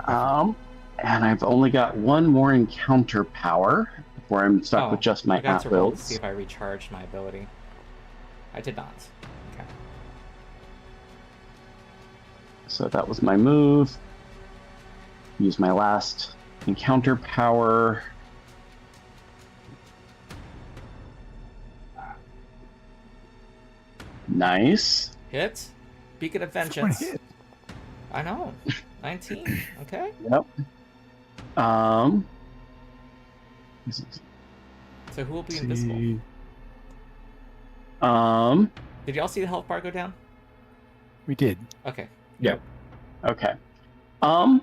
Speaker 4: And I've only got one more encounter power before I'm stuck with just my
Speaker 3: I got to roll to
Speaker 4: at-wills.
Speaker 3: see if I recharged my ability. I did not. Okay.
Speaker 4: So that was my move. Use my last encounter power. Nice.
Speaker 3: Hit. Beacon of Vengeance. I know. 19. Okay.
Speaker 4: Yep.
Speaker 3: So who will be invisible? Did y'all see the health bar go down?
Speaker 2: We did.
Speaker 3: Okay.
Speaker 5: Yep.
Speaker 4: Okay. I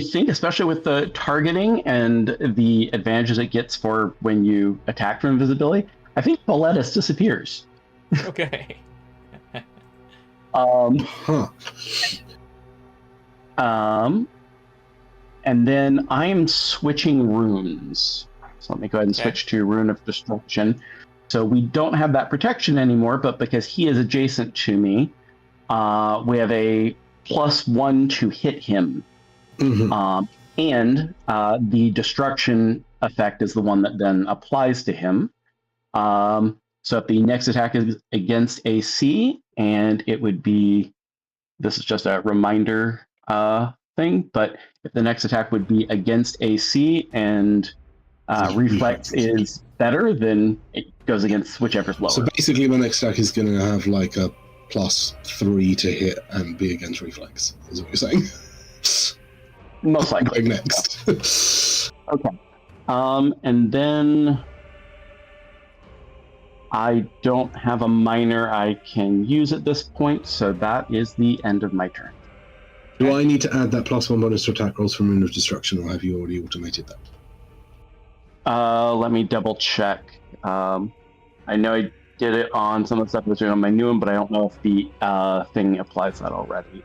Speaker 4: think especially with the targeting and the advantages it gets for when you attack from invisibility, I think Boletus disappears.
Speaker 3: Okay.
Speaker 4: And then I am switching runes. So let me go ahead and switch to Rune of Destruction. So we don't have that protection anymore, but because he is adjacent to me, we have a +1 to hit him. And the destruction effect is the one that then applies to him. So if the next attack is against AC, and it would be, this is just a reminder thing, but if the next attack would be against AC and reflex is better, then it goes against whichever's lower.
Speaker 1: So basically, my next attack is going to have like a +3 to hit and be against reflex, is what you're saying?
Speaker 4: Most likely.
Speaker 1: Going next.
Speaker 4: Okay. And then I don't have a minor I can use at this point, so that is the end of my turn.
Speaker 1: Do I need to add that +1 bonus to attack rolls from Rune of Destruction, or have you already automated that?
Speaker 4: Let me double check. I know I did it on some of the stuff I was doing on my new one, but I don't know if the thing applies that already.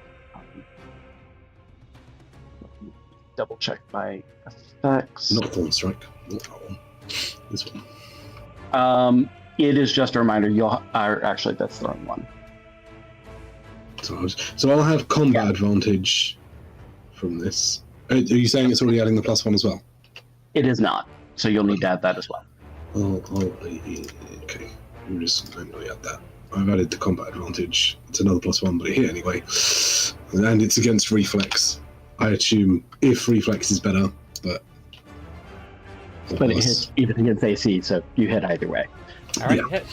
Speaker 4: Double check my effects.
Speaker 1: Not Thorn Strike, not that one. This one.
Speaker 4: It is just a reminder. Actually, that's the wrong one.
Speaker 1: So I'll have combat advantage from this. Are you saying it's already adding the +1 as well?
Speaker 4: It is not, so you'll need to add that as well.
Speaker 1: Okay. I'm just manually add that. I've added the combat advantage. It's another +1, but it hit anyway. And it's against reflex. I assume if reflex is better, but
Speaker 4: it hits even against AC, so you hit either way.
Speaker 3: All right,
Speaker 1: Yeah.
Speaker 3: hit.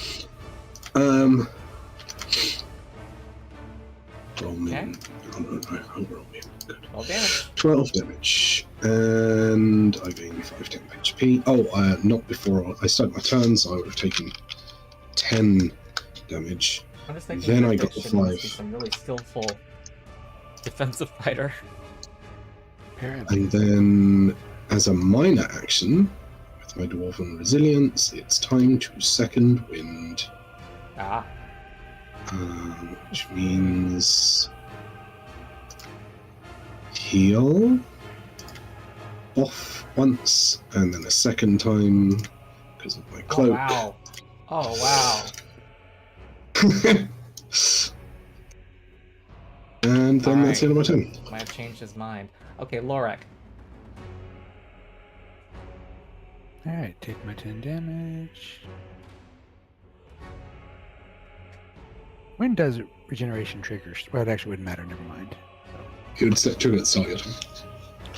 Speaker 1: Roll me.
Speaker 3: Okay.
Speaker 1: I'll roll me. Good.
Speaker 3: 12 damage.
Speaker 1: 12 damage, and I gain 5 temp HP. Oh, not before I start my turn, so I would have taken 10 damage.
Speaker 3: I'm just thinking
Speaker 1: Then
Speaker 3: that
Speaker 1: I got
Speaker 3: there
Speaker 1: the
Speaker 3: should must be
Speaker 1: 5.
Speaker 3: some really skillful defensive fighter.
Speaker 2: Apparently.
Speaker 1: And then, as a minor action, with my Dwarven Resilience, it's time to second wind.
Speaker 3: Ah.
Speaker 1: Which means heal off once, and then a second time because of my cloak.
Speaker 3: Oh, wow. Oh, wow.
Speaker 1: And then that's the end of my turn.
Speaker 3: Might have changed his mind. Okay, Lorek.
Speaker 2: Alright, take my 10 damage. When does regeneration trigger? Well, it actually wouldn't matter, never mind.
Speaker 1: It would trigger at the start of your turn.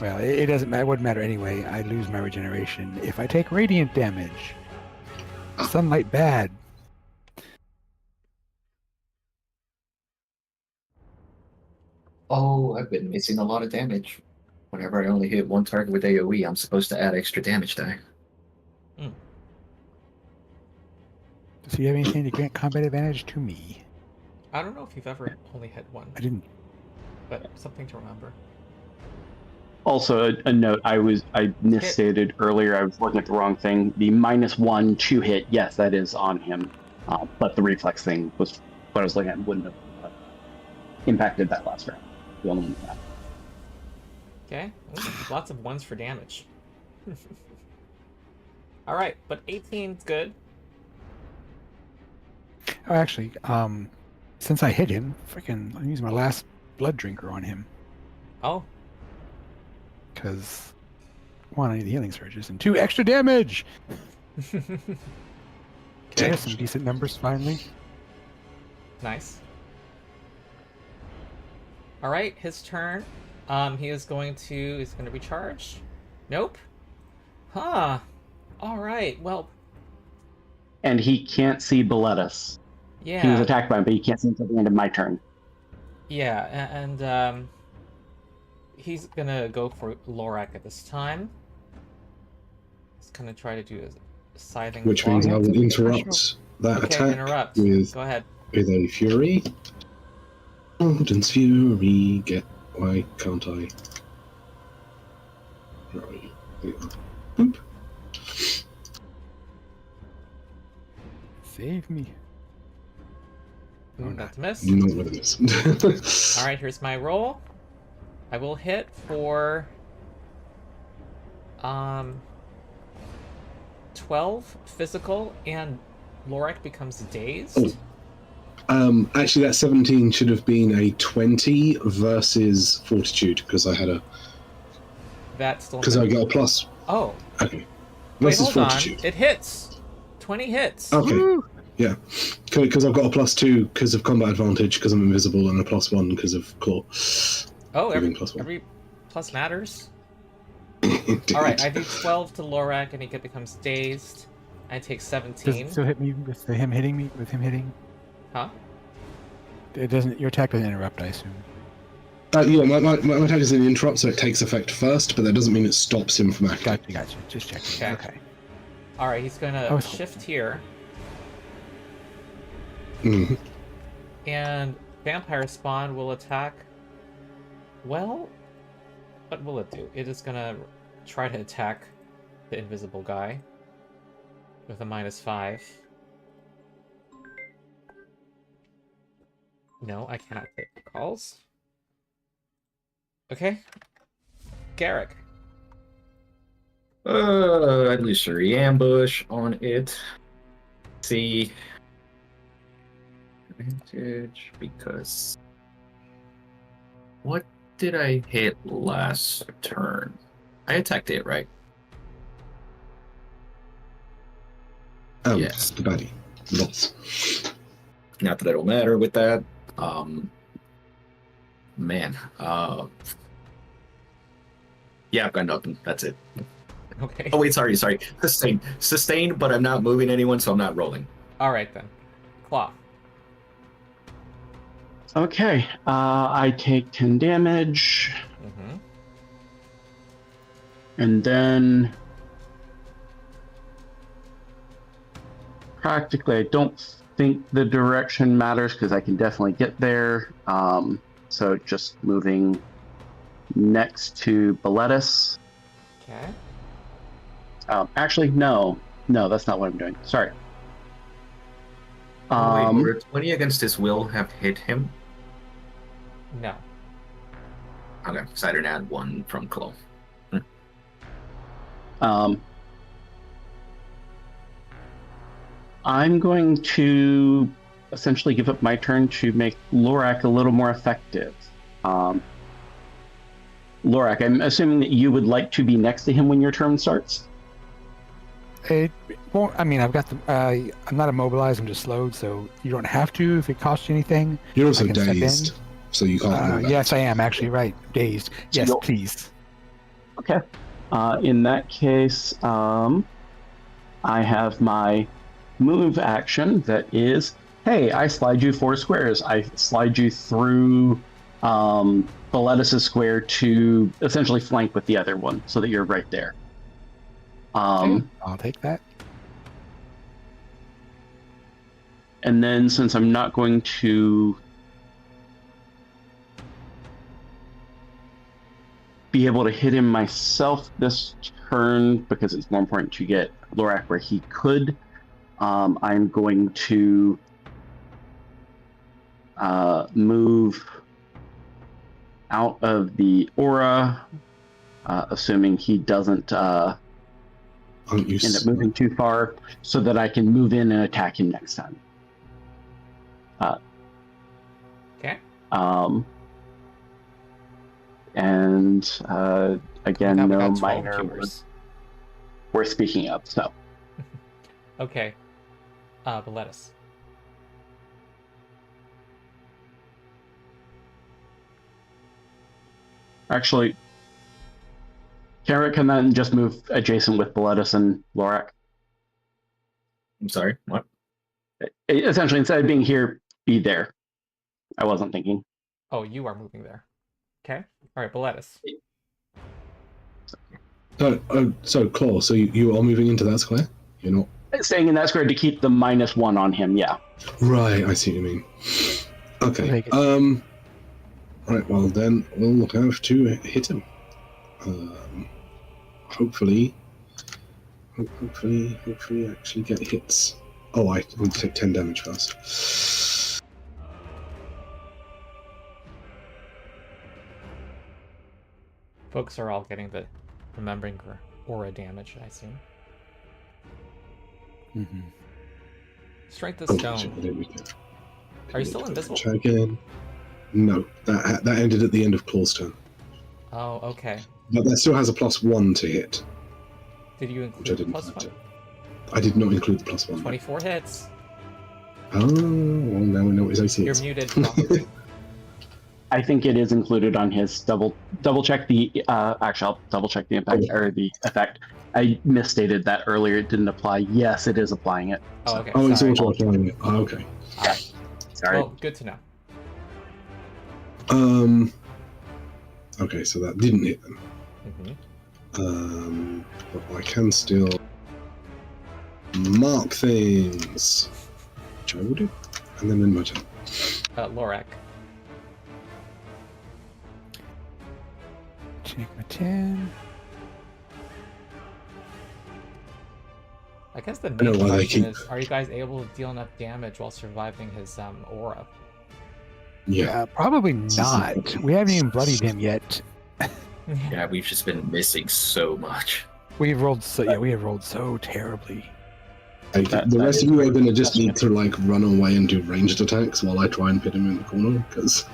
Speaker 2: Well, it doesn't matter, it wouldn't matter anyway. I lose my regeneration if I take radiant damage. Sunlight bad.
Speaker 5: Oh, I've been missing a lot of damage. Whenever I only hit one target with AoE, I'm supposed to add extra damage die.
Speaker 2: Does he have anything to grant combat advantage to me?
Speaker 3: I don't know if you've ever only hit one,
Speaker 2: I didn't.
Speaker 3: but something to remember.
Speaker 4: Also, a note, I misstated earlier, I was looking at the wrong thing. The -1 to hit, yes, that is on him. But the reflex thing was what I was looking at, wouldn't have impacted that last round. The only one that.
Speaker 3: Okay, ooh, lots of ones for damage. Alright, but 18's good.
Speaker 2: Oh, actually, since I hit him, freaking, I'm using my last blood drinker on him.
Speaker 3: Oh,
Speaker 2: Because, 1, I need the healing surges, and 2, extra damage! There's some decent numbers, finally.
Speaker 3: nice. Alright, his turn. He's going to recharge. Nope. Huh. Alright, well,
Speaker 4: And he can't see Boletus.
Speaker 3: yeah.
Speaker 4: He was attacked by him, but he can't see until the end of my turn.
Speaker 3: Yeah, and he's gonna go for Lorak at this time. He's gonna try to do a scything.
Speaker 1: Which
Speaker 3: claw.
Speaker 1: means I will interrupt that
Speaker 3: Okay,
Speaker 1: attack
Speaker 3: interrupt.
Speaker 1: with
Speaker 3: Go ahead.
Speaker 1: a fury. Warden's fury. Why can't I? Where are you? There you are. Boop.
Speaker 2: Save me.
Speaker 3: Ooh, that's a miss.
Speaker 1: Not with this.
Speaker 3: All right, here's my roll. I will hit for 12 physical, and Lorak becomes dazed.
Speaker 1: Oh. Actually, that 17 should have been a 20 versus fortitude because I had a
Speaker 3: That's still
Speaker 1: because I got a plus.
Speaker 3: Oh,
Speaker 1: Okay.
Speaker 3: Wait,
Speaker 1: versus
Speaker 3: hold on.
Speaker 1: fortitude.
Speaker 3: It hits. 20 hits.
Speaker 1: Okay.
Speaker 2: Woo!
Speaker 1: Yeah, because I've got a +2 because of combat advantage because I'm invisible, and a +1 because of claw.
Speaker 3: Oh,
Speaker 1: Giving +1.
Speaker 3: every plus matters.
Speaker 1: Indeed.
Speaker 3: All right, I do 12 to Lorak, and he becomes dazed. I take
Speaker 2: Does
Speaker 3: 17.
Speaker 2: it still hit me with him hitting me? With him hitting?
Speaker 3: Huh?
Speaker 2: It doesn't. Your attack doesn't interrupt, I assume.
Speaker 1: Yeah, my attack is an interrupt, so it takes effect first, but that doesn't mean it stops him from acting.
Speaker 2: Gotcha. Just checking.
Speaker 3: Okay.
Speaker 2: Okay.
Speaker 3: All right, he's gonna
Speaker 2: Oh,
Speaker 3: shift here,
Speaker 1: Mhm.
Speaker 3: and Vampire Spawn will attack. Well, what will it do? It is gonna try to attack the invisible guy with a -5. No, I cannot take calls. Okay. Garrick.
Speaker 5: I'd illusory ambush on it. See. Advantage because. What did I hit last turn? I attacked it, right? Yes.
Speaker 1: The baddie. Lots.
Speaker 5: Not that it'll matter with that. Man. Yeah, I've got nothing. That's it.
Speaker 3: Okay.
Speaker 5: Oh wait, sorry. Sustain, but I'm not moving anyone, so I'm not rolling.
Speaker 3: All right then. Claw.
Speaker 4: Okay, I take 10 damage,
Speaker 3: Mm-hmm.
Speaker 4: and then practically I don't think the direction matters because I can definitely get there. So just moving next to Boletus.
Speaker 3: Okay.
Speaker 4: Actually, no, that's not what I'm doing. Sorry.
Speaker 5: Wait, would a 20 against his will have hit him?
Speaker 3: No.
Speaker 5: Okay, so I didn't add 1 from Claw.
Speaker 4: I'm going to essentially give up my turn to make Lorak a little more effective. Lorak, I'm assuming that you would like to be next to him when your turn starts?
Speaker 2: It won't. I mean, I've got the. I'm not immobilized. I'm just slowed, so you don't have to if it costs you anything.
Speaker 1: You're also
Speaker 2: I can step in.
Speaker 1: dazed, so you can't.
Speaker 2: Yes, I am actually right. Dazed. Yes,
Speaker 4: You'll-
Speaker 2: please.
Speaker 4: Okay. In that case, I have my move action that is, hey, I slide you 4 squares. I slide you through Boletus' square to essentially flank with the other one so that you're right there.
Speaker 2: Okay, I'll take that.
Speaker 4: And then since I'm not going to be able to hit him myself this turn because it's more important to get Lorak where he could, I'm going to move out of the aura, assuming he doesn't end up moving too far, so that I can move in and attack him next time.
Speaker 3: Okay.
Speaker 4: And again,
Speaker 3: We
Speaker 4: no
Speaker 3: got 12
Speaker 4: minor
Speaker 3: cubers.
Speaker 4: worth speaking of. So
Speaker 3: Okay. Boletus.
Speaker 4: actually, Carrot can then just move adjacent with Boletus and Lorak.
Speaker 5: I'm sorry, what?
Speaker 4: Essentially, instead of being here, be there. I wasn't thinking.
Speaker 3: Oh, you are moving there. Okay. All right, Boletus.
Speaker 1: So Claw, so you are moving into that square? You're not?
Speaker 4: Staying in that square to keep the -1 on him, yeah.
Speaker 1: Right, I see what you mean. Okay.
Speaker 2: Take it.
Speaker 1: Right, well then we'll have to hit him. Hopefully actually get hits. Oh, I need to take 10 damage first.
Speaker 3: Folks are all getting the remembering aura damage, I assume.
Speaker 2: Mm-hmm.
Speaker 3: Strength of stone.
Speaker 1: There we go.
Speaker 3: Are you still invisible?
Speaker 1: Try again. No, that ended at the end of Claw's turn.
Speaker 3: Oh, okay.
Speaker 1: But that still has a +1 to hit.
Speaker 3: Did you
Speaker 1: which I
Speaker 3: include
Speaker 1: didn't.
Speaker 3: plus one?
Speaker 1: I did not include the +1.
Speaker 3: 24 hits.
Speaker 1: Oh, well, now we know what his AC
Speaker 3: You're
Speaker 1: is.
Speaker 3: muted. Paul.
Speaker 4: I think it is included on his double check the actually I'll double check the impact or the effect. I misstated that earlier. It didn't apply. Yes, it is applying it.
Speaker 3: Oh, okay.
Speaker 1: Oh, it's
Speaker 3: Sorry.
Speaker 1: auto applying it. Oh, okay.
Speaker 3: All right.
Speaker 4: Sorry.
Speaker 3: Well, good to know.
Speaker 1: Okay, so that didn't hit them.
Speaker 3: Mm-hmm.
Speaker 1: But I can still mark things, which I will do, and then in my turn.
Speaker 3: Lorak.
Speaker 2: Take my 10.
Speaker 3: I guess the
Speaker 1: know
Speaker 3: main
Speaker 1: why they
Speaker 3: question
Speaker 1: keep-
Speaker 3: is, are you guys able to deal enough damage while surviving his aura?
Speaker 1: Yeah.
Speaker 2: Probably not. We haven't even bloodied him yet.
Speaker 5: Yeah, we've just been missing so much.
Speaker 2: We have rolled so terribly.
Speaker 1: Like,
Speaker 4: That-
Speaker 1: the
Speaker 4: that
Speaker 1: rest
Speaker 4: is
Speaker 1: of you are
Speaker 4: very
Speaker 1: going to just
Speaker 4: frustrating.
Speaker 1: need to like run away and do ranged attacks while I try and pin him in the corner, because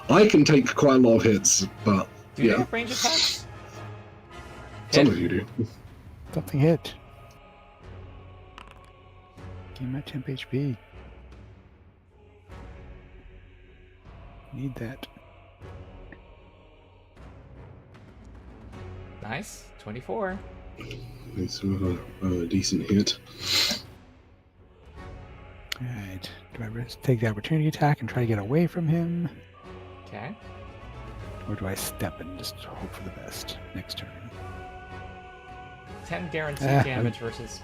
Speaker 1: I can take quite a lot of hits, but
Speaker 3: Do you
Speaker 1: yeah,
Speaker 3: have range attacks?
Speaker 1: some
Speaker 3: Hit?
Speaker 1: of you do.
Speaker 2: Something hit. Give me my temp HP. Need that.
Speaker 3: Nice. 24.
Speaker 1: It's a decent hit.
Speaker 2: Alright. Do I take the opportunity attack and try to get away from him?
Speaker 3: Okay.
Speaker 2: Or do I step and just hope for the best next turn?
Speaker 3: 10 guaranteed
Speaker 2: Ah,
Speaker 3: damage versus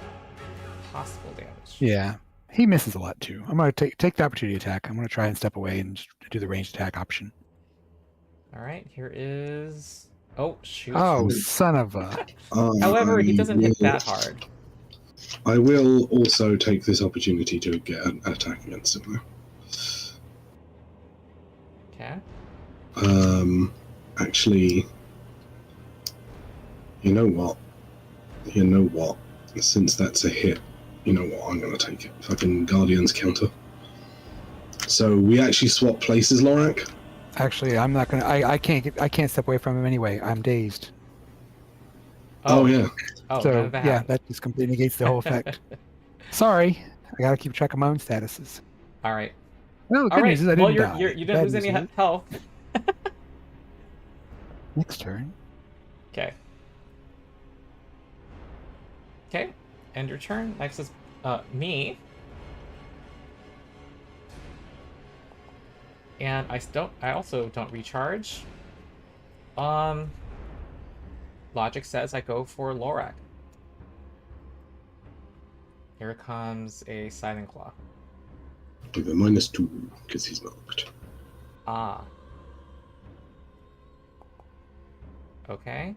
Speaker 3: possible damage.
Speaker 2: Yeah. He misses a lot too. I'm going to take the opportunity attack. I'm going to try and step away and just do the ranged attack option.
Speaker 3: All right. Here is. Oh shoot.
Speaker 2: Oh, son of a...
Speaker 3: However, he
Speaker 1: I
Speaker 3: doesn't hit
Speaker 1: will-
Speaker 3: that hard.
Speaker 1: I will also take this opportunity to get an attack against him,
Speaker 3: Okay.
Speaker 1: though. Actually, you know what? Since that's a hit, you know what? I'm going to take it. Fucking Guardian's counter. So we actually swap places, Lorak.
Speaker 2: Actually, I'm not going to... I can't step away from him anyway. I'm dazed.
Speaker 1: Oh yeah.
Speaker 3: Oh, none
Speaker 2: So,
Speaker 3: of that
Speaker 2: yeah,
Speaker 3: happened.
Speaker 2: that just completely negates the whole effect. Sorry. I got to keep track of my own statuses.
Speaker 3: All right.
Speaker 2: Well, the
Speaker 3: All
Speaker 2: good
Speaker 3: right.
Speaker 2: news is I
Speaker 3: Well,
Speaker 2: didn't die.
Speaker 3: you didn't
Speaker 2: Bad
Speaker 3: lose any
Speaker 2: news is,
Speaker 3: health.
Speaker 2: next turn.
Speaker 3: Okay. Okay. End your turn. Next is me. And I also don't recharge. Logic says I go for Lorak. Here comes a Silent Claw.
Speaker 1: With a -2 because he's marked.
Speaker 3: Ah. Okay.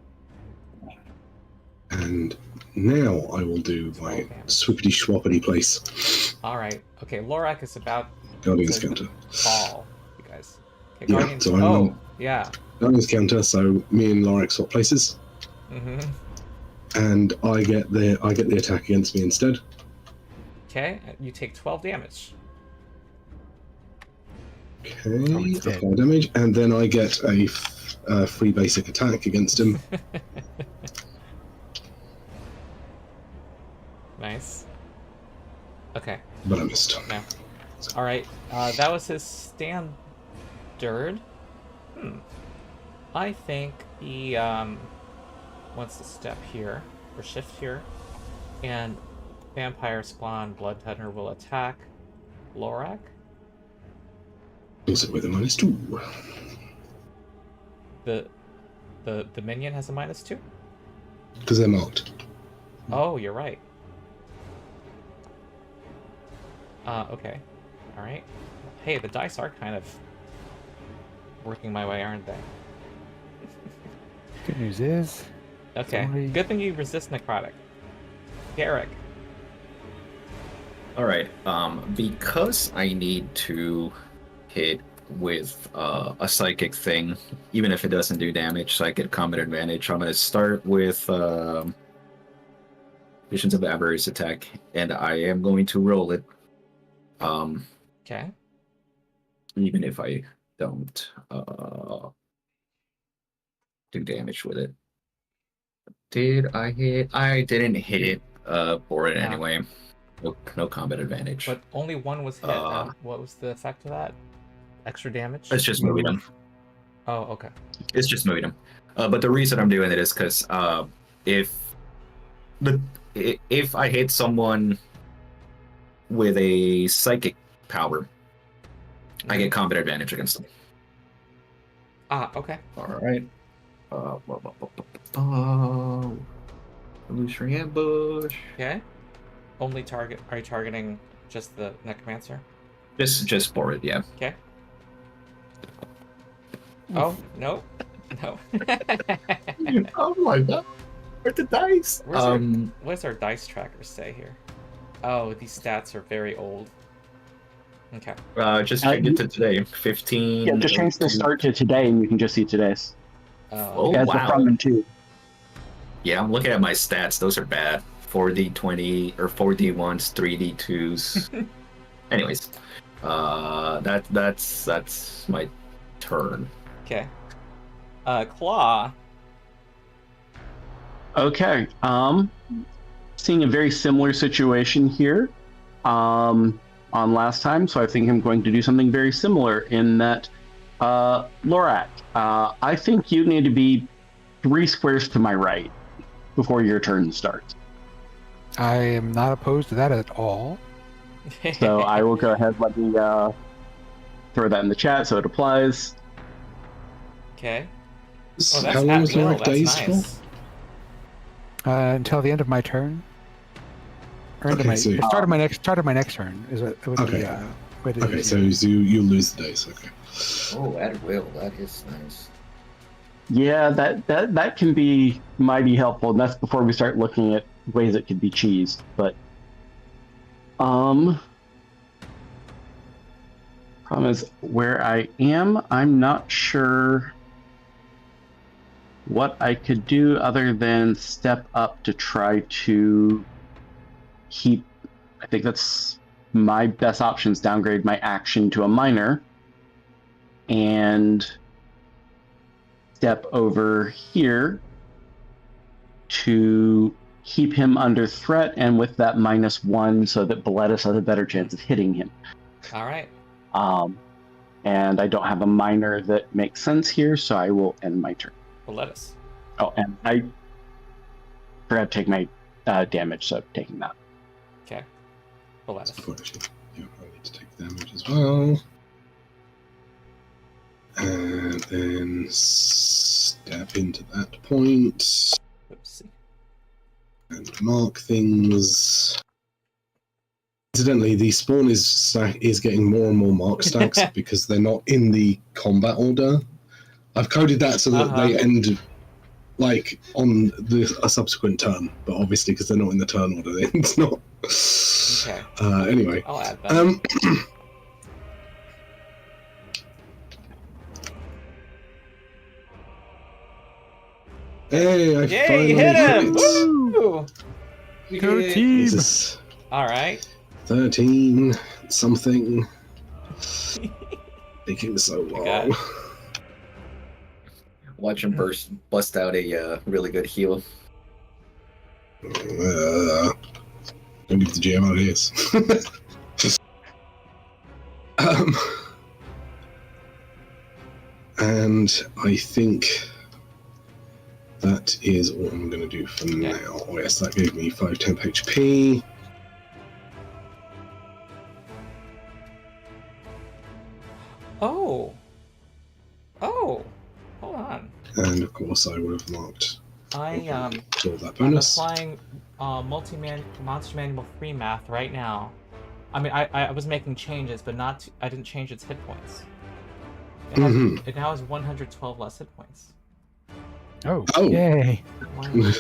Speaker 1: And now I will do my
Speaker 3: Okay.
Speaker 1: swippity schwappity place.
Speaker 3: Alright. Okay, Lorak is about
Speaker 1: Guardian's
Speaker 3: to
Speaker 1: counter.
Speaker 3: fall, you guys. Okay,
Speaker 1: Yeah,
Speaker 3: Guardians.
Speaker 1: so I'm
Speaker 3: Oh,
Speaker 1: on-
Speaker 3: yeah.
Speaker 1: Guardian's counter, so me and Lorak swap places.
Speaker 3: Mm-hmm.
Speaker 1: And I get the attack against me instead.
Speaker 3: Okay, you take 12 damage.
Speaker 1: Okay,
Speaker 2: he's dead.
Speaker 1: 4 damage, and then I get a free basic attack against him.
Speaker 3: Nice. Okay.
Speaker 1: But I missed.
Speaker 3: No. Alright, that was his standard. I think he wants to step here, or shift here, and Vampire Spawn Bloodtender will attack Lorak.
Speaker 1: Also with a -2.
Speaker 3: The minion has a -2?
Speaker 1: Because they're marked.
Speaker 3: Oh, you're right. Okay. Alright. Hey, the dice are kind of working my way, aren't they?
Speaker 2: Good news is...
Speaker 3: Okay.
Speaker 2: Sorry.
Speaker 3: Good thing you resist necrotic. Garrick.
Speaker 5: All right. Because I need to hit with a psychic thing, even if it doesn't do damage, so I get combat advantage. I'm gonna start with Visions of Avarice attack, and I am going to roll it.
Speaker 3: Okay.
Speaker 5: Even if I don't do damage with it. Did I hit? I didn't hit it for it
Speaker 3: No.
Speaker 5: anyway. No combat advantage.
Speaker 3: But only one was hit. And what was the effect of that? Extra damage?
Speaker 5: It's just moving him.
Speaker 3: Oh, okay.
Speaker 5: It's just moving him. But the reason I'm doing it is because if I hit someone with a psychic power, I get combat advantage against them.
Speaker 3: Ah, okay.
Speaker 5: All right. Illusory ambush.
Speaker 3: Okay. Only target. Are you targeting just the necromancer?
Speaker 5: Just for it, yeah.
Speaker 3: Okay. Oh no, no.
Speaker 5: Oh my god! Where's the dice?
Speaker 3: What does our dice tracker say here? Oh, these stats are very old. Okay.
Speaker 5: Just change it to today. 15.
Speaker 4: Yeah, just change the start to today, and you can just see today's.
Speaker 5: Oh,
Speaker 4: As
Speaker 5: wow.
Speaker 4: the from and to.
Speaker 5: Yeah, I'm looking at my stats. Those are bad. 4d20 or 4d1s, 3d2s. Anyways, that's my turn.
Speaker 3: Okay. Claw.
Speaker 4: Okay. Seeing a very similar situation here on last time, so I think I'm going to do something very similar in that, Lorak, I think you need to be 3 squares to my right before your turn starts.
Speaker 2: I am not opposed to that at all.
Speaker 4: So I will go ahead, let me throw that in the chat so it applies.
Speaker 3: Okay.
Speaker 1: So
Speaker 3: Oh, that's
Speaker 1: how long was
Speaker 3: at will.
Speaker 1: Lorak
Speaker 3: That's
Speaker 1: dazed
Speaker 3: nice.
Speaker 1: for?
Speaker 2: Until the end of my turn. Or into
Speaker 1: Okay,
Speaker 2: my,
Speaker 1: so-
Speaker 2: the start of my next turn is what would
Speaker 1: Okay.
Speaker 2: what it
Speaker 1: Okay,
Speaker 2: is
Speaker 1: so
Speaker 2: here.
Speaker 1: you lose the dice. Okay.
Speaker 5: Oh, at will. That is nice.
Speaker 4: Yeah, that can be mighty helpful, and that's before we start looking at ways it could be cheesed. But problem is where I am, I'm not sure what I could do other than step up to try to keep. I think that's my best options. Downgrade my action to a minor and step over here to keep him under threat, and with that -1 so that Boletus has a better chance of hitting him.
Speaker 3: All right.
Speaker 4: And I don't have a minor that makes sense here, so I will end my turn.
Speaker 3: Well, let us.
Speaker 4: Oh, and I forgot to take my damage, so taking that.
Speaker 3: Okay. Well, let us.
Speaker 1: Unfortunately, yeah, I need to take damage as well. And then step into that point
Speaker 3: Oopsie.
Speaker 1: and mark things. Incidentally, the spawn is getting more and more mark stacks because they're not in the combat order. I've coded that so that they end like on a subsequent turn, but obviously because they're not in the turn order, it's not.
Speaker 3: Okay.
Speaker 1: Anyway,
Speaker 3: I'll add that.
Speaker 1: Hey, I
Speaker 3: Yay,
Speaker 1: finally
Speaker 3: you hit him!
Speaker 1: crit.
Speaker 3: Woo!
Speaker 2: Go team!
Speaker 1: Jesus.
Speaker 3: All right.
Speaker 1: 13 something. Taking so
Speaker 3: got
Speaker 1: long.
Speaker 3: it.
Speaker 5: Watch him bust out a really good heal.
Speaker 1: Don't give the GM ideas. And I think that is what I'm going to do for now. Oh, yes, that gave me 5 temp HP.
Speaker 3: Oh. Oh. Hold on.
Speaker 1: And of course, I would have marked
Speaker 3: I'm
Speaker 1: all that bonus.
Speaker 3: applying monster manual free math right now. I mean, I was making changes, but I didn't change its hit points. It now has 112 less hit points.
Speaker 2: Oh,
Speaker 1: Oh.
Speaker 2: yay!
Speaker 5: Holy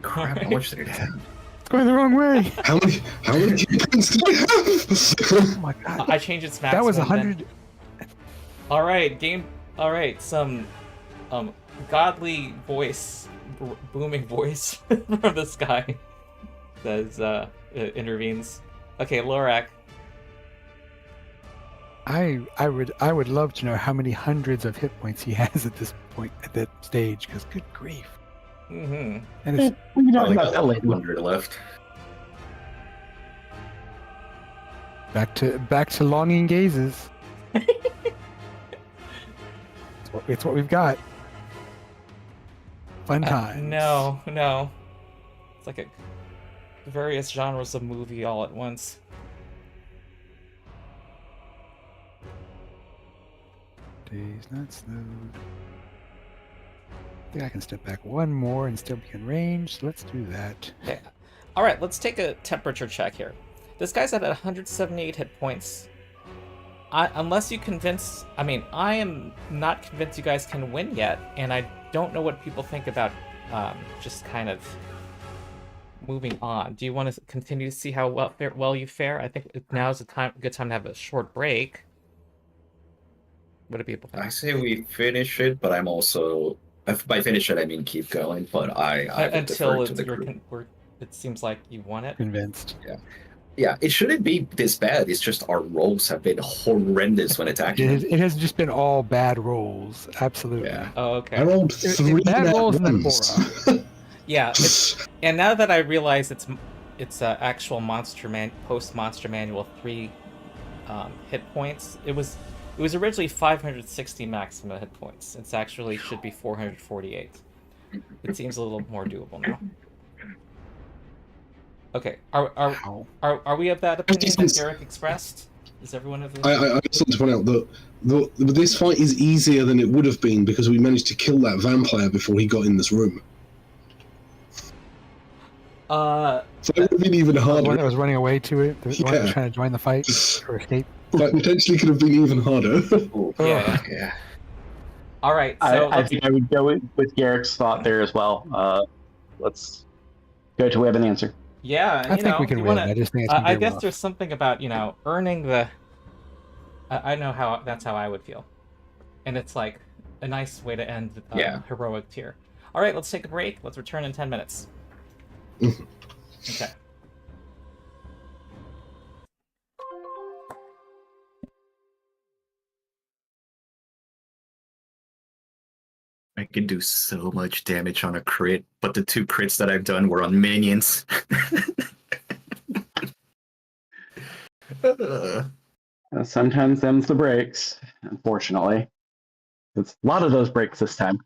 Speaker 5: crap, how much did it have?
Speaker 2: It's going the wrong way!
Speaker 1: How many hit points did I have?
Speaker 2: Oh my god.
Speaker 3: I changed its maximum.
Speaker 2: That was
Speaker 3: then.
Speaker 2: 100.
Speaker 3: All right, some godly voice, booming voice from the sky says intervenes. Okay, Lorak.
Speaker 2: I would love to know how many hundreds of hit points he has at this point at that stage. Because good grief,
Speaker 3: Mm-hmm.
Speaker 2: and it's
Speaker 4: We can talk
Speaker 5: Probably
Speaker 4: about
Speaker 5: got
Speaker 4: that
Speaker 5: like
Speaker 4: later.
Speaker 5: 100 left.
Speaker 2: back to longing gazes. It's what we've got. Fun times.
Speaker 3: No. It's like various genres of movie all at once.
Speaker 2: Days not snowed. I think I can step back one more and still be in range. So let's do that.
Speaker 3: Okay. All right, let's take a temperature check here. This guy's at 178 hit points. Unless you convince... I mean, I am not convinced you guys can win yet, and I don't know what people think about just kind of moving on. Do you want to continue to see how well you fare? I think now is a good time to have a short break. What do people think?
Speaker 5: I say we finish it, but I'm also... By finish it, I mean keep going, but I would
Speaker 3: Until
Speaker 5: defer to the group.
Speaker 3: it seems like you won it.
Speaker 2: Convinced.
Speaker 5: Yeah, it shouldn't be this bad. It's just our rolls have been horrendous when attacking.
Speaker 2: It has just been all bad rolls. Absolutely.
Speaker 5: Yeah.
Speaker 3: Oh, okay.
Speaker 1: I rolled
Speaker 2: It-
Speaker 1: 3
Speaker 2: bad
Speaker 1: nat
Speaker 2: rolls in the
Speaker 1: ones.
Speaker 3: Yeah, and now that I realize it's actual post monster manual 3 hit points. It was originally 560 maximum hit points. It's actually should be 448. It seems a little more doable now. Okay, are we of that opinion that Eric expressed? Is everyone of the...
Speaker 1: I just want to point out that this fight is easier than it would have been because we managed to kill that vampire before he got in this room. So it would have been even
Speaker 2: The one
Speaker 1: harder.
Speaker 2: that was running away to it. The one that was
Speaker 1: Yeah.
Speaker 2: trying to join the fight or escape.
Speaker 1: Like, potentially could have been even harder.
Speaker 5: Ooh,
Speaker 3: Yeah.
Speaker 5: yeah.
Speaker 3: All right, so
Speaker 4: I think I would go with Garrick's thought there as well. Let's go to we have an answer.
Speaker 3: yeah,
Speaker 2: I think we can win. I just think it's gonna
Speaker 3: I
Speaker 2: be
Speaker 3: guess
Speaker 2: rough.
Speaker 3: there's something about earning the. I know that's how I would feel, and it's like a nice way to end
Speaker 5: Yeah.
Speaker 3: heroic tier. All right, let's take a break. Let's return in 10 minutes. Okay.
Speaker 5: I can do so much damage on a crit, but the 2 crits that I've done were on minions.
Speaker 4: Sometimes them's the breaks, unfortunately. It's a lot of those breaks this time.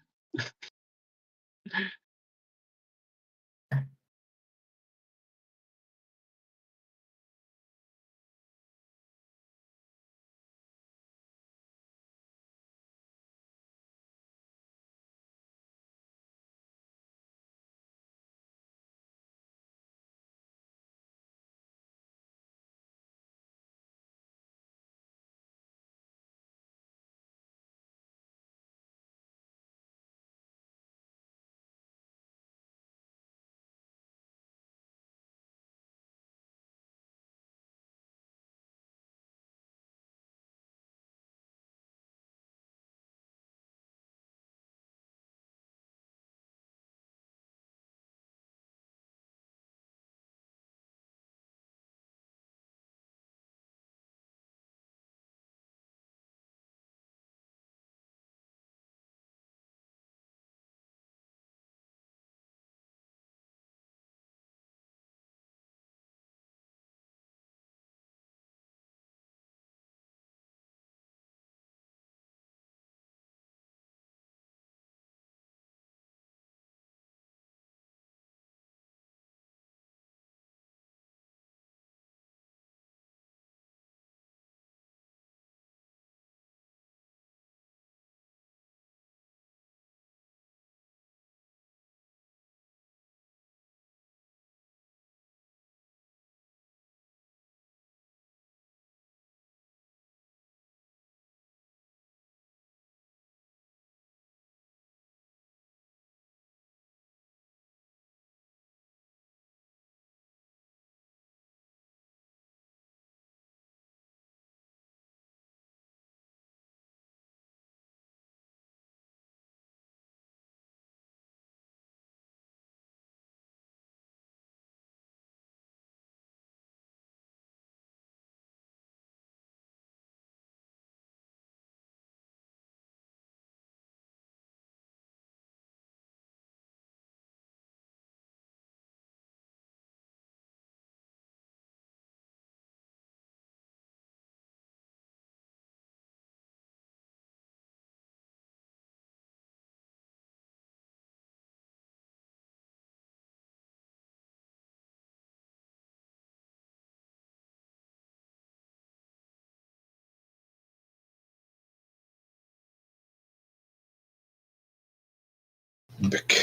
Speaker 1: Epic.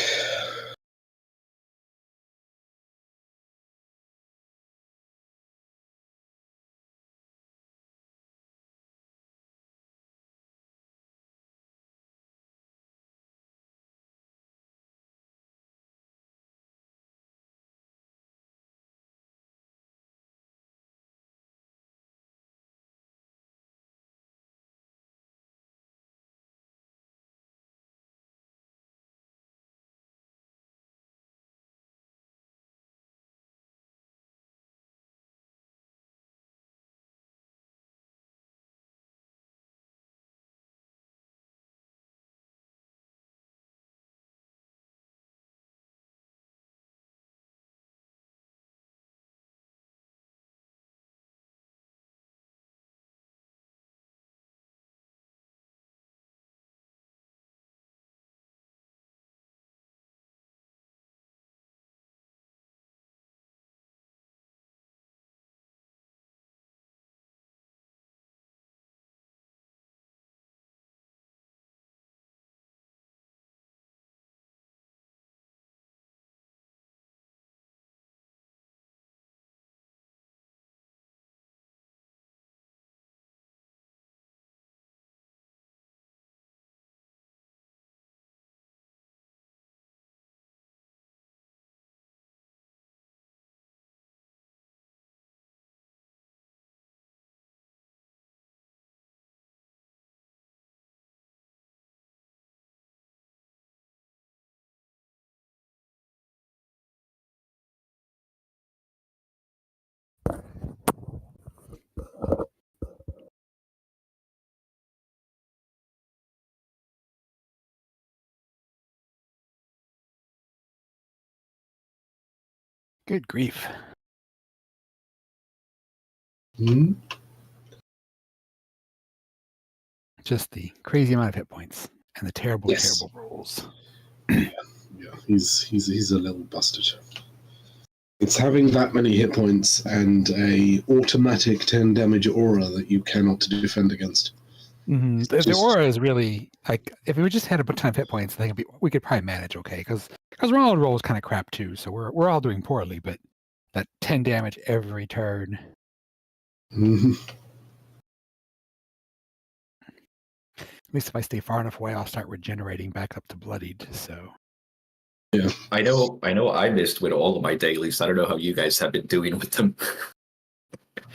Speaker 2: Good grief.
Speaker 1: Hmm?
Speaker 2: Just the crazy amount of hit points and the terrible,
Speaker 1: Yes.
Speaker 2: terrible rolls.
Speaker 1: Yeah, he's a little bastard. It's having that many hit points and a automatic 10 damage aura that you cannot defend against.
Speaker 2: Mm-hmm. The aura is really like if we just had a ton of hit points, I think we could probably manage okay because Ronald roll is kind of crap too. So we're all doing poorly, but that 10 damage every turn.
Speaker 1: Mhm.
Speaker 2: At least if I stay far enough away, I'll start regenerating back up to bloodied. So
Speaker 1: Yeah.
Speaker 5: I know I missed with all of my dailies. I don't know how you guys have been doing with them.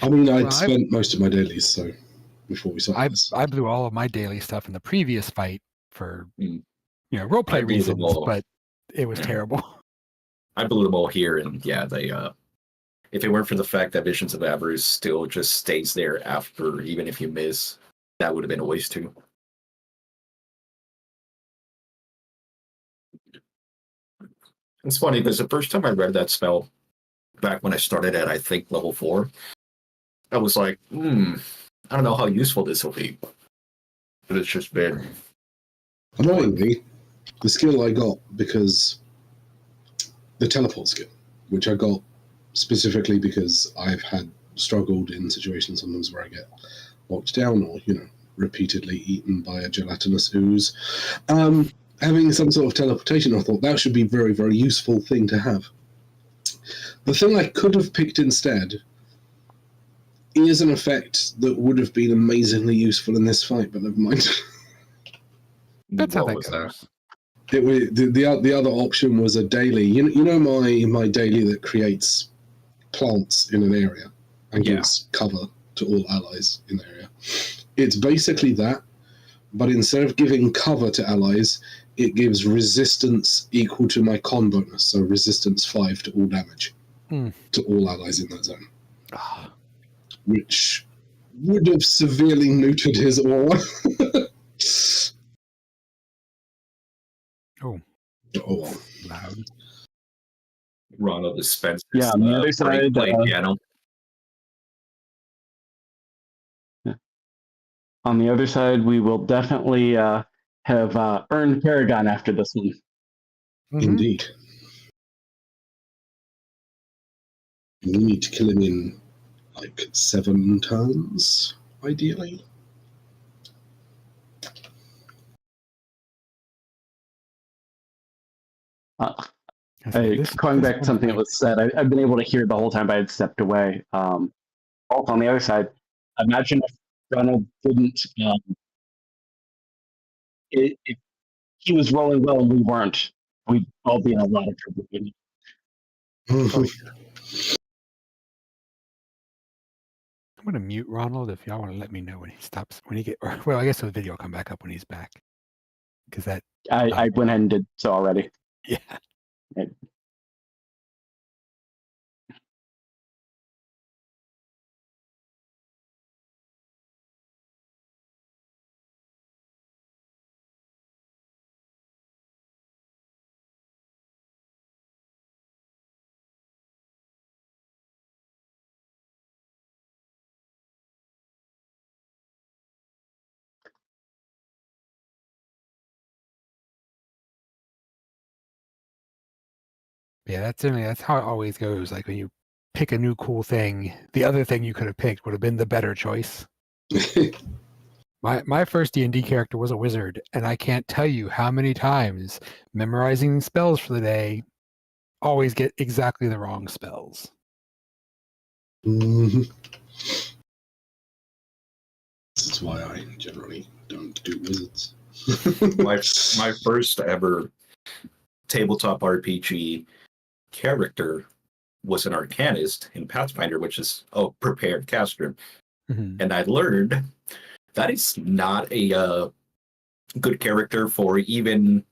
Speaker 1: I mean, I'd
Speaker 2: Well,
Speaker 1: spent most of my dailies, so before we started this.
Speaker 2: I blew all of my daily stuff in the previous fight for
Speaker 5: Mm.
Speaker 2: roleplay
Speaker 5: I blew them
Speaker 2: reasons,
Speaker 5: all.
Speaker 2: but it was
Speaker 5: Yeah.
Speaker 2: terrible.
Speaker 5: I blew them all here, and yeah, they. If it weren't for the fact that Visions of Avarice still just stays there after, even if you miss, that would have been a waste too. It's funny because the first time I read that spell, back when I started at I think level 4, I was like, I don't know how useful this will be. But it's just been
Speaker 1: Annoyingly, the skill I got because the teleport skill, which I got specifically because I've had struggled in situations sometimes where I get knocked down or, repeatedly eaten by a gelatinous ooze. Having some sort of teleportation, I thought that should be a very, very useful thing to have. The thing I could have picked instead is an effect that would have been amazingly useful in this fight, but never mind.
Speaker 2: That's how
Speaker 5: what
Speaker 2: that
Speaker 5: was
Speaker 2: goes.
Speaker 1: It was, the other option was a daily. You know my daily that creates plants in an area and gives cover to all allies in the area. It's basically that, but instead of giving cover to allies, it gives resistance equal to my con bonus, so resistance 5 to all damage to all allies in that zone, which would have severely neutered his aura.
Speaker 2: Oh,
Speaker 1: Oh,
Speaker 2: loud.
Speaker 5: Ronald dispenses
Speaker 4: Yeah, on the other
Speaker 5: break
Speaker 4: side,
Speaker 5: play piano.
Speaker 4: On the other side, we will definitely have earned Paragon after this one.
Speaker 2: Mhm.
Speaker 1: Indeed. You need to kill him in like 7 turns, ideally.
Speaker 4: Going back to something that was said, I've been able to hear the whole time I had stepped away. Also, on the other side, imagine if Ronald didn't. If he was rolling well and we weren't, we'd all be in a lot of trouble.
Speaker 2: I'm gonna mute Ronald if y'all want to let me know when he stops. When he get, or, well, I guess the video will come back up when he's back. Because that
Speaker 4: I went ahead and did so already.
Speaker 2: Yeah. Yeah, that's how it always goes. Like when you pick a new cool thing, the other thing you could have picked would have been the better choice. My first D&D character was a wizard, and I can't tell you how many times memorizing spells for the day always get exactly the wrong spells.
Speaker 1: Mhm. This is why I generally don't do wizards.
Speaker 5: my first ever tabletop RPG character was an arcanist in Pathfinder, which is prepared caster.
Speaker 2: Mm-hmm.
Speaker 5: And I learned that is not a good character for even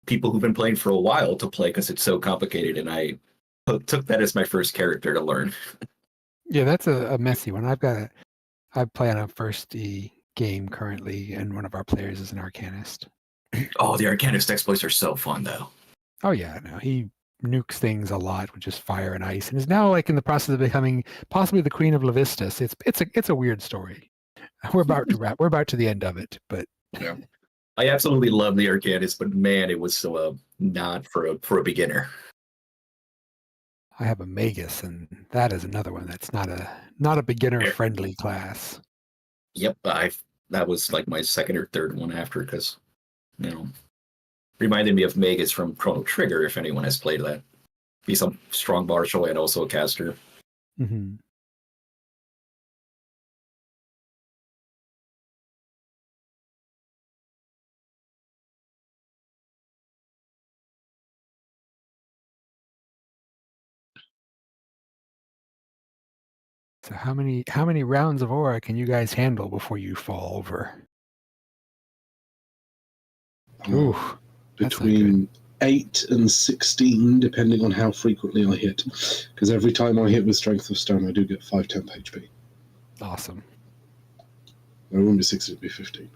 Speaker 5: people who've been playing for a while to play because it's so complicated. And I took that as my first character to learn.
Speaker 2: Yeah, that's a messy one. I play on a first E game currently, and one of our players is an arcanist.
Speaker 5: Oh, the arcanist exploits are so fun, though.
Speaker 2: Oh yeah, no, he nukes things a lot with just fire and ice, and is now like in the process of becoming possibly the Queen of Levistus. It's a weird story. We're about to wrap. We're about to the end of it, but
Speaker 5: yeah, I absolutely love the arcanist, but man, it was so not for a beginner.
Speaker 2: I have a magus, and that is another one that's not a beginner friendly class.
Speaker 5: Yep, that was like my second or third one after, because reminded me of magus from Chrono Trigger. If anyone has played that, he's a strong martial and also a caster.
Speaker 2: Mm-hmm. So how many rounds of aura can you guys handle before you fall over? Ooh,
Speaker 1: between 8 and 16, depending on how frequently I hit. Because every time I hit with Strength of Stone, I do get 5 temp HP.
Speaker 2: Awesome.
Speaker 1: It wouldn't be 16, it'd be 15.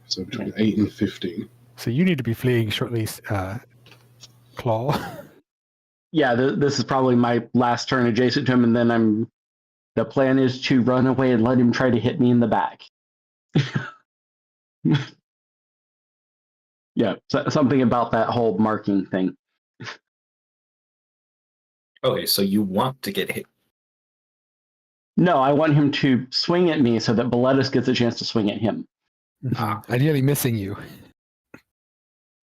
Speaker 1: So between 8 and 15.
Speaker 2: So you need to be fleeing shortly, Claw.
Speaker 4: Yeah, this is probably my last turn adjacent to him, and then the plan is to run away and let him try to hit me in the back. Yeah, something about that whole marking thing.
Speaker 5: Okay, so you want to get hit?
Speaker 4: No, I want him to swing at me so that Boletus gets a chance to swing at him.
Speaker 2: Ideally missing you.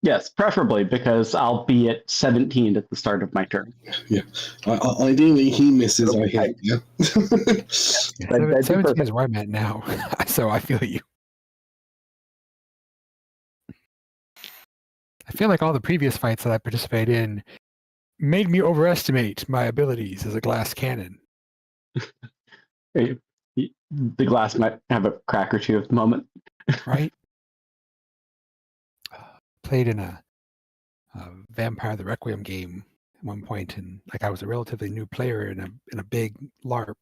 Speaker 4: Yes, preferably, because I'll be at 17 at the start of my turn.
Speaker 1: Yeah. Ideally, he misses, I hit. Yeah.
Speaker 2: 17 is where I'm at now, so I feel you. I feel like all the previous fights that I participated in made me overestimate my abilities as a glass cannon.
Speaker 4: The glass might have a crack or two at the moment.
Speaker 2: Right? Played in a Vampire the Requiem game at one point, and like I was a relatively new player in a big LARP.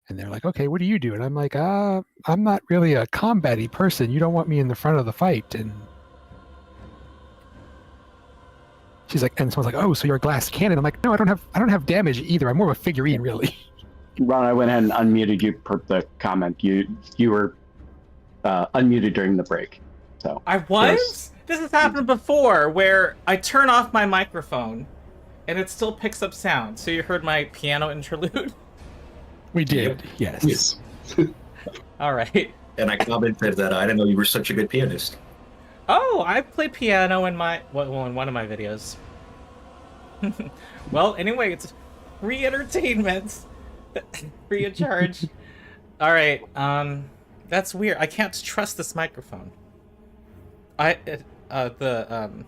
Speaker 2: And they're like, okay, what do you do? And I'm like, I'm not really a combat-y person. You don't want me in the front of the fight. And she's like, and someone's like, oh, so you're a glass cannon. I'm like, no, I don't have damage either. I'm more of a figurine, really.
Speaker 4: Ron, I went ahead and unmuted you per the comment. You were unmuted during the break. So
Speaker 3: I was? This has happened before, where I turn off my microphone and it still picks up sound. So you heard my piano interlude?
Speaker 2: We did, yes.
Speaker 3: All right.
Speaker 5: And I commented that I didn't know you were such a good pianist.
Speaker 3: Oh, I play piano in my in one of my videos. Well, anyway, it's free entertainment, free of charge. All right, that's weird. I can't trust this microphone. The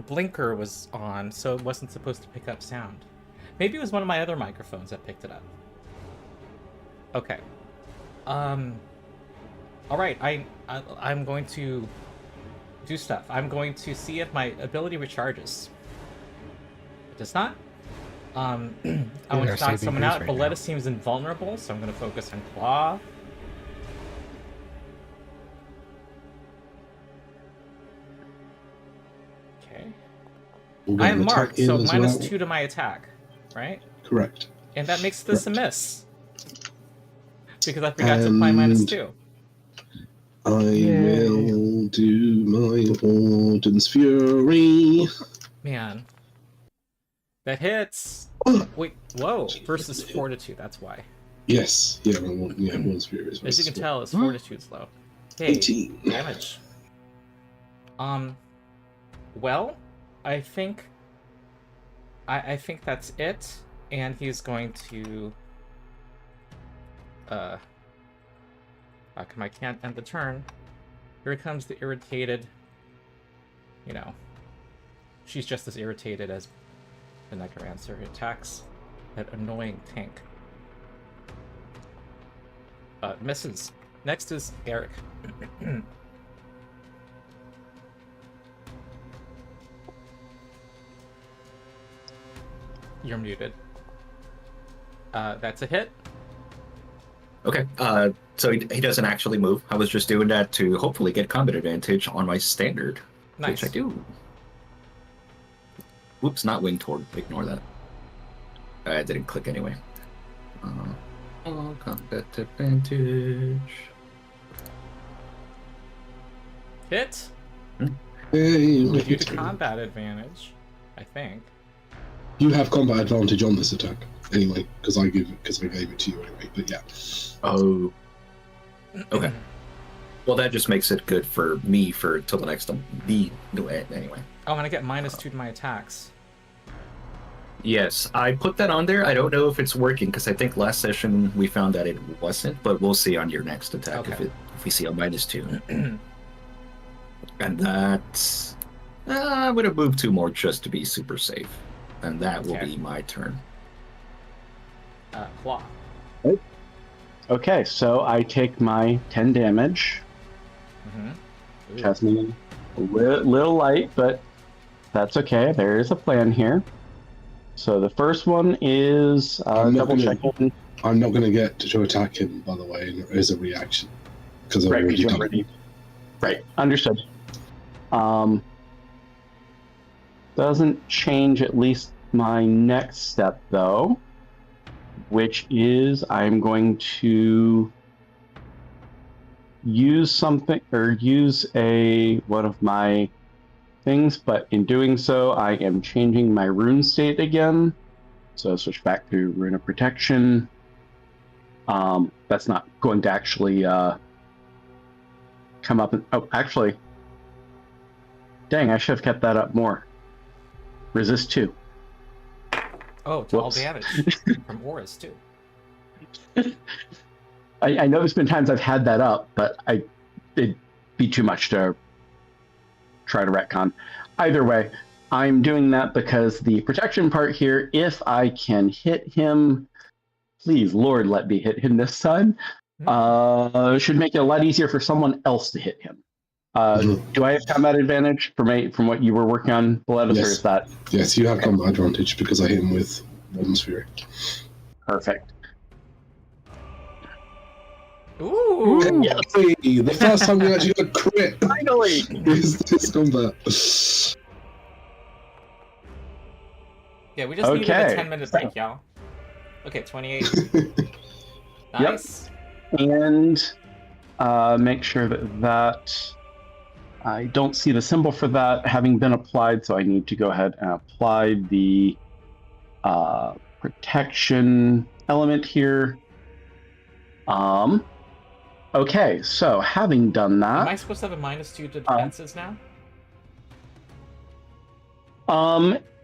Speaker 3: blinker was on, so it wasn't supposed to pick up sound. Maybe it was one of my other microphones that picked it up. Okay. All right. I'm going to do stuff. I'm going to see if my ability recharges. It does not. I want to knock someone out.
Speaker 2: Right
Speaker 3: Boletus seems invulnerable, so I'm going to focus on Claw. Okay.
Speaker 1: We'll
Speaker 3: I
Speaker 1: get
Speaker 3: am
Speaker 1: an
Speaker 3: marked,
Speaker 1: attack in
Speaker 3: so
Speaker 1: as
Speaker 3: minus
Speaker 1: well.
Speaker 3: 2 to my attack, right?
Speaker 1: Correct.
Speaker 3: And that makes this
Speaker 1: Correct.
Speaker 3: a miss. Because I forgot to apply minus 2.
Speaker 1: I will do my Warden's Fury.
Speaker 3: Man. That hits. Wait, whoa. Versus Fortitude, that's why.
Speaker 1: Yes, yeah, Warden's Fury is
Speaker 3: As you can tell, his Fortitude's low. Okay,
Speaker 1: 18.
Speaker 3: damage. Well, I think that's it, and he's going to how come I can't end the turn? Here comes the irritated, she's just as irritated as the necromancer. Attacks that annoying tank. Misses. Next is Eric. You're muted. That's a hit.
Speaker 5: Okay, so he doesn't actually move. I was just doing that to hopefully get combat advantage on my standard,
Speaker 3: Nice.
Speaker 5: which I do. Whoops, not wing toward. Ignore that. I didn't click anyway. Combat advantage.
Speaker 3: Hit.
Speaker 1: Hey,
Speaker 3: With you to combat advantage, I think.
Speaker 1: you have combat advantage on this attack anyway, because I gave it to you anyway. But yeah.
Speaker 5: Oh. Okay. Well, that just makes it good for me till the next anyway.
Speaker 3: Oh, and I get minus 2 to my attacks.
Speaker 5: Yes, I put that on there. I don't know if it's working because I think last session we found that it wasn't, but we'll see on your next attack
Speaker 3: Okay.
Speaker 5: if we see a minus 2. And that's I'm gonna move 2 more just to be super safe, and that will
Speaker 3: Okay.
Speaker 5: be my turn.
Speaker 3: Claw.
Speaker 4: Okay, so I take my 10 damage, which has me a little light, but that's okay. There is a plan here. So the first one is double checking.
Speaker 1: I'm not going to get to attack him, by the way, as a reaction. Because I've
Speaker 4: Right,
Speaker 1: already
Speaker 4: you
Speaker 1: done
Speaker 4: already-
Speaker 1: it.
Speaker 4: Right, understood. Doesn't change at least my next step, though, which is I'm going to use something, or use one of my things, but in doing so, I am changing my rune state again. So switch back to Rune of Protection. That's not going to actually come up. Oh, actually, dang, I should have kept that up more. Resist 2.
Speaker 3: Oh, to all
Speaker 4: Whoops.
Speaker 3: damage from auras too.
Speaker 4: I know there's been times I've had that up, but it'd be too much to try to retcon. Either way, I'm doing that because the protection part here, if I can hit him, please, Lord, let me hit him this time, should make it a lot easier for someone else to hit him. Do I have combat advantage from what you were working on, Boletus,
Speaker 1: Yes.
Speaker 4: or is that
Speaker 1: Yes, you have combat advantage because I hit him with Warden's Fury.
Speaker 4: perfect?
Speaker 3: Ooh.
Speaker 1: Hey, the first time you actually got crit
Speaker 4: Finally!
Speaker 1: is this combat.
Speaker 3: Yeah, we just needed a
Speaker 4: Okay.
Speaker 3: 10-minute break, y'all. Okay, 28. Nice.
Speaker 4: And make sure that I don't see the symbol for that having been applied, so I need to go ahead and apply the protection element here. Okay, so having done
Speaker 3: Am I
Speaker 4: that,
Speaker 3: supposed to have a minus 2 to defenses now?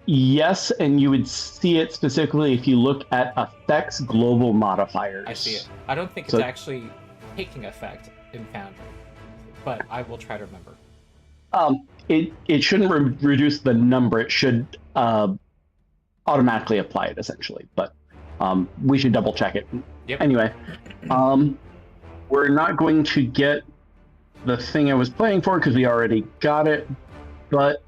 Speaker 4: Yes, and you would see it specifically if you look at effects global modifiers.
Speaker 3: I see it. I don't think it's actually taking effect in Foundry, but I will try to remember.
Speaker 4: It shouldn't reduce the number. It should automatically apply it essentially, but we should double check it.
Speaker 3: Yep.
Speaker 4: Anyway, we're not going to get the thing I was playing for because we already got it, but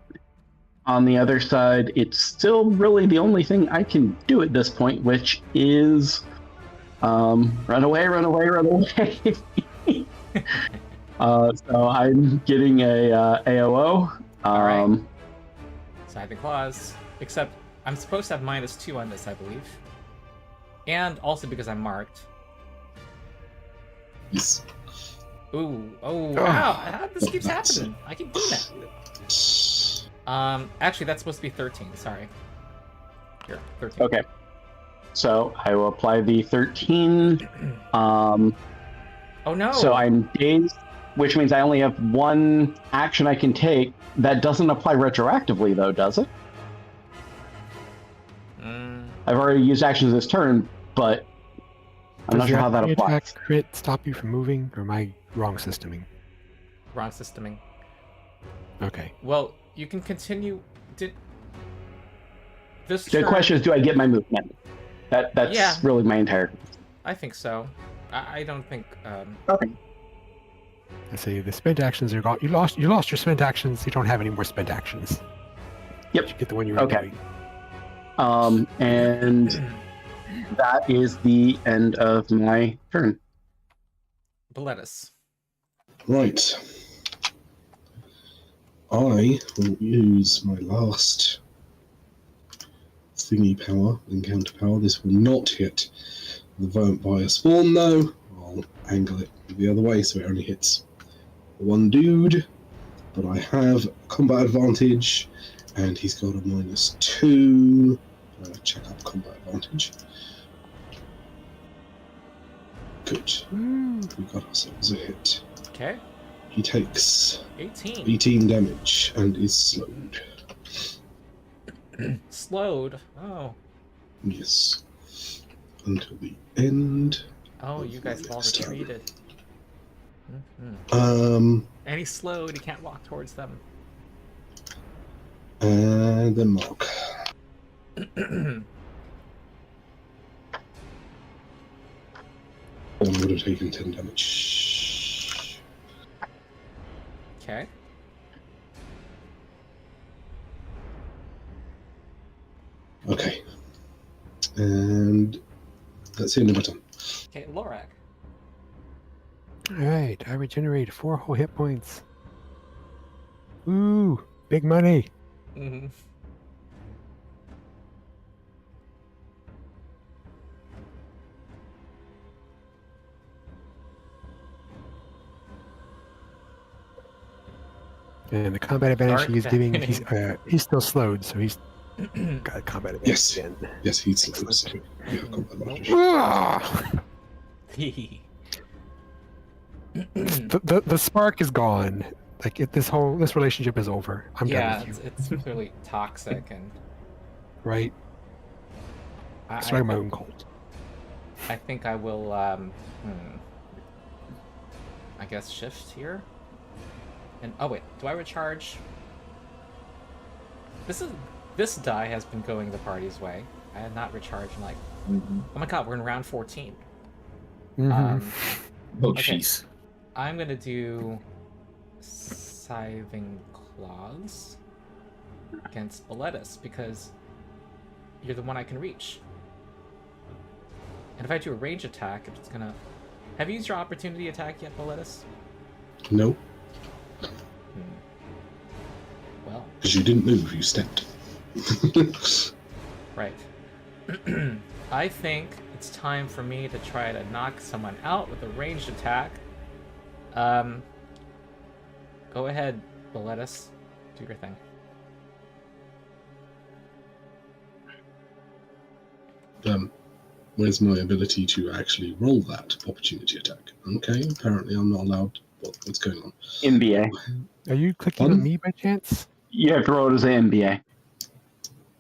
Speaker 4: on the other side, it's still really the only thing I can do at this point, which is run away. So I'm getting a AOO.
Speaker 3: All right. Scything Claws. Except I'm supposed to have -2 on this, I believe. And also because I'm marked.
Speaker 1: Yes.
Speaker 3: Ooh. Oh, wow. How this keeps happening? I keep doing that. Actually, that's supposed to be 13. Sorry. Here, 13.
Speaker 4: Okay. So I will apply the 13.
Speaker 3: Oh no.
Speaker 4: So I'm dazed, which means I only have one action I can take. That doesn't apply retroactively, though, does it? I've already used actions this turn, but I'm not sure how that applies.
Speaker 2: Does your crit stop you from moving, or am I wrong systeming?
Speaker 3: Wrong systeming.
Speaker 2: Okay.
Speaker 3: Well, you can continue. The
Speaker 4: question is, do I get my movement? That's really my entire.
Speaker 3: I think so. I don't think.
Speaker 4: Okay.
Speaker 2: I see. The spent actions are gone. You lost your spent actions. You don't have any more spent actions.
Speaker 4: Yep.
Speaker 2: You get the one you were doing.
Speaker 4: And that is the end of my turn.
Speaker 3: Boletus.
Speaker 1: Right. I will use my last thingy power, encounter power. This will not hit the vampire spawn, though. I'll angle it the other way so it only hits one dude. But I have combat advantage, and he's got a -2. Check up combat advantage. Good. We got ourselves a hit.
Speaker 3: Okay.
Speaker 1: He takes
Speaker 3: 18
Speaker 1: damage and is slowed.
Speaker 3: Slowed? Oh.
Speaker 1: Yes. Until the end.
Speaker 3: Oh, you guys have all retreated.
Speaker 1: And
Speaker 3: he's slowed, he can't walk towards them.
Speaker 1: And then Mark. I would have taken 10 damage.
Speaker 3: Okay.
Speaker 1: Okay. And that's the end of my turn.
Speaker 3: Okay, Lorak.
Speaker 2: Alright, I regenerate 4 whole hit points. Ooh, big money.
Speaker 3: Mm-hmm.
Speaker 2: And the combat advantage he's giving, he's still slowed, so he's got a combat advantage.
Speaker 1: Yes.
Speaker 2: Again.
Speaker 1: Yes, he's slowed. So yeah, combat advantage.
Speaker 2: The spark is gone. Like this relationship is over. I'm done with you.
Speaker 3: It's clearly toxic and
Speaker 2: right. Strike my own cold.
Speaker 3: I think I will I guess shift here. And oh wait, do I recharge? This die has been going the party's way. I had not recharged in like oh my god, we're in round 14.
Speaker 5: Oh
Speaker 3: okay.
Speaker 5: jeez.
Speaker 3: I'm gonna do Scything Claws against Boletus because you're the one I can reach. And if I do a range attack, it's gonna. Have you used your opportunity attack yet, Boletus?
Speaker 1: No.
Speaker 3: Well.
Speaker 1: Because you didn't move, you stepped.
Speaker 3: Right. I think it's time for me to try to knock someone out with a ranged attack. Go ahead, Boletus. Do your thing.
Speaker 1: Where's my ability to actually roll that opportunity attack? Okay, apparently I'm not allowed. What's going on?
Speaker 4: MBA.
Speaker 2: Are you clicking on me by chance?
Speaker 4: You have to roll it as an MBA.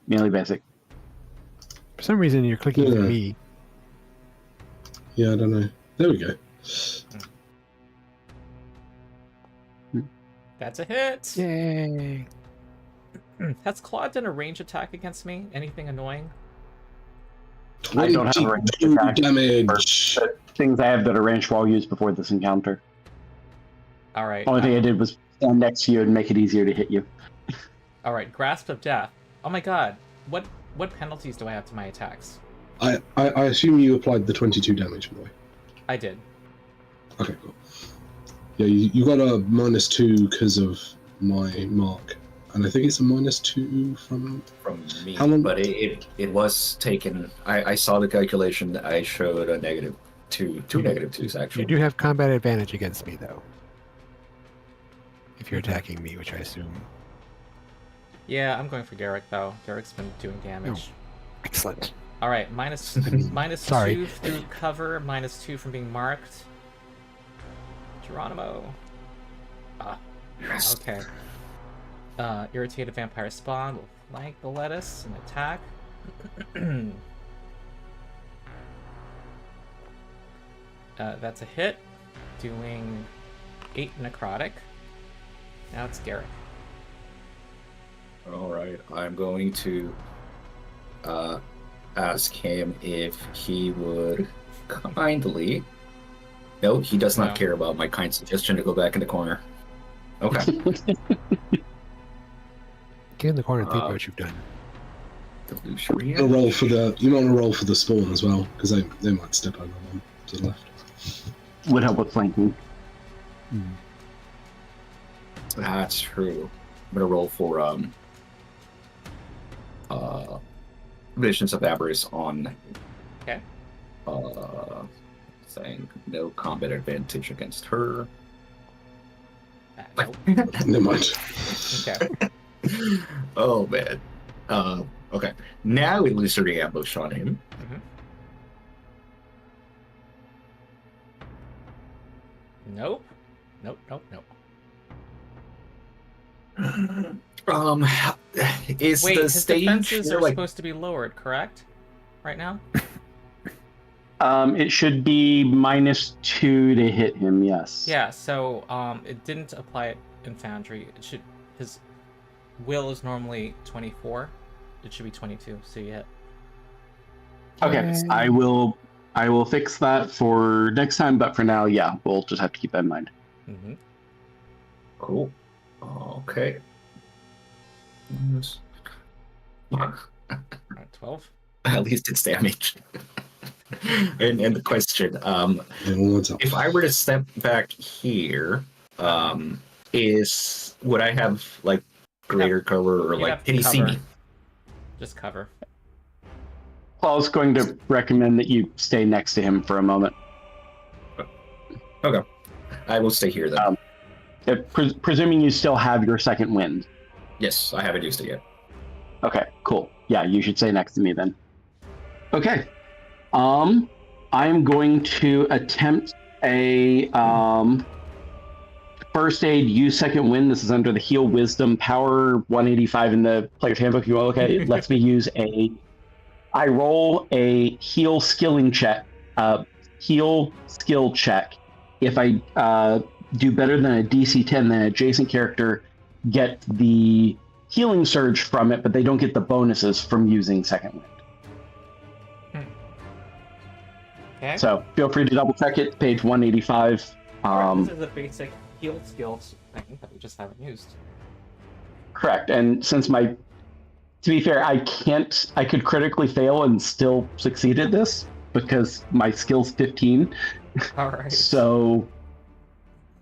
Speaker 4: Melee basic.
Speaker 2: For some reason, you're clicking
Speaker 1: Yeah.
Speaker 2: for me.
Speaker 1: Yeah, I don't know. There we go.
Speaker 3: That's a hit.
Speaker 2: Yay!
Speaker 3: Has Claude done a range attack against me? Anything annoying?
Speaker 4: I don't have a range
Speaker 1: 22
Speaker 4: attack.
Speaker 1: damage.
Speaker 4: But things I have that are ranged while used before this encounter.
Speaker 3: All right.
Speaker 4: Only thing I did was stand next to you and make it easier to hit you.
Speaker 3: All right. Grasp of Death. Oh my God. What penalties do I have to my attacks?
Speaker 1: I assume you applied the 22 damage, by the way.
Speaker 3: I did.
Speaker 1: Okay, cool. Yeah, you got a -2 because of my mark. And I think it's a -2 from
Speaker 5: me,
Speaker 1: How long-
Speaker 5: but it was taken. I saw the calculation. I showed a -2, two -2s actually.
Speaker 2: You do have combat advantage against me, though. If you're attacking me, which I assume.
Speaker 3: Yeah, I'm going for Garrick though. Garrick's been doing damage.
Speaker 2: Excellent.
Speaker 3: All right, minus
Speaker 2: Sorry.
Speaker 3: 2 through cover, -2 from being marked. Geronimo.
Speaker 5: Yes.
Speaker 3: Okay. Irritated Vampire Spawn will flank Boletus and attack. That's a hit, doing 8 necrotic. Now it's Garrick.
Speaker 5: All right, I'm going to ask him if he would kindly. No, he does not
Speaker 3: No.
Speaker 5: care about my kind suggestion to go back in the corner. Okay.
Speaker 2: Get in the corner and think about what you've done.
Speaker 5: Delusionary.
Speaker 1: a roll for the. You want to roll for the spawn as well because they might step over one to the left.
Speaker 4: Would help with flanking.
Speaker 5: That's true. I'm gonna roll for Visions of Avarice on.
Speaker 3: Okay.
Speaker 5: Saying no combat advantage against her.
Speaker 3: Nope.
Speaker 1: Never mind.
Speaker 3: Okay.
Speaker 5: Oh man. Okay. Now illusory ambush on him.
Speaker 3: Nope. Nope. Nope. Nope.
Speaker 5: Is
Speaker 3: Wait,
Speaker 5: the
Speaker 3: his
Speaker 5: stage
Speaker 3: defenses are
Speaker 5: like
Speaker 3: supposed to be lowered, correct? Right now?
Speaker 4: It should be -2 to hit him, yes.
Speaker 3: Yeah, so it didn't apply it in Foundry. It should his will is normally 24. It should be 22, so you hit.
Speaker 4: Okay,
Speaker 2: Yay.
Speaker 4: I will fix that for next time, but for now, yeah, we'll just have to keep that in mind.
Speaker 3: Mm-hmm.
Speaker 5: cool. Okay.
Speaker 3: Alright, 12.
Speaker 5: At least it's damage. and the question,
Speaker 1: Yeah, one more time.
Speaker 5: if I were to step back here, would I have like greater cover or
Speaker 3: You'd
Speaker 5: like
Speaker 3: have
Speaker 5: can he see
Speaker 3: cover.
Speaker 5: me?
Speaker 3: Just cover.
Speaker 4: Claw's going to recommend that you stay next to him for a moment.
Speaker 5: Okay. I will stay here then.
Speaker 4: Presuming you still have your second wind.
Speaker 5: Yes, I haven't used it yet.
Speaker 4: Okay, cool. Yeah, you should stay next to me then. Okay. I'm going to attempt a first aid, use second wind. This is under the heal wisdom power 185 in the player's handbook. You will look at it. It lets me use I roll a heal skill check. If I do better than a DC 10, then an adjacent character get the healing surge from it, but they don't get the bonuses from using second wind.
Speaker 3: Okay.
Speaker 4: So feel free to double check it. Page 185.
Speaker 3: Alright, this is a basic heal skills thing that we just haven't used.
Speaker 4: Correct. And since to be fair, I could critically fail and still succeed at this because my skill's 15.
Speaker 3: Alright.
Speaker 4: So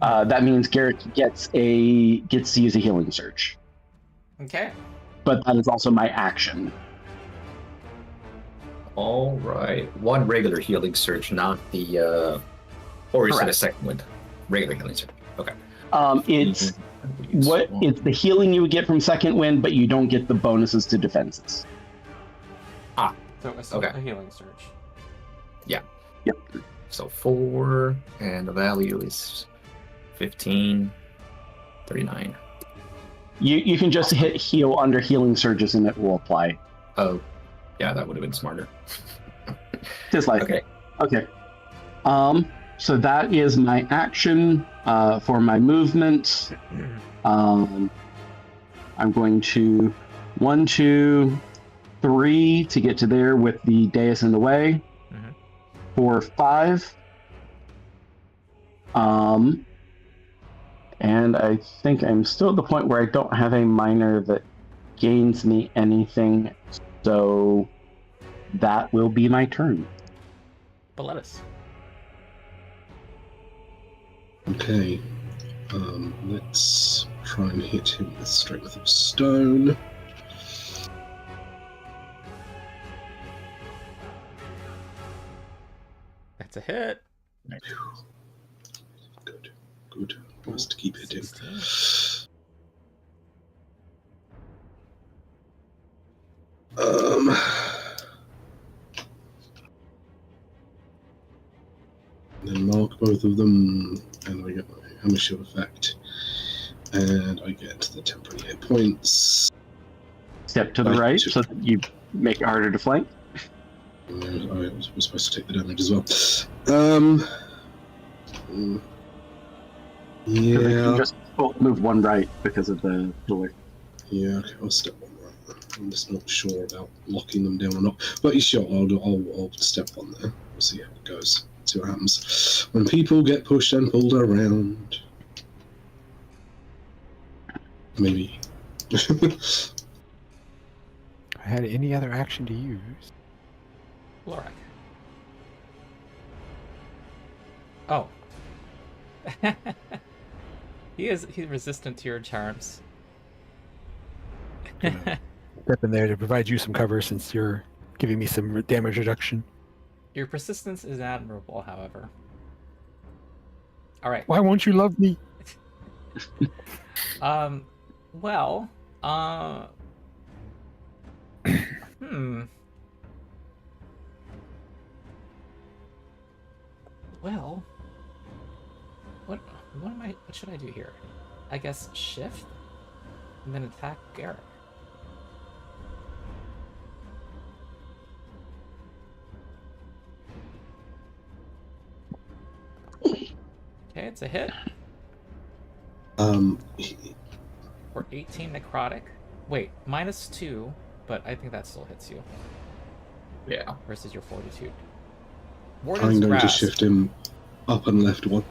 Speaker 4: that means Garrett gets to use a healing surge.
Speaker 3: Okay.
Speaker 4: But that is also my action.
Speaker 5: All right. One regular healing surge, not the or is it a
Speaker 4: Correct.
Speaker 5: second wind? Regular healing surge. Okay.
Speaker 4: It's it's the healing you would get from second wind, but you don't get the bonuses to defenses.
Speaker 3: So it's
Speaker 5: Okay.
Speaker 3: a healing surge.
Speaker 5: So 4, and the value is 15, 39.
Speaker 4: You can just hit heal under healing surges and it will apply.
Speaker 5: Oh, yeah, that would have been smarter.
Speaker 4: Just like
Speaker 5: Okay.
Speaker 4: Okay. So that is my action. For my movement, I'm going to 1, 2, 3 to get to there with the dais in the way.
Speaker 3: Mhm.
Speaker 4: 4, 5. And I think I'm still at the point where I don't have a minor that gains me anything, so that will be my turn.
Speaker 3: Boletus.
Speaker 1: Okay. Let's try and hit him with Strength of Stone.
Speaker 3: That's a hit.
Speaker 1: Good. Good. Nice to keep hitting.
Speaker 3: 16.
Speaker 1: Then mark both of them, and I get my hammer shield effect, and I get the temporary hit points.
Speaker 4: Step to the
Speaker 1: Right.
Speaker 4: right so that you make it harder to flank.
Speaker 1: And I was supposed to take the damage as well.
Speaker 4: You
Speaker 1: Yeah.
Speaker 4: just both move one right because of the pillar.
Speaker 1: Yeah. Okay. I'll step one right. I'm just not sure about locking them down or not. But sure, I'll step one there. We'll see how it goes. See what happens when people get pushed and pulled around. Maybe.
Speaker 2: I had any other action to use.
Speaker 3: Lorak. Oh. He's resistant to your charms.
Speaker 2: Step in there to provide you some cover since you're giving me some damage reduction.
Speaker 3: Your persistence is admirable, however. All right.
Speaker 2: Why won't you love me?
Speaker 3: Well, Well, what should I do here? I guess shift and then attack Garrett. Okay, it's a hit. For 18 necrotic. Wait, -2, but I think that still hits you
Speaker 5: Yeah.
Speaker 3: versus your fortitude.
Speaker 1: I'm
Speaker 3: Warden's
Speaker 1: going to
Speaker 3: grasp.
Speaker 1: shift him up and left one,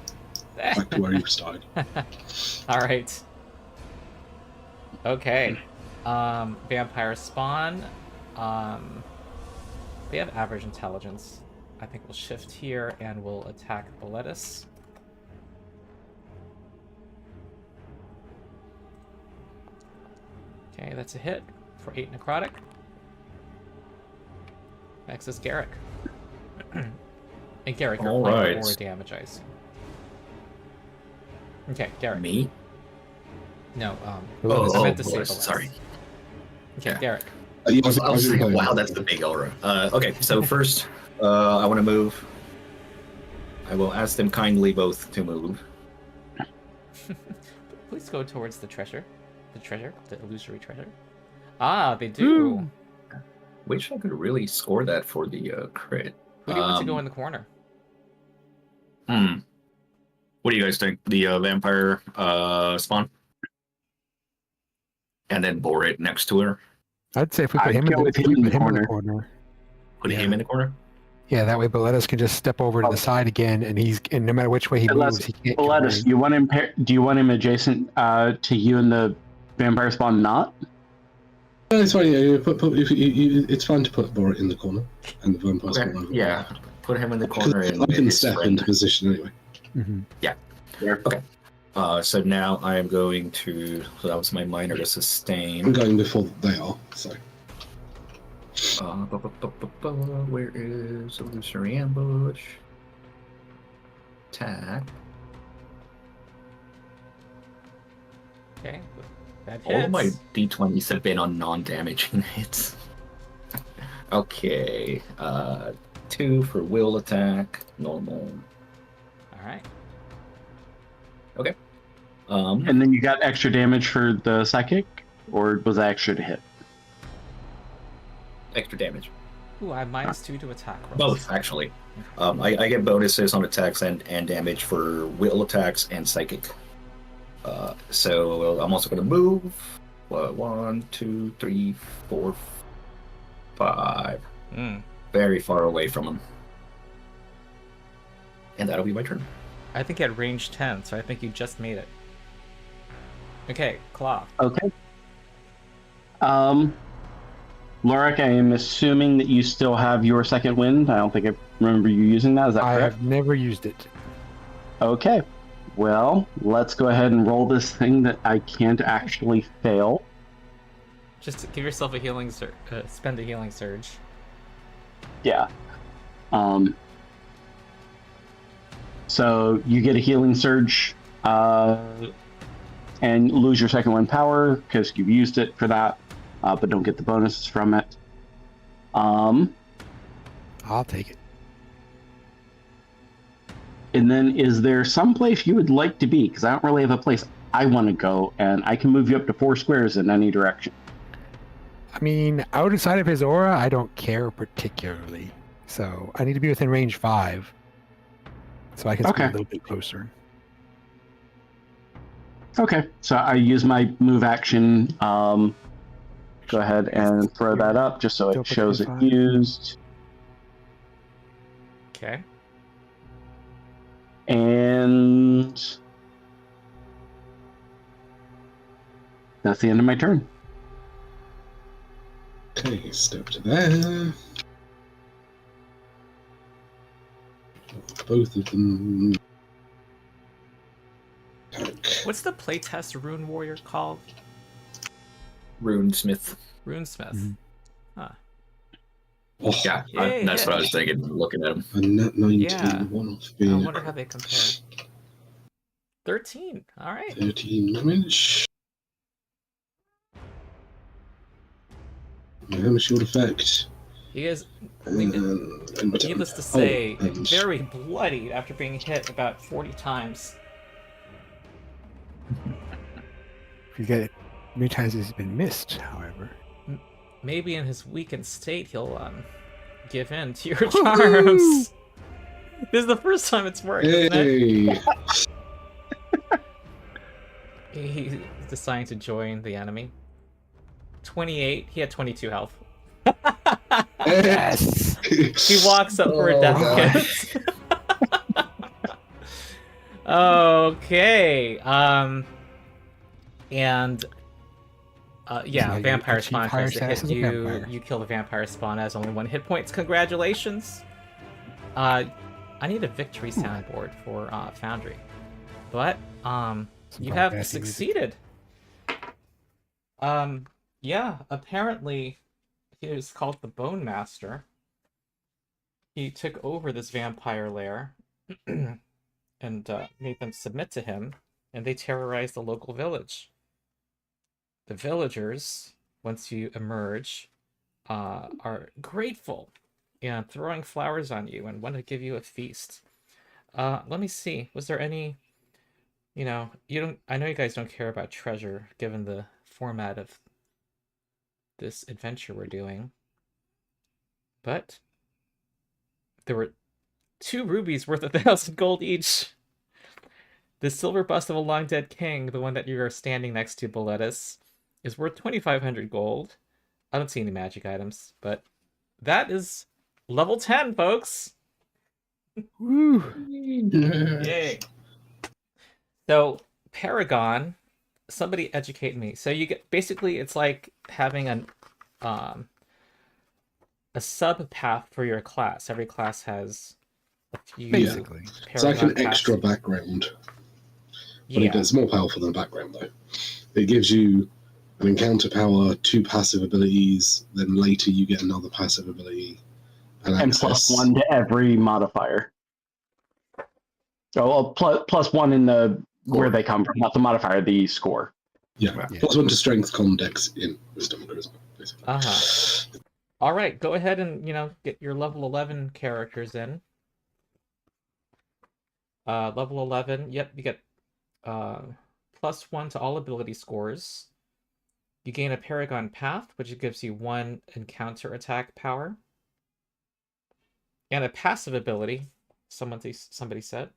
Speaker 1: back to where he started.
Speaker 3: All right. Okay. Vampire spawn. They have average intelligence. I think we'll shift here and we'll attack Boletus. Okay, that's a hit for 8 necrotic. Next is Garrick. And Garrick, you're applying
Speaker 5: Alright.
Speaker 3: more damage, I assume. Okay, Garrick.
Speaker 5: Me?
Speaker 3: No,
Speaker 5: Oh,
Speaker 3: I meant to say
Speaker 5: boy,
Speaker 3: Boletus.
Speaker 5: sorry.
Speaker 3: Okay,
Speaker 5: Yeah.
Speaker 3: Garrick.
Speaker 1: Yeah,
Speaker 5: I was thinking, wow, that's the big aura. Okay, so first, I want to move. I will ask them kindly both to move.
Speaker 3: Please go towards the treasure. The illusory treasure. Ah, they do.
Speaker 5: Wish I could really score that for the crit.
Speaker 3: Who do you want to go in the corner?
Speaker 5: What do you guys think? The vampire spawn? And then bore it next to her?
Speaker 2: I'd say if we put
Speaker 4: I'd
Speaker 2: him,
Speaker 4: go with him in the corner.
Speaker 5: Put
Speaker 2: Yeah.
Speaker 5: him in the corner?
Speaker 2: Yeah, that way Boletus can just step over to the side again, and no matter which way he
Speaker 4: Unless-
Speaker 2: moves, he can't.
Speaker 4: Boletus, do you want him adjacent to you and the vampire spawn not?
Speaker 1: No, it's fine. Yeah, it's fine to put Borat in the corner, and the vampire's
Speaker 5: Okay,
Speaker 1: corner.
Speaker 5: yeah. Put him in the corner. And
Speaker 1: I can
Speaker 5: his
Speaker 1: step
Speaker 5: friend.
Speaker 1: into position anyway.
Speaker 2: Mm-hmm.
Speaker 5: So now I am going to. So that was my minor to
Speaker 1: I'm
Speaker 5: sustain.
Speaker 1: going before they are. So
Speaker 5: Where is illusory ambush? Attack.
Speaker 3: Okay, that
Speaker 5: All of my
Speaker 3: hits.
Speaker 5: d20s have been on non-damaging hits. Okay. 2 for will attack. Normal.
Speaker 3: All right.
Speaker 4: And then you got extra damage for the psychic, or was that extra to hit?
Speaker 5: extra damage.
Speaker 3: Ooh, I have -2 to attack rolls.
Speaker 5: Both, actually. I get bonuses on attacks and damage for will attacks and psychic. So I'm also going to move. 1, 2, 3, 4, 5. Very far away from him. And that'll be my turn.
Speaker 3: I think at range 10, so I think you just made it. Okay, Claw.
Speaker 4: Okay. Lorik, I am assuming that you still have your second wind. I don't think I remember you using that. Is that
Speaker 2: I
Speaker 4: correct?
Speaker 2: have never used it.
Speaker 4: Okay. Well, let's go ahead and roll this thing that I can't actually fail.
Speaker 3: Just give yourself a healing spend a healing surge.
Speaker 4: Yeah. So you get a healing surge and lose your second wind power because you've used it for that, but don't get the bonuses from it.
Speaker 2: I'll take it.
Speaker 4: And then is there some place you would like to be? Because I don't really have a place I want to go, and I can move you up to 4 squares in any direction.
Speaker 2: I mean, outside of his aura, I don't care particularly. So I need to be within range 5. So I can
Speaker 4: Okay.
Speaker 2: be a little bit closer.
Speaker 4: Okay, so I use my move action. Go ahead and throw that up just so
Speaker 2: Still
Speaker 4: it shows it
Speaker 2: within 5.
Speaker 4: used.
Speaker 3: Okay.
Speaker 4: And that's the end of my turn.
Speaker 1: Okay, step to there. Both of them. Attack.
Speaker 3: What's the playtest rune warrior called?
Speaker 5: Runesmith.
Speaker 3: Runesmith.
Speaker 2: Mhm.
Speaker 3: Huh.
Speaker 1: Oh,
Speaker 5: Yeah,
Speaker 3: Yay,
Speaker 5: that's
Speaker 3: hit.
Speaker 5: what I was thinking, looking at him.
Speaker 1: a nat 19,
Speaker 3: Yeah.
Speaker 1: one off
Speaker 3: I
Speaker 1: being
Speaker 3: wonder how they compare. 13. All right.
Speaker 1: 13 damage. Hammer shield effect.
Speaker 3: You guys,
Speaker 1: And
Speaker 3: needless to say,
Speaker 1: and
Speaker 3: very bloodied after being hit about 40 times.
Speaker 2: If you get it, many times he's been missed, however.
Speaker 3: Maybe in his weakened state, he'll give in to your charms. This is the first time it's worked, isn't it?
Speaker 1: Hey!
Speaker 3: He's deciding to join the enemy. 28. He had 22 health.
Speaker 2: Yes!
Speaker 3: He walks up for a
Speaker 1: Oh,
Speaker 3: death kiss. Okay. And yeah,
Speaker 2: So
Speaker 3: vampire
Speaker 2: you
Speaker 3: spawn
Speaker 2: achieve
Speaker 3: tries to
Speaker 2: higher
Speaker 3: hit
Speaker 2: status as a
Speaker 3: you.
Speaker 2: vampire.
Speaker 3: You kill the vampire spawn, has only 1 hit points. Congratulations. I need a victory soundboard for Foundry, but
Speaker 2: Some
Speaker 3: you
Speaker 2: podcast
Speaker 3: have
Speaker 2: music.
Speaker 3: succeeded. Yeah, apparently he is called the Bone Master. He took over this vampire lair and made them submit to him, and they terrorized the local village. The villagers, once you emerge, are grateful and throwing flowers on you and want to give you a feast. Let me see. Was there any, you know, I know you guys don't care about treasure given the format of this adventure we're doing, but there were 2 rubies worth 1,000 gold each. The silver bust of a long dead king, the one that you are standing next to, Boletus, is worth 2,500 gold. I don't see any magic items, but that is level 10, folks.
Speaker 2: Woo!
Speaker 3: Yay. So, Paragon, somebody educate me. So you get, basically it's like having a sub path for your class. Every class has a few
Speaker 2: Basically.
Speaker 1: It's like an
Speaker 3: Paragon
Speaker 1: extra
Speaker 3: paths.
Speaker 1: background. But
Speaker 3: Yeah.
Speaker 1: it's more powerful than a background, though. It gives you an encounter power, 2 passive abilities, then later you get another passive ability. And
Speaker 4: And
Speaker 1: access.
Speaker 4: +1 to every modifier. Oh, well, +1 in the where they come from, not the modifier, the score.
Speaker 1: Yeah.
Speaker 2: Yeah.
Speaker 1: +1 to strength, con, dex, in wisdom, charisma, basically.
Speaker 3: All right, go ahead and, get your level 11 characters in. Level 11, yep, you get +1 to all ability scores. You gain a Paragon Path, which gives you 1 encounter attack power. And a passive ability, somebody said.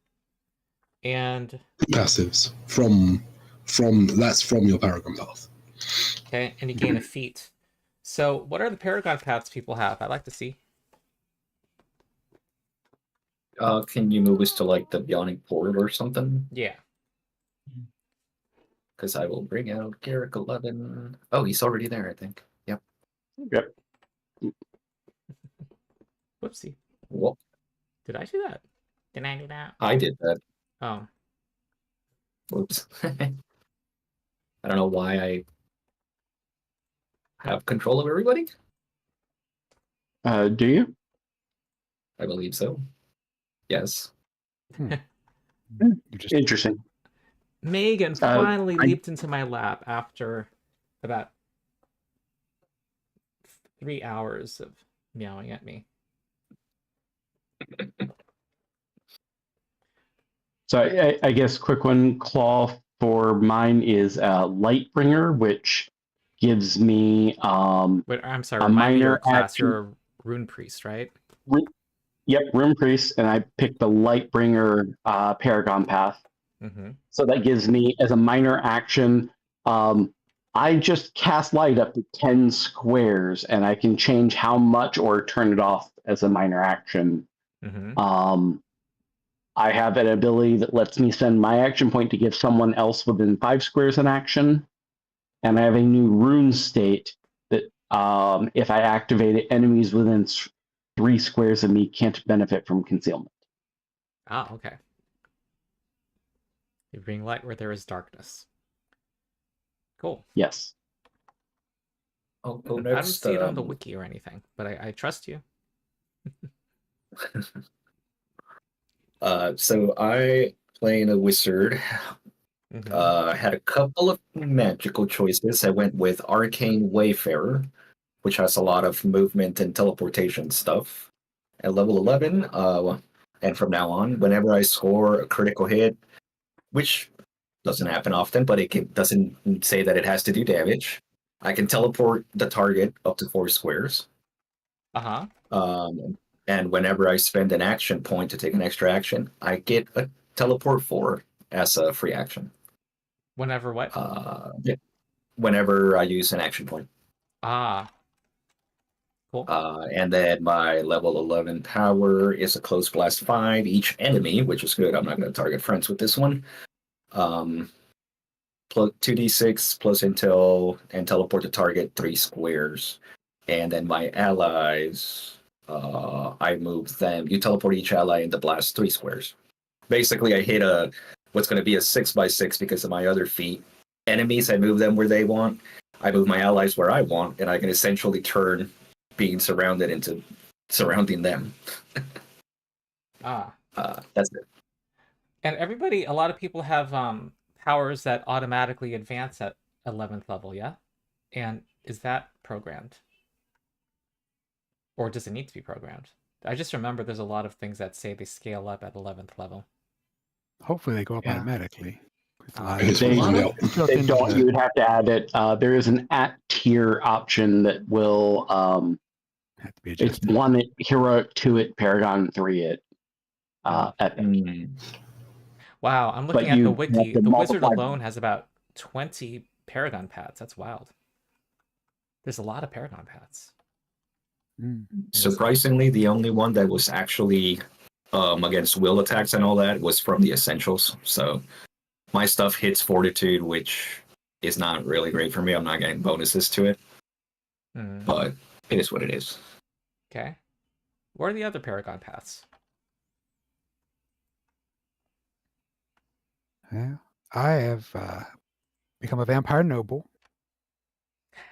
Speaker 3: And
Speaker 1: Passives from that's from your Paragon Path.
Speaker 3: okay, and you gain a feat. So what are the Paragon Paths people have? I'd like to see.
Speaker 5: Can you move us to like the Yawning Portal or something?
Speaker 3: Yeah.
Speaker 5: Because I will bring out Garrick 11. Oh, he's already there, I think. Yep.
Speaker 4: Yep.
Speaker 3: Whoopsie.
Speaker 5: Well,
Speaker 3: Did I do that? Did I do that?
Speaker 5: I did that.
Speaker 3: Oh.
Speaker 5: Whoops. I don't know why I have control of everybody.
Speaker 4: Do you?
Speaker 5: I believe so. Yes.
Speaker 2: You just
Speaker 4: Interesting.
Speaker 3: Megan finally leaped into my lap after about 3 hours of meowing at me.
Speaker 4: So I guess quick one, Claw for mine is Lightbringer, which gives me
Speaker 3: Wait, I'm sorry,
Speaker 4: a
Speaker 3: remind me your
Speaker 4: minor
Speaker 3: class.
Speaker 4: action.
Speaker 3: You're a runepriest, right?
Speaker 4: Yep, runepriest, and I picked the Lightbringer Paragon Path.
Speaker 3: Mm-hmm.
Speaker 4: So that gives me, as a minor action, I just cast light up to 10 squares, and I can change how much or turn it off as a minor action.
Speaker 3: Mm-hmm.
Speaker 4: I have an ability that lets me spend my action point to give someone else within 5 squares an action. And I have a new rune state that if I activate it, enemies within 3 squares of me can't benefit from concealment.
Speaker 3: Ah, okay. You bring light where there is darkness. Cool.
Speaker 4: Yes.
Speaker 5: I'll go
Speaker 3: I
Speaker 5: next.
Speaker 3: don't see it on the wiki or anything, but I trust you.
Speaker 5: So I playing a wizard.
Speaker 3: Mm-hmm.
Speaker 5: Had a couple of magical choices. I went with Arcane Wayfarer, which has a lot of movement and teleportation stuff. At level 11, and from now on, whenever I score a critical hit, which doesn't happen often, but doesn't say that it has to do damage, I can teleport the target up to 4 squares.
Speaker 3: Uh-huh.
Speaker 5: And whenever I spend an action point to take an extra action, I get a teleport 4 as a free action.
Speaker 3: Whenever what?
Speaker 5: Yeah. Whenever I use an action point.
Speaker 3: Ah. Cool.
Speaker 5: And then my level 11 power is a close blast 5. Each enemy, which is good. I'm not going to target friends with this one. Plus 2d6 plus intel and teleport to target 3 squares. And then my allies, I move them. You teleport each ally into blast 3 squares. Basically, I hit what's going to be a 6x6 because of my other feat. Enemies, I move them where they want. I move my allies where I want, and I can essentially turn being surrounded into surrounding them. That's it.
Speaker 3: And a lot of people have powers that automatically advance at 11th level, yeah? And is that programmed? Or does it need to be programmed? I just remember there's a lot of things that say they scale up at 11th level.
Speaker 2: hopefully they go up
Speaker 5: Yeah.
Speaker 2: automatically.
Speaker 4: They don't. You would have to add it. There is an at tier option that will.
Speaker 2: Have to be
Speaker 4: It's
Speaker 2: adjusted.
Speaker 4: 1 at heroic, 2 at Paragon, 3 at epic.
Speaker 3: Wow, I'm looking
Speaker 4: But
Speaker 3: at
Speaker 4: you
Speaker 3: the
Speaker 4: have
Speaker 3: wiki.
Speaker 4: to
Speaker 3: The wizard
Speaker 4: multiply-
Speaker 3: alone has about 20 Paragon paths. That's wild. There's a lot of Paragon paths.
Speaker 5: Surprisingly, the only one that was actually against will attacks and all that was from the essentials. So my stuff hits fortitude, which is not really great for me. I'm not getting bonuses to it, but it is what it is.
Speaker 3: Okay. What are the other Paragon paths?
Speaker 2: Yeah. I have become a vampire noble.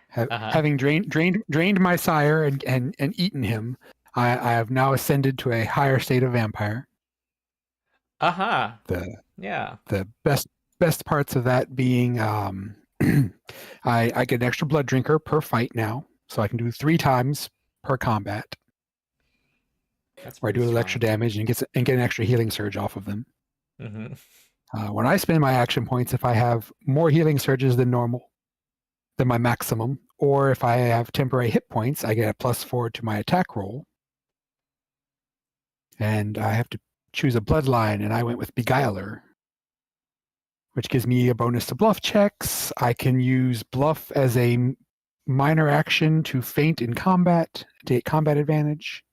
Speaker 2: Having drained my sire and eaten him, I have now ascended to a higher state of vampire.
Speaker 3: Aha.
Speaker 2: The best parts of that being I get an extra blood drinker per fight now, so I can do 3 times per combat.
Speaker 3: That's
Speaker 2: where I do a little
Speaker 3: strong.
Speaker 2: extra damage and get an extra healing surge off of them.
Speaker 3: Mm-hmm.
Speaker 2: When I spend my action points, if I have more healing surges than normal, than my maximum. Or if I have temporary hit points, I get a +4 to my attack roll. And I have to choose a bloodline, and I went with Beguiler, which gives me a bonus to bluff checks. I can use bluff as a minor action to feint in combat to get combat advantage.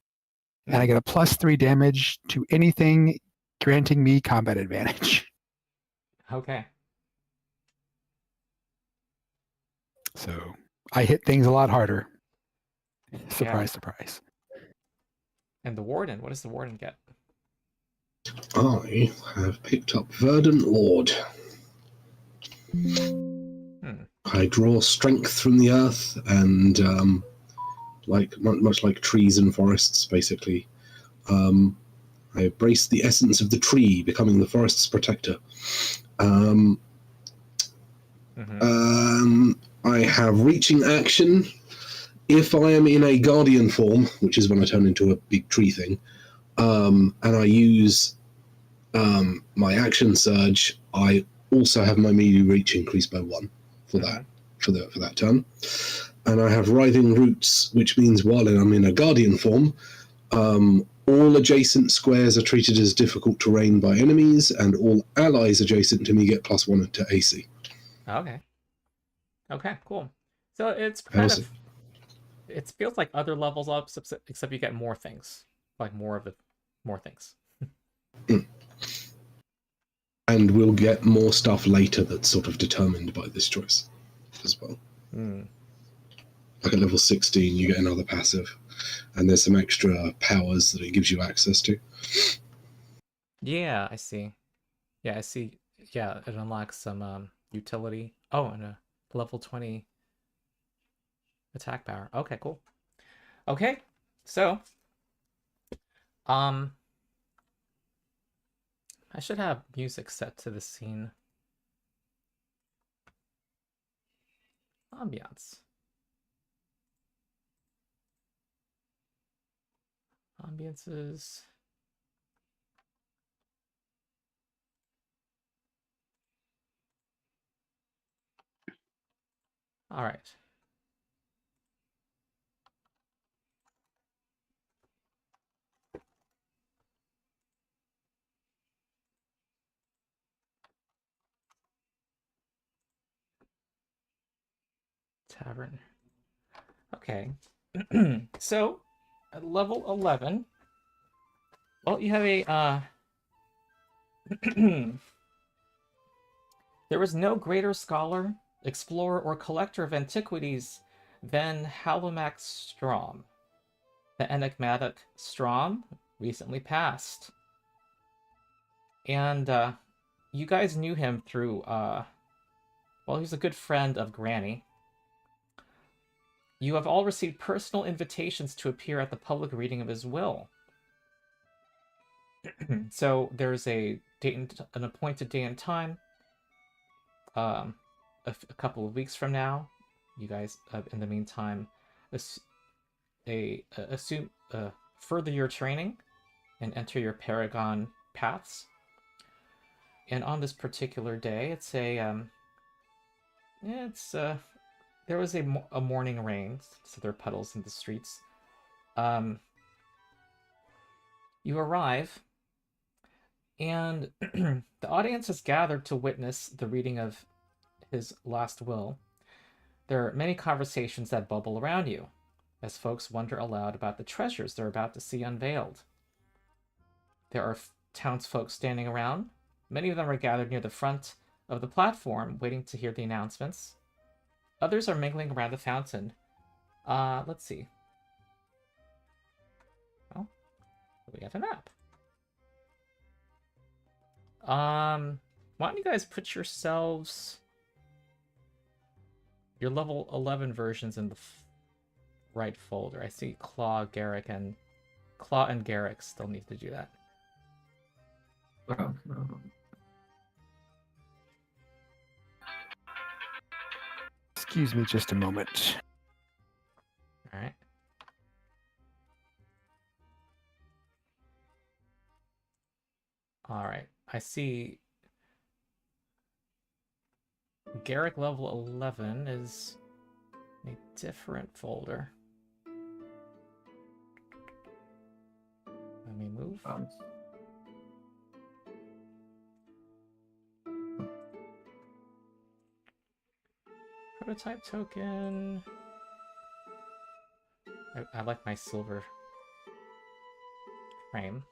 Speaker 2: And I get a +3 damage to anything granting me combat advantage.
Speaker 3: Okay.
Speaker 2: So I hit things a lot harder. Surprise, surprise.
Speaker 3: And the warden, what does the warden get?
Speaker 1: I have picked up Verdant Lord. I draw strength from the earth, and much like trees and forests, basically, I embrace the essence of the tree, becoming the forest's protector. I have reaching action. If I am in a guardian form, which is when I turn into a big tree thing, and I use my action surge, I also have my melee reach increased by 1 for that for that turn. And I have writhing roots, which means while I'm in a guardian form, all adjacent squares are treated as difficult terrain by enemies, and all allies adjacent to me get +1 to AC.
Speaker 3: Okay. Okay, cool. So it's kind of, it feels like other levels up, except you get more things, like more things.
Speaker 1: And we'll get more stuff later that's sort of determined by this choice as well. Like at level 16, you get another passive, and there's some extra powers that it gives you access to.
Speaker 3: Yeah, I see. Yeah, I see. Yeah, it unlocks some utility. Oh, and a level 20 attack power. Okay, cool. Okay, so I should have music set to the scene. Ambiance. Ambiances. All right. Tavern. Okay. So, at level 11, well, you have a there was no greater scholar, explorer, or collector of antiquities than Halomac Strom. The enigmatic Strom recently passed. And you guys knew him through, well, he's a good friend of Granny. You have all received personal invitations to appear at the public reading of his will. So there's a date an appointed day and time. A couple of weeks from now. You guys, in the meantime, further your training and enter your Paragon paths. And on this particular day, it's there was a morning rain, so there are puddles in the streets. You arrive, and the audience has gathered to witness the reading of his last will. There are many conversations that bubble around you, as folks wonder aloud about the treasures they're about to see unveiled. There are townsfolk standing around. Many of them are gathered near the front of the platform, waiting to hear the announcements. Others are mingling around the fountain. Let's see. Oh, we have a map. Why don't you guys put yourselves, your level 11 versions in the right folder. I see Claw and Garrick still need to do that.
Speaker 2: Excuse me just a moment.
Speaker 3: All right. All right. I see Garrick level 11 is A different folder. Let me move. Prototype token. I like my silver frame.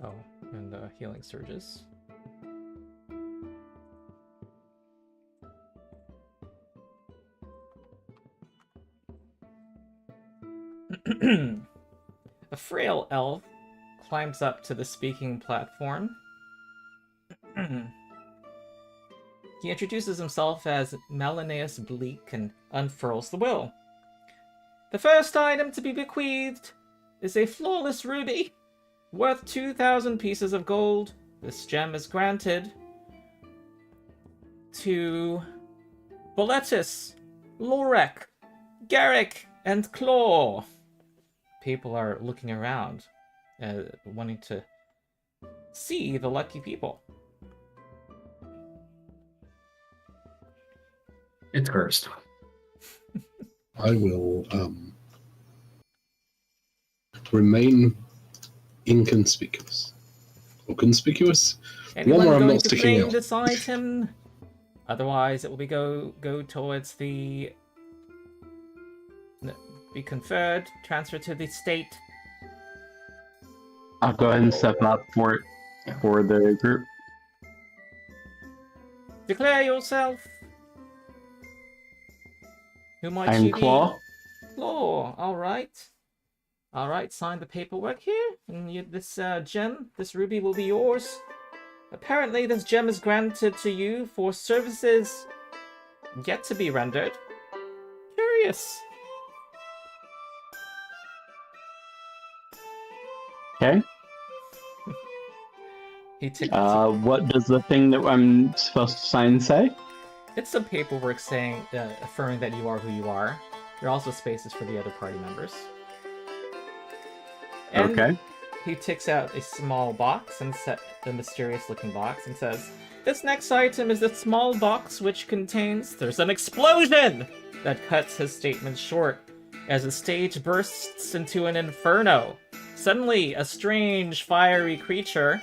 Speaker 3: Oh, and the healing surges. A frail elf climbs up to the speaking platform. He introduces himself as Melanaeus Bleak and unfurls the will. The first item to be bequeathed is a flawless ruby worth 2,000 pieces of gold. This gem is granted to Boletus, Lorek, Garrick, and Claw. People are looking around, wanting to see the lucky people.
Speaker 5: It's cursed.
Speaker 1: I will remain inconspicuous. Or conspicuous?
Speaker 3: Anyone
Speaker 1: I'm
Speaker 3: going
Speaker 1: not
Speaker 3: to
Speaker 1: sticking
Speaker 3: claim
Speaker 1: out.
Speaker 3: this item? Otherwise, it will be go towards the... be conferred, transferred to the state.
Speaker 4: I'll go ahead and step up for it for the group.
Speaker 3: Declare yourself. Who might
Speaker 4: I'm
Speaker 3: you be?
Speaker 4: Claw.
Speaker 3: Claw, alright. Alright, sign the paperwork here, and this gem, this ruby will be yours. Apparently this gem is granted to you for services yet to be rendered. Curious.
Speaker 4: Okay.
Speaker 3: He took
Speaker 4: What does the thing that I'm supposed to sign say?
Speaker 3: It's some paperwork saying, affirming that you are who you are. There are also spaces for the other party members. And
Speaker 4: Okay.
Speaker 3: he takes out a small box, and the mysterious-looking box, and says, "This next item is the small box which contains..." There's an explosion that cuts his statement short as the stage bursts into an inferno. Suddenly, a strange, fiery creature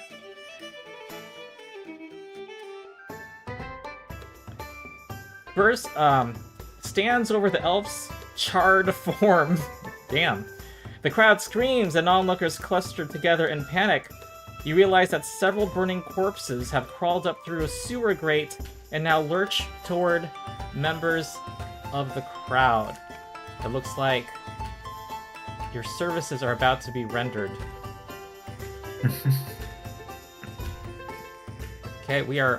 Speaker 3: stands over the elf's charred form. Damn. The crowd screams and onlookers cluster together in panic. You realize that several burning corpses have crawled up through a sewer grate and now lurch toward members of the crowd. It looks like your services are about to be rendered. Okay, we are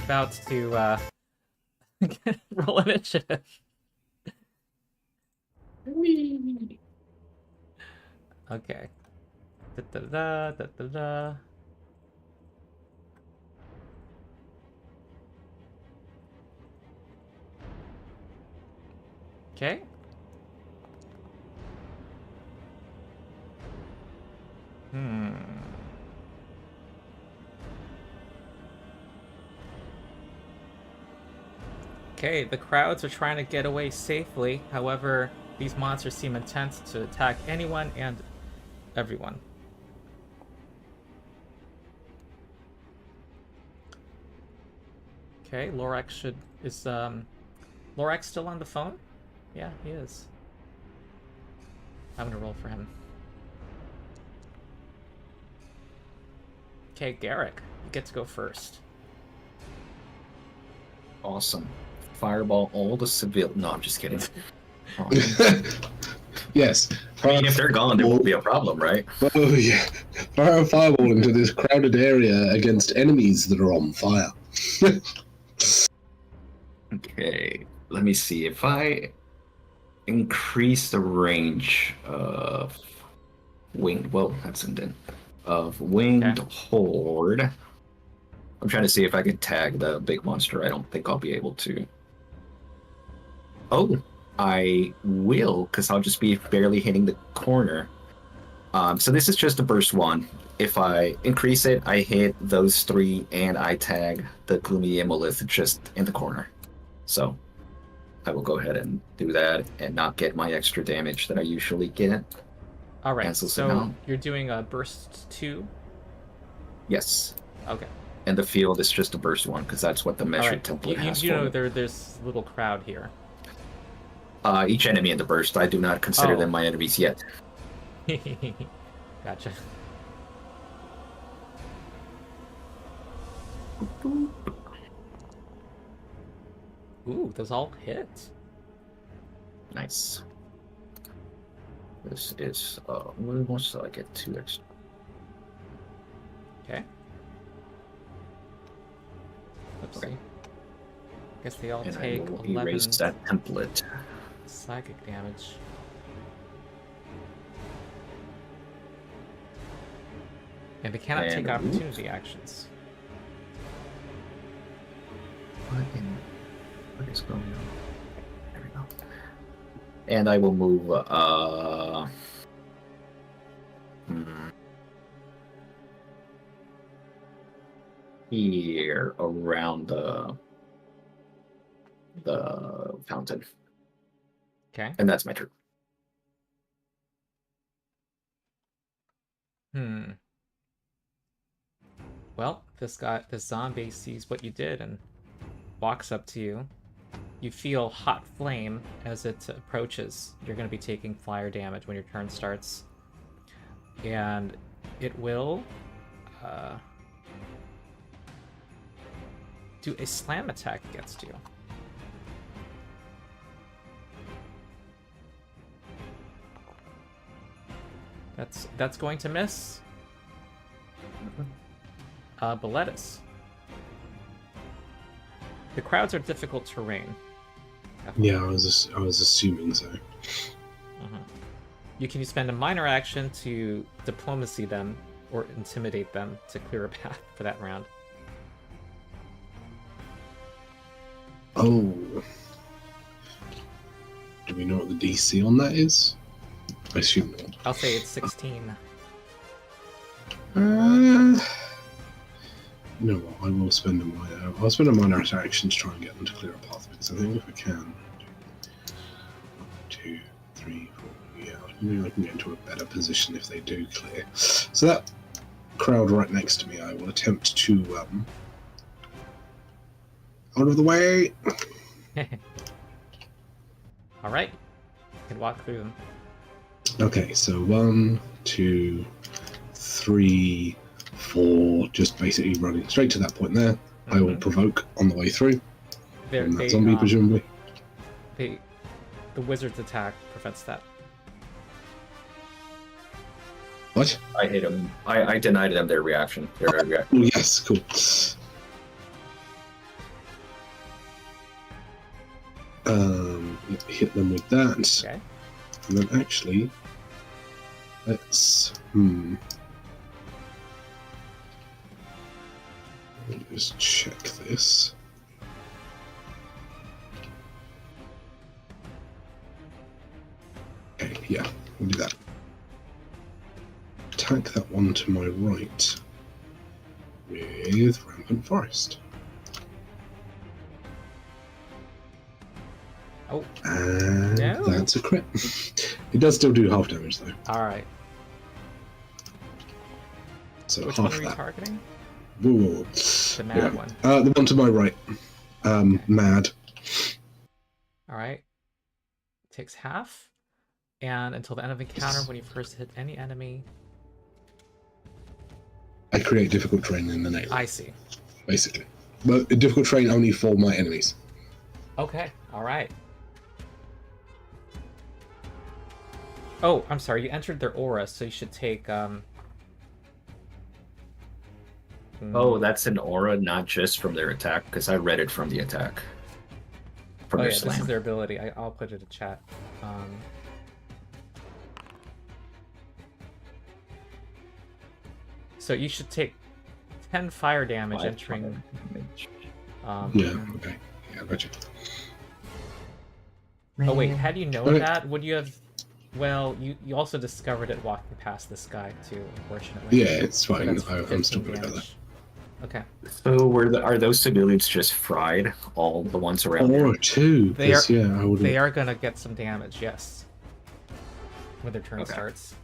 Speaker 3: about to roll initiative. Okay. Da-da-da, da-da-da. Okay. Okay, the crowds are trying to get away safely. However, these monsters seem intent to attack anyone and everyone. Okay, Lorax is Lorax still on the phone? Yeah, he is. I'm gonna roll for him. Okay, Garrick, you get to go first.
Speaker 5: Awesome. Fireball all the civil. No, I'm just kidding.
Speaker 1: Yes.
Speaker 5: I mean, if they're gone, there won't be a problem, right?
Speaker 1: Oh, yeah. Fire a fireball into this crowded area against enemies that are on fire.
Speaker 5: Okay, let me see. If I increase the range of winged, well, that's indent, of winged horde, I'm trying to see if I can tag the big monster. I don't think I'll be able to. Oh, I will, because I'll just be barely hitting the corner. So this is just a burst one. If I increase it, I hit those 3, and I tag the gloomy Imolith just in the corner. So I will go ahead and do that and not get my extra damage that I usually get.
Speaker 3: All right.
Speaker 5: Cancels it
Speaker 3: So
Speaker 5: out.
Speaker 3: you're doing a burst 2.
Speaker 5: Yes.
Speaker 3: Okay.
Speaker 5: And the field is just a burst one because that's what the
Speaker 3: All
Speaker 5: measured
Speaker 3: right.
Speaker 5: template has
Speaker 3: You
Speaker 5: for
Speaker 3: know
Speaker 5: me.
Speaker 3: there's a little crowd here.
Speaker 5: Each enemy in the burst, I do not consider
Speaker 3: Oh.
Speaker 5: them my enemies yet.
Speaker 3: Gotcha. Ooh, those all hit.
Speaker 5: Nice. This is what much so I get 2 extra.
Speaker 3: Okay. Let's
Speaker 5: Okay.
Speaker 3: see. Guess they all
Speaker 5: And I
Speaker 3: take
Speaker 5: will
Speaker 3: 11
Speaker 5: erase that template.
Speaker 3: psychic damage. And they cannot
Speaker 5: And
Speaker 3: take
Speaker 5: oops.
Speaker 3: opportunity actions.
Speaker 5: What is going on? There we go. And I will move here around the fountain.
Speaker 3: Okay.
Speaker 5: And that's my turn.
Speaker 3: Well, this zombie sees what you did and walks up to you. You feel hot flame as it approaches. You're going to be taking flyer damage when your turn starts. And it will do a slam attack against you. That's going to miss. Boletus. The crowds are difficult terrain.
Speaker 1: Yeah, I was assuming so.
Speaker 3: You can spend a minor action to diplomacy them or intimidate them to clear a path for that round.
Speaker 1: Oh. Do we know what the DC on that is? I assume not.
Speaker 3: I'll say it's 16.
Speaker 1: You know what? I will spend a minor. I'll spend a minor action to try and get them to clear a path because I think if I can, 2, 3, 4. Yeah, maybe I can get into a better position if they do clear. So that crowd right next to me, I will attempt to out of the way.
Speaker 3: All right, you can walk through them.
Speaker 1: Okay, so 1, 2, 3, 4. Just basically running straight to that point there. I will provoke on the way through. From that zombie, presumably.
Speaker 3: The wizard's attack prevents that.
Speaker 1: What?
Speaker 5: I hit them. I denied them their reaction. Their reaction.
Speaker 1: Oh, yes, cool. Hit them with that.
Speaker 3: Okay.
Speaker 1: And then actually, let's let me just check this. Okay, yeah, we'll do that. Attack that one to my right with Rampant Forest.
Speaker 3: Oh,
Speaker 1: And
Speaker 3: no.
Speaker 1: that's a crit. It does still do half damage though.
Speaker 3: all right.
Speaker 1: So
Speaker 3: Which
Speaker 1: half
Speaker 3: one are you
Speaker 1: that.
Speaker 3: targeting?
Speaker 1: Whoa.
Speaker 3: The mad one.
Speaker 1: The one to my right. Mad.
Speaker 3: All right. Takes half. And until the end of encounter, when you first hit any enemy.
Speaker 1: I create difficult terrain in the next.
Speaker 3: I see.
Speaker 1: Basically. But difficult terrain only for my enemies.
Speaker 3: Okay. All right. Oh, I'm sorry. You entered their aura, so you should take.
Speaker 5: Oh, that's an aura, not just from their attack, because I read it from the attack. From
Speaker 3: Oh
Speaker 5: their
Speaker 3: yeah,
Speaker 5: slam.
Speaker 3: this is their ability. I'll put it in chat. So you should take 10 fire damage
Speaker 5: 5
Speaker 3: entering.
Speaker 5: fire damage.
Speaker 1: Yeah, okay. Yeah, gotcha.
Speaker 3: Oh wait, had you known
Speaker 1: Okay.
Speaker 3: that, would you have Well, you also discovered it walking past this guy too, unfortunately.
Speaker 1: Yeah, it's
Speaker 3: So
Speaker 1: fine.
Speaker 3: that's
Speaker 1: I'm still
Speaker 3: 15
Speaker 1: worried about that.
Speaker 3: damage. Okay.
Speaker 5: So are those civilians just fried? All the ones around
Speaker 1: Or
Speaker 5: here?
Speaker 1: two,
Speaker 3: They are.
Speaker 1: because yeah, I would.
Speaker 3: They are gonna get some damage, yes. When their turn
Speaker 5: Okay.
Speaker 3: starts.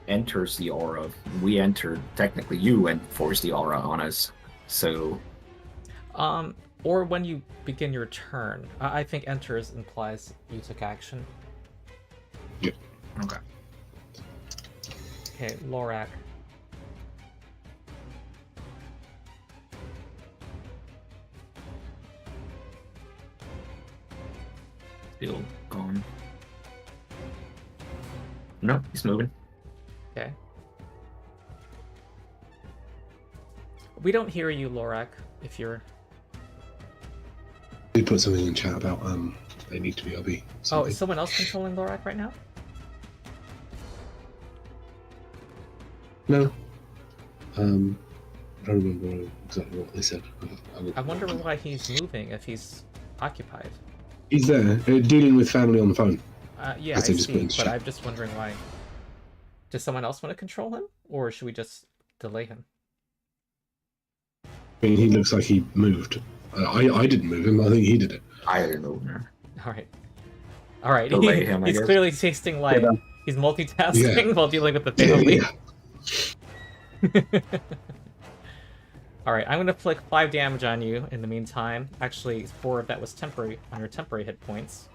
Speaker 5: Enters the aura. We entered. Technically, you enforced the aura on us. So
Speaker 3: Or when you begin your turn. I think enters implies you took action.
Speaker 5: okay.
Speaker 3: Okay, Lorak.
Speaker 5: Still gone. No, he's moving.
Speaker 3: Okay. We don't hear you, Lorak, if you're...
Speaker 1: We put something in chat about they need to be RB.
Speaker 3: Oh,
Speaker 1: something.
Speaker 3: is someone else controlling Lorak right now?
Speaker 1: No. I don't remember exactly what they said.
Speaker 3: I wonder why he's moving if he's occupied.
Speaker 1: He's there, dealing with family on the phone.
Speaker 3: Yeah, I
Speaker 1: As they just put
Speaker 3: see,
Speaker 1: in
Speaker 3: but
Speaker 1: chat.
Speaker 3: I'm just wondering why. Does someone else want to control him? Or should we just delay him?
Speaker 1: I mean, he looks like he moved. I didn't move him. I think he did it.
Speaker 5: I don't know.
Speaker 3: Alright. Alright,
Speaker 5: Delay him, I
Speaker 3: he's
Speaker 5: guess.
Speaker 3: clearly tasting life.
Speaker 4: Yeah.
Speaker 3: He's multitasking
Speaker 1: Yeah.
Speaker 3: while dealing with the family.
Speaker 1: Yeah.
Speaker 3: Alright, I'm gonna flick 5 damage on you in the meantime. Actually, 4 of that was temporary on your temporary hit points.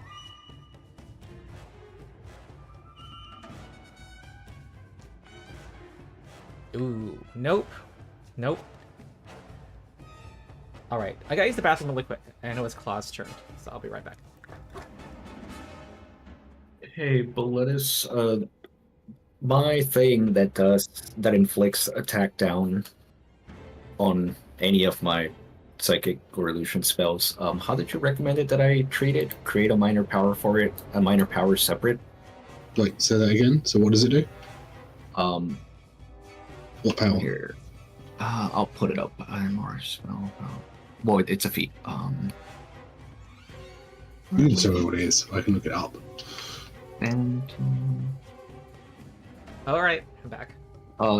Speaker 3: Ooh, nope. Nope. Alright, I gotta use the bathroom really quick. I know it's Claw's turn, so I'll be right back.
Speaker 5: Hey, Boletus, my thing that inflicts attack down on any of my psychic or illusion spells. How did you recommend it that I treat it? Create a minor power for it, a minor power separate.
Speaker 1: Wait, say that again. So what does it do? What power?
Speaker 5: Here, I'll put it up. More spell. Well, it's a feat.
Speaker 1: You can tell me what it is. I can look it up.
Speaker 5: And
Speaker 3: Alright, I'm back.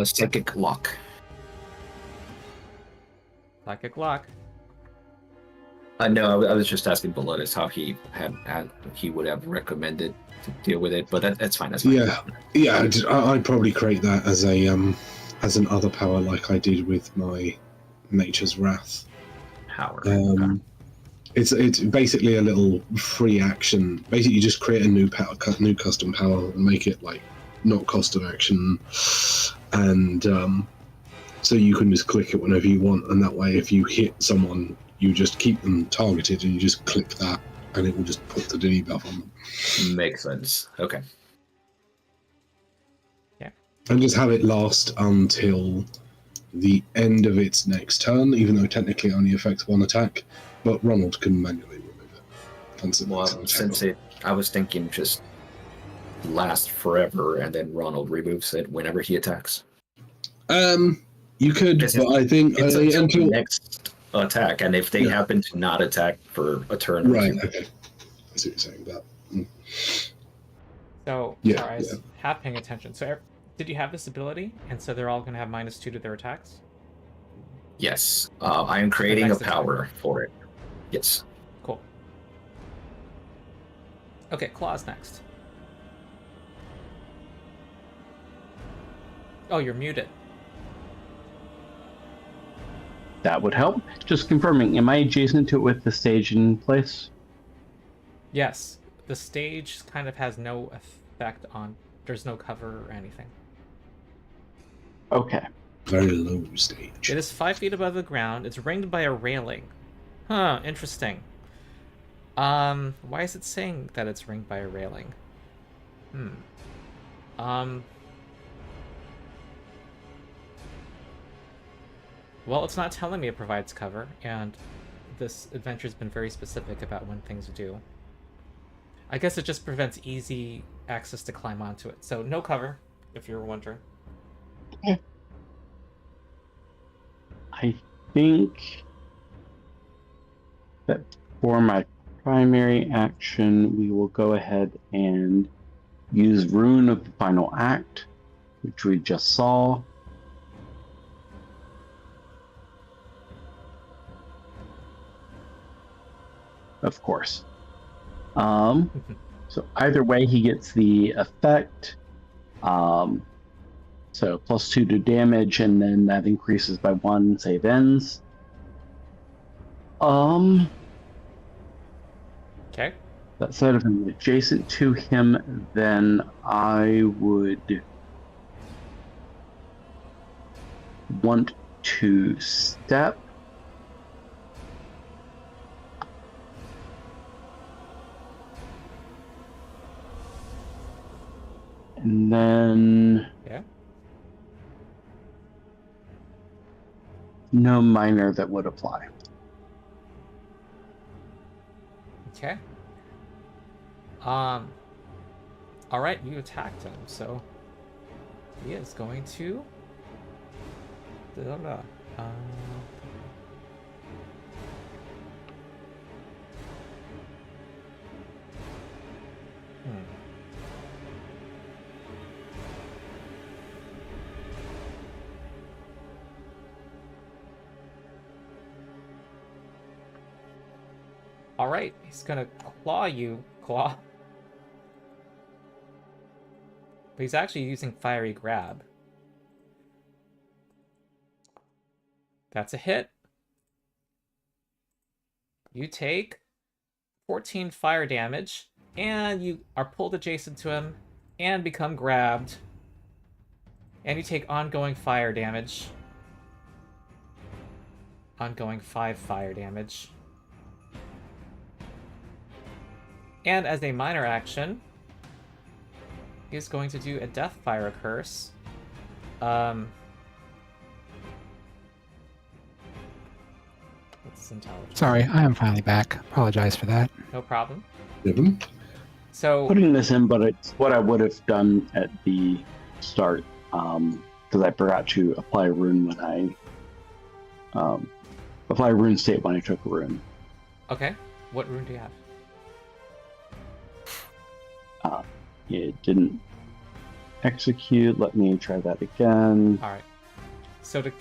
Speaker 5: psychic lock.
Speaker 3: Psychic lock.
Speaker 5: No, I was just asking Boletus how he he would have recommended to deal with it, but that's fine. That's fine.
Speaker 1: Yeah. I'd probably create that as a as an other power, like I did with my Nature's Wrath.
Speaker 5: Power.
Speaker 1: It's basically a little free action. Basically, you just create a new power, new custom power, and make it like not cost an action, and so you can just click it whenever you want, and that way, if you hit someone, you just keep them targeted, and you just click that, and it will just put the debuff on them.
Speaker 5: Makes sense. Okay.
Speaker 1: And just have it last until the end of its next turn, even though it technically only affects one attack. But Ronald can manually remove it. Once it
Speaker 5: Well,
Speaker 1: makes an attack
Speaker 5: since
Speaker 1: roll.
Speaker 5: I was thinking just last forever, and then Ronald removes it whenever he attacks.
Speaker 1: You could,
Speaker 5: This
Speaker 1: but I think
Speaker 5: It's until the
Speaker 1: until
Speaker 5: next attack, and if they
Speaker 1: Yeah.
Speaker 5: happen to not attack for a turn, or
Speaker 1: right,
Speaker 5: two,
Speaker 1: okay, I see what you're saying. But
Speaker 3: So,
Speaker 1: Yeah,
Speaker 3: sorry, I was half paying attention. So, did you have this ability? And so they're all going to have -2 to their attacks?
Speaker 5: yes, I am creating a
Speaker 3: next attack.
Speaker 5: power for it. Yes.
Speaker 3: Cool. Okay, Claw's next. Oh, you're muted.
Speaker 4: That would help. Just confirming, am I adjacent to it with the stage in place?
Speaker 3: Yes, the stage kind of has no effect on... There's no cover or anything.
Speaker 4: Okay.
Speaker 1: very low stage.
Speaker 3: It is 5 feet above the ground. It's ringed by a railing. Huh, interesting. Why is it saying that it's ringed by a railing? Well, it's not telling me it provides cover, and this adventure's been very specific about when things do. I guess it just prevents easy access to climb onto it. So no cover, if you were wondering.
Speaker 4: I think But for my primary action, we will go ahead and use Rune of the Final Act, which we just saw. Of course. So either way, he gets the effect. So +2 to damage, and then that increases by 1, save ends.
Speaker 3: Okay.
Speaker 4: That said, if I'm adjacent to him, then I would want to step. And then
Speaker 3: Yeah.
Speaker 4: no minor that would apply.
Speaker 3: Okay. All right, you attacked him, so he is going to. All right, he's gonna claw you, claw. But he's actually using Fiery Grab. That's a hit. You take 14 fire damage, and you are pulled adjacent to him and become grabbed. And you take ongoing fire damage. Ongoing 5 fire damage. And as a minor action, he is going to do a Deathfire Curse. What's intelligence?
Speaker 2: Sorry, I am finally back. Apologize for that.
Speaker 3: No problem.
Speaker 1: Given.
Speaker 3: So
Speaker 4: Putting this in, but it's what I would have done at the start, because I forgot to apply a rune when I apply a rune state when I took a rune.
Speaker 3: okay, what rune do you have?
Speaker 4: It didn't execute. Let me try that again.
Speaker 3: All right. So to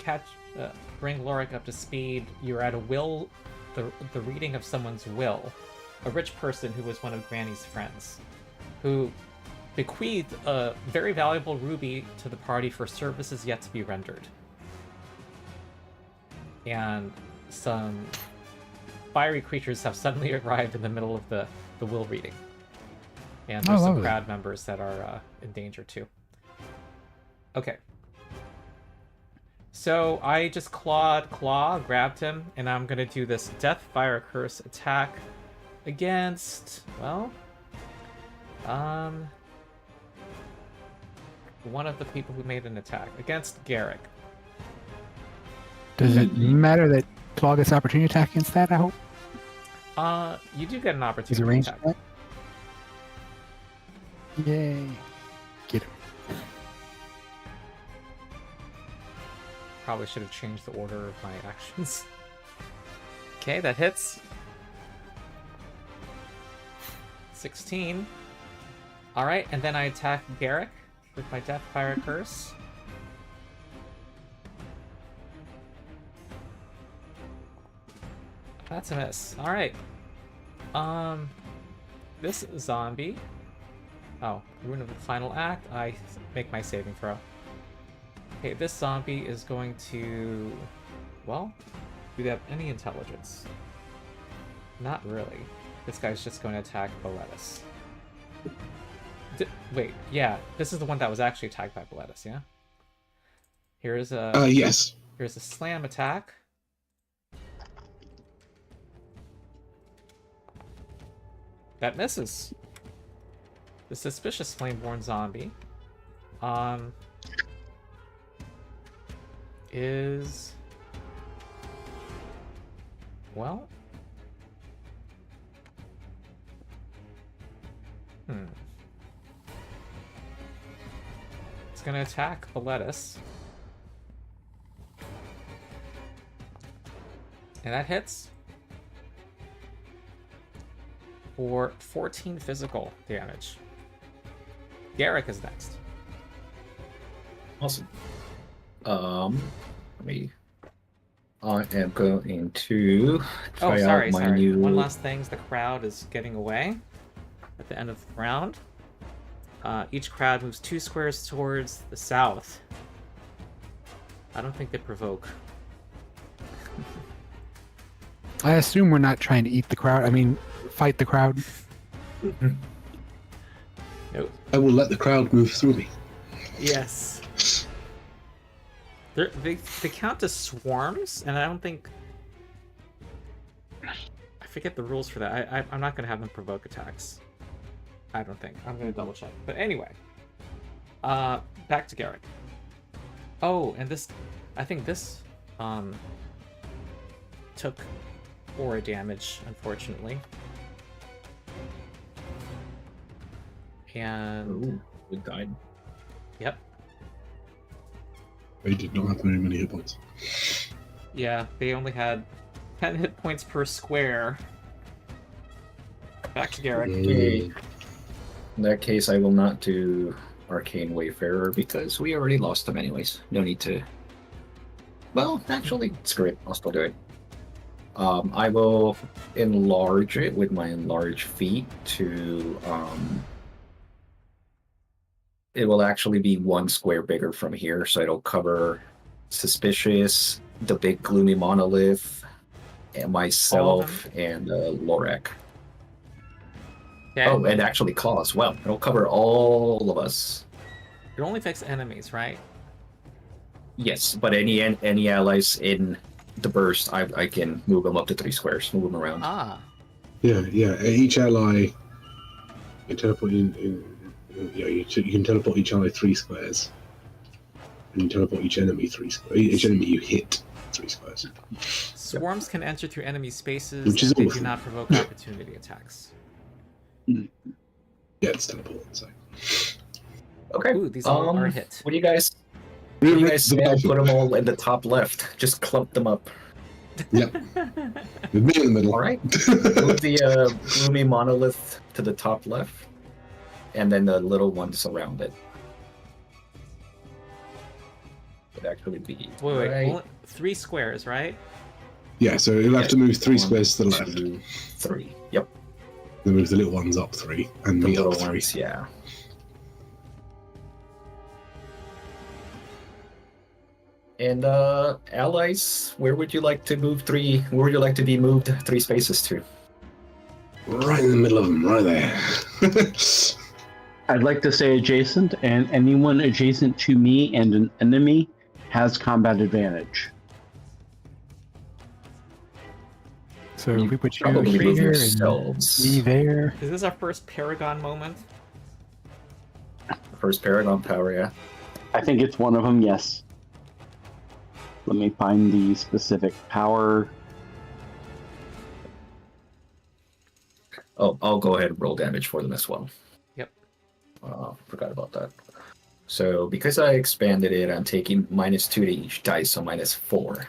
Speaker 3: bring Lorik up to speed, you're at a will, the reading of someone's will, a rich person who was one of Granny's friends, who bequeathed a very valuable ruby to the party for services yet to be rendered. And some fiery creatures have suddenly arrived in the middle of the will reading. And there's some
Speaker 2: lovely.
Speaker 3: crowd members that are in danger too. Okay. So I just grabbed him, and I'm gonna do this Deathfire Curse attack against, well, one of the people who made an attack against Garrick.
Speaker 2: Does it matter that Claw gets opportunity attack against that, I hope?
Speaker 3: You do get an
Speaker 2: Is it
Speaker 3: opportunity
Speaker 2: ranged
Speaker 3: attack.
Speaker 2: attack? Yay. Get him.
Speaker 3: Probably should have changed the order of my actions. Okay, that hits. 16. Alright, and then I attack Garrick with my Deathfire Curse. That's a miss. Alright. This zombie. Oh, Rune of the Final Act. I make my saving throw. Okay, this zombie is going to... Well, do they have any intelligence? Not really. This guy's just going to attack Boletus. Wait, yeah, this is the one that was actually attacked by Boletus, yeah? Here's a...
Speaker 1: Yes.
Speaker 3: Here's a slam attack. That misses. The suspicious flameborn zombie is, well, it's gonna attack Boletus, and that hits. for 14 physical damage. Garrick is next.
Speaker 5: Awesome. Let me. I am going to try out my new.
Speaker 3: One last thing is the crowd is getting away at the end of the round. Each crowd moves 2 squares towards the south. I don't think they provoke.
Speaker 2: I assume we're not trying to eat the crowd. I mean, fight the crowd.
Speaker 3: Nope.
Speaker 1: I will let the crowd move through me.
Speaker 3: Yes. They count as swarms, and I don't think... I forget the rules for that. I'm not going to have them provoke attacks. I don't think. I'm going to double check. But anyway. Back to Garrick. Oh, and this... I think this took 4 damage, unfortunately. And...
Speaker 5: Ooh, it died.
Speaker 3: Yep.
Speaker 1: They did not have very many hit points.
Speaker 3: Yeah, they only had 10 hit points per square. Back to Garrick.
Speaker 5: Okay. In that case, I will not do Arcane Wayfarer because we already lost them anyways. No need to... Well, actually, screw it. I'll still do it. I will enlarge it with my enlarge feat to... It will actually be 1 square bigger from here, so it'll cover Suspicious, the big gloomy monolith, and myself, and Lorak.
Speaker 3: Okay.
Speaker 5: Oh, and actually Claw as well. It'll cover all of us.
Speaker 3: It only affects enemies, right?
Speaker 5: Yes, but any allies in the burst, I can move them up to 3 squares, move them around.
Speaker 3: Ah.
Speaker 1: Yeah. Each ally, you teleport you can teleport each ally 3 squares, and you teleport each enemy 3 squares. Each enemy you hit 3 squares.
Speaker 3: Swarms can enter through enemy spaces,
Speaker 1: Which is
Speaker 3: and they do
Speaker 1: awful.
Speaker 3: not provoke opportunity attacks.
Speaker 1: Yeah, it's teleport. So.
Speaker 5: Okay.
Speaker 3: Ooh, these all are hit.
Speaker 5: What do you guys say? I put them all in the top left. Just clump them up.
Speaker 1: Yep. With me in the middle.
Speaker 5: All right. Move the gloomy monolith to the top left, and then the little ones around it. Would actually be
Speaker 3: Wait,
Speaker 5: right.
Speaker 3: only 3 squares, right?
Speaker 1: Yeah, so you'll have to move 3
Speaker 5: 1,
Speaker 1: squares to the left.
Speaker 5: 2, 3. Yep.
Speaker 1: Then move the little ones up 3, and
Speaker 5: The
Speaker 1: me
Speaker 5: little
Speaker 1: up 3.
Speaker 5: ones, yeah. And allies, where would you like to move 3? Where would you like to be moved 3 spaces to?
Speaker 1: Right in the middle of them, right there.
Speaker 4: I'd like to say adjacent, and anyone adjacent to me and an enemy has combat advantage.
Speaker 2: So if we put you
Speaker 5: Probably move
Speaker 2: here and
Speaker 5: yourselves.
Speaker 2: me there.
Speaker 3: Is this our first Paragon moment?
Speaker 5: First Paragon power, yeah.
Speaker 4: I think it's one of them, yes. Let me find the specific power.
Speaker 5: Oh, I'll go ahead and roll damage for them as well.
Speaker 3: Yep.
Speaker 5: Forgot about that. So because I expanded it, I'm taking -2 to each dice, so -4.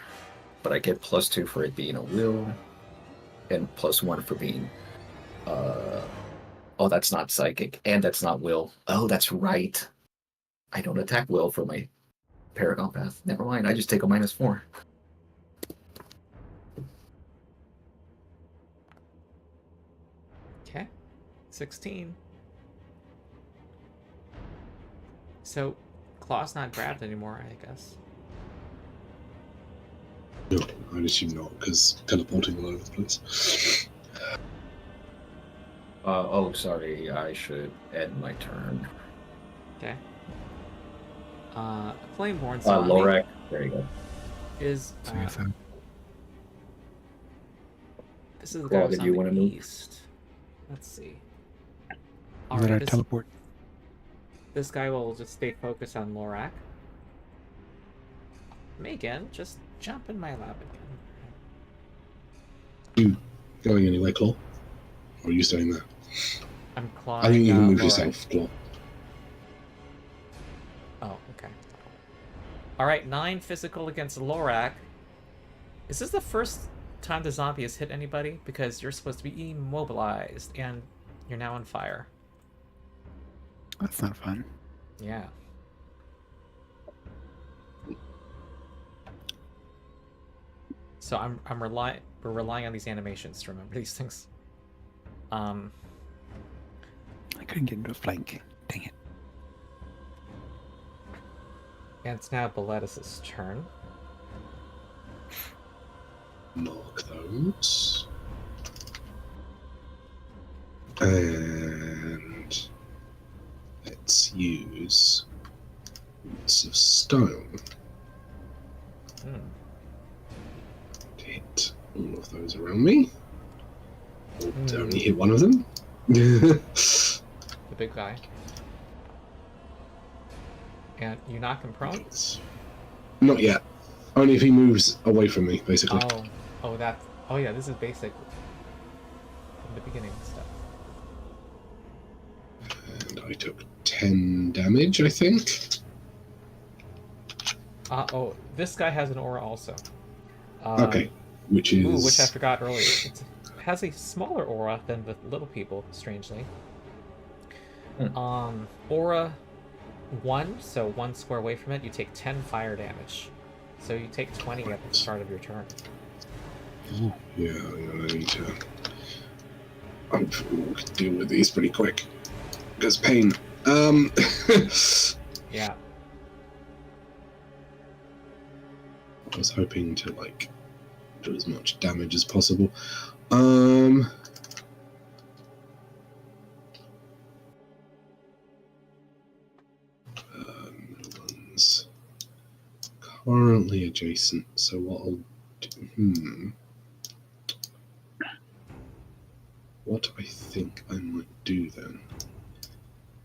Speaker 5: But I get +2 for it being a will, and +1 for being... Oh, that's not psychic, and that's not will. Oh, that's right. I don't attack will for my Paragon path. Never mind, I just take a -4.
Speaker 3: Okay. 16. So, Claw's not grabbed anymore, I guess.
Speaker 1: No, I'd assume not, because teleporting all over the place.
Speaker 5: Oh, sorry, I should end my turn.
Speaker 3: Okay. Flameborn zombie
Speaker 5: Lorak, there you go.
Speaker 3: is...
Speaker 2: So I guess I'm-
Speaker 3: this is the
Speaker 5: Claw,
Speaker 3: guy who's
Speaker 5: did
Speaker 3: on
Speaker 5: you
Speaker 3: the
Speaker 5: wanna move?
Speaker 3: east. Let's see.
Speaker 2: Is that our
Speaker 3: Alright,
Speaker 2: teleport?
Speaker 3: this guy will just stay focused on Lorak. Megan, just jump in my lap again.
Speaker 1: Going anywhere, Claw? Or are you staying there?
Speaker 3: I'm clawing.
Speaker 1: I think you can move
Speaker 3: Lorak.
Speaker 1: yourself, Claw.
Speaker 3: Oh, okay. Alright, 9 physical against Lorak. Is this the first time the zombie has hit anybody because you're supposed to be immobilized and you're now on fire.
Speaker 2: That's not fun.
Speaker 3: Yeah. So we're relying on these animations to remember these things.
Speaker 2: I couldn't get into a flank. Dang it.
Speaker 3: And it's now Boletus' turn.
Speaker 1: Mark those. And let's use Roots of Stone to hit all of those around me. Or to only hit one of them.
Speaker 3: The big guy. And you knock him prone?
Speaker 1: Not yet. Only if he moves away from me, basically.
Speaker 3: Oh, yeah, this is basic. From the beginning stuff.
Speaker 1: And I took 10 damage, I think.
Speaker 3: This guy has an aura also.
Speaker 1: Okay, which is...
Speaker 3: which I forgot earlier. It has a smaller aura than the little people, strangely. Aura 1, so 1 square away from it, you take 10 fire damage. So you take 20 at the start of your turn.
Speaker 1: Yeah, I need to... I can deal with these pretty quick. Because pain.
Speaker 3: Yeah.
Speaker 1: I was hoping to, like, do as much damage as possible. Ones currently adjacent, so what I'll do... What I think I might do then,